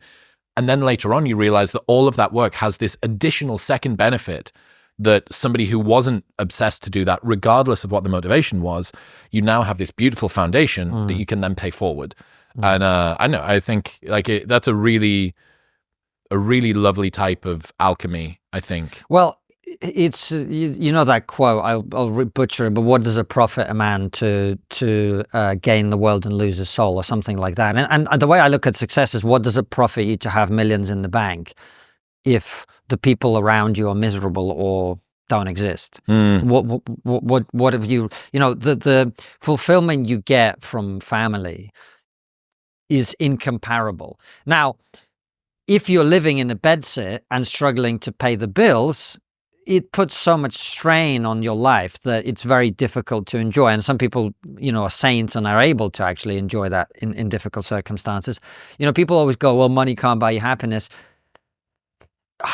And then later on, you realize that all of that work has this additional second benefit, that somebody who wasn't obsessed to do that, regardless of what the motivation was, you now have this beautiful foundation that you can then pay forward. And I think that's a really lovely type of alchemy, I think. Well, it's that quote, I'll butcher it, but what does it profit a man to gain the world and lose his soul, or something like that? And the way I look at success is, what does it profit you to have millions in the bank if the people around you are miserable or don't exist? What have you, the fulfillment you get from family is incomparable. Now, if you're living in a bedsit and struggling to pay the bills, it puts so much strain on your life that it's very difficult to enjoy. And some people, are saints and are able to actually enjoy that in difficult circumstances. People always go, well, money can't buy you happiness.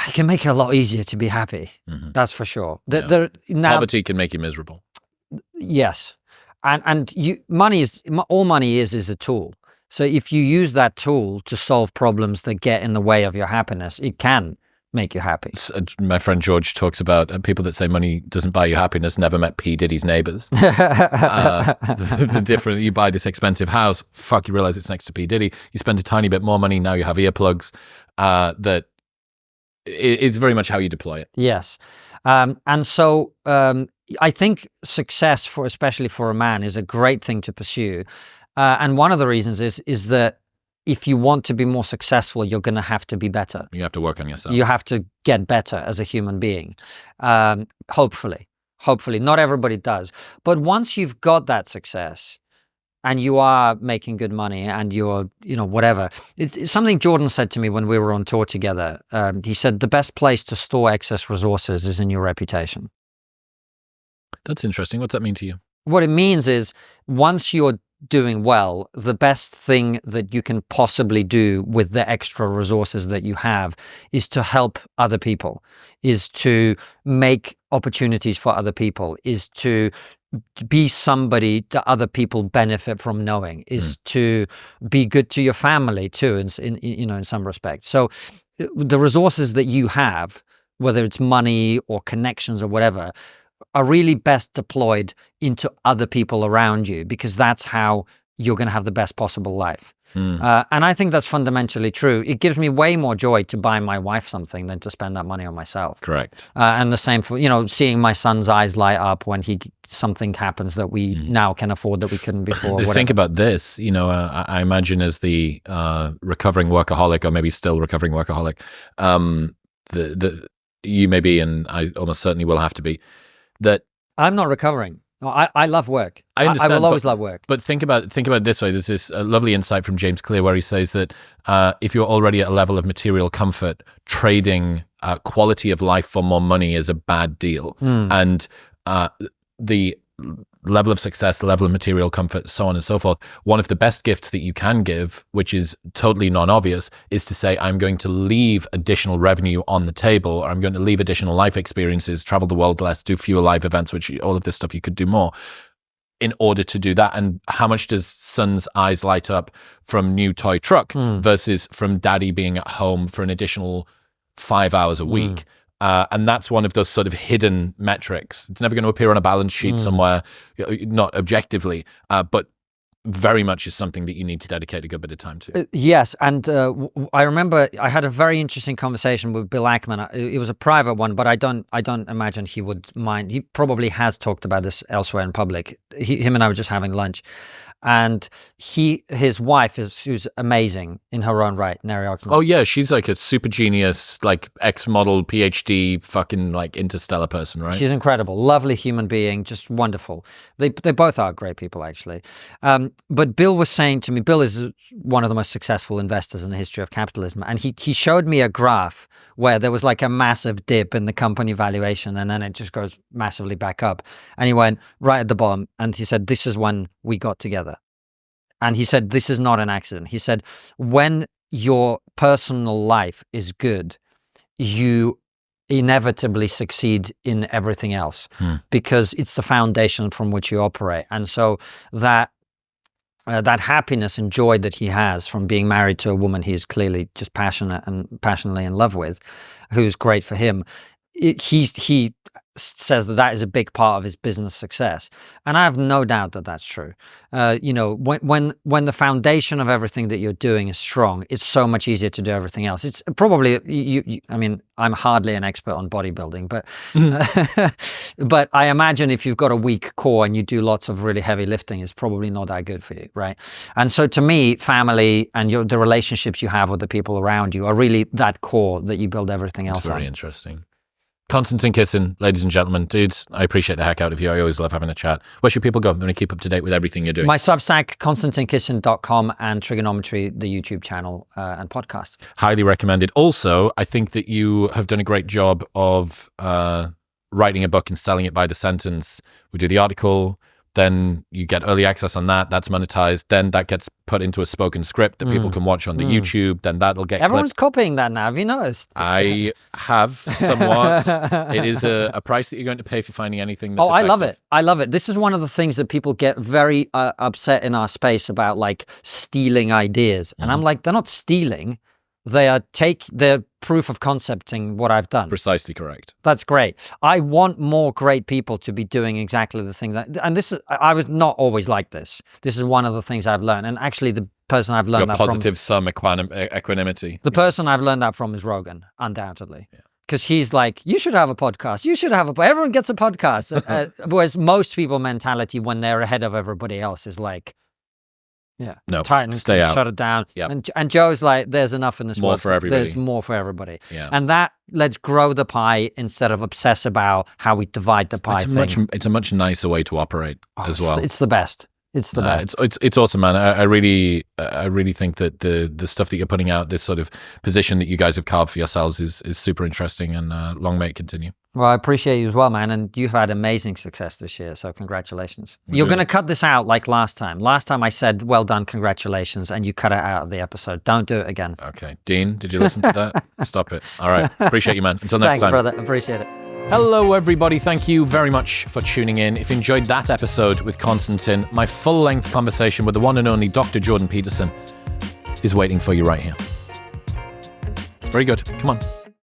It can make it a lot easier to be happy. Mm-hmm. That's for sure. Poverty can make you miserable. Yes. And all money is a tool. So if you use that tool to solve problems that get in the way of your happiness, it can make you happy. My friend George talks about people that say money doesn't buy you happiness never met P. Diddy's neighbors. Different. You buy this expensive house, you realize it's next to P. Diddy. You spend a tiny bit more money, now you have earplugs. That it's very much how you deploy it. Yes. And so I think success, especially for a man, is a great thing to pursue. And one of the reasons is that if you want to be more successful, you're going to have to be better. You have to work on yourself. You have to get better as a human being. Hopefully. Not everybody does. But once you've got that success, and you are making good money and you're, whatever. It's something Jordan said to me when we were on tour together. He said, the best place to store excess resources is in your reputation. That's interesting. What's that mean to you? What it means is once you're doing well, the best thing that you can possibly do with the extra resources that you have is to help other people, is to make opportunities for other people, is to be somebody that other people benefit from knowing, is to be good to your family too, in some respects. So the resources that you have, whether it's money or connections or whatever, are really best deployed into other people around you, because that's how you're going to have the best possible life. And I think that's fundamentally true. It gives me way more joy to buy my wife something than to spend that money on myself. Correct. And the same for, seeing my son's eyes light up when something happens that we now can afford that we couldn't before. Think about this, I imagine as the recovering workaholic, or maybe still recovering workaholic, you may be, and I almost certainly will have to be, that I'm not recovering. No, I love work. I understand. I will always love work. But think about it this way. There's this lovely insight from James Clear where he says that if you're already at a level of material comfort, trading quality of life for more money is a bad deal. And the level of success, the level of material comfort, so on and so forth. One of the best gifts that you can give, which is totally non-obvious, is to say, I'm going to leave additional revenue on the table, or I'm going to leave additional life experiences, travel the world less, do fewer live events, which all of this stuff you could do more, in order to do that. And how much does son's eyes light up from new toy truck versus from daddy being at home for an additional 5 hours a week? And that's one of those sort of hidden metrics. It's never going to appear on a balance sheet somewhere, not objectively, but very much is something that you need to dedicate a good bit of time to. Yes, and I remember I had a very interesting conversation with Bill Ackman. It was a private one, but I don't imagine he would mind. He probably has talked about this elsewhere in public. Him and I were just having lunch. And his wife who's amazing in her own right, Neri Oxman. Oh yeah, she's like a super genius, like ex-model, PhD, fucking like interstellar person, right? She's incredible, lovely human being, just wonderful. They both are great people, actually. But Bill was saying to me, Bill is one of the most successful investors in the history of capitalism, and he showed me a graph where there was like a massive dip in the company valuation, and then it just goes massively back up. And he went right at the bottom, and he said, "This is when we got together." And he said, this is not an accident. He said, when your personal life is good, you inevitably succeed in everything else because it's the foundation from which you operate. And so that happiness and joy that he has from being married to a woman he is clearly just passionately in love with, who's great for him, he says that is a big part of his business success, and I have no doubt that that's true. When the foundation of everything that you're doing is strong, it's so much easier to do everything else. It's probably I mean, I'm hardly an expert on bodybuilding, but but I imagine if you've got a weak core and you do lots of really heavy lifting, it's probably not that good for you, right? And so to me, family and the relationships you have with the people around you are really that core that you build everything else on. Very interesting. Konstantin Kisin, ladies and gentlemen, dudes, I appreciate the heck out of you. I always love having a chat. Where should people go? I'm going to keep up to date with everything you're doing. My Substack, konstantinkisin.com, and Trigonometry, the YouTube channel and podcast. Highly recommended. Also, I think that you have done a great job of writing a book and selling it by the sentence. We do the article, then you get early access on that. That's monetized. Then that gets put into a spoken script that people can watch on the YouTube. Then that'll get Everyone's clipped. copying that now. Have you noticed? I have somewhat. It is a price that you're going to pay for finding anything that's effective. effective. I love it. This is one of the things that people get very upset in our space about, like stealing ideas. And I'm like, they're not stealing. They're proof of concepting what I've done. Precisely correct. That's great. I want more great people to be doing exactly the thing and this is, I was not always like this. This is one of the things I've learned. And actually the person I've learned Your that positive from... equanimity. The person I've learned that from is Rogan, undoubtedly. Yeah. Because he's like, you should have a podcast. You should have everyone gets a podcast. Whereas most people mentality when they're ahead of everybody else is like, yeah, no, tighten, stay out, shut it down. Yep. And Joe's like, there's enough in this world. More for everybody. There's more for everybody. Yeah. And that, let's grow the pie instead of obsess about how we divide the pie. It's a much nicer way to operate as well. It's the best. It's the best. It's awesome, man. I really think that the stuff that you're putting out, this sort of position that you guys have carved for yourselves, is super interesting, and long may it continue. Well, I appreciate you as well, man. And you've had amazing success this year, so congratulations. You're going to cut this out like last time. Last time I said, well done, congratulations, and you cut it out of the episode. Don't do it again. Okay. Dean, did you listen to that? Stop it. All right. Appreciate you, man. Until next time. Thanks, brother. Appreciate it. Hello, everybody. Thank you very much for tuning in. If you enjoyed that episode with Konstantin, my full-length conversation with the one and only Dr. Jordan Peterson is waiting for you right here. It's very good. Come on.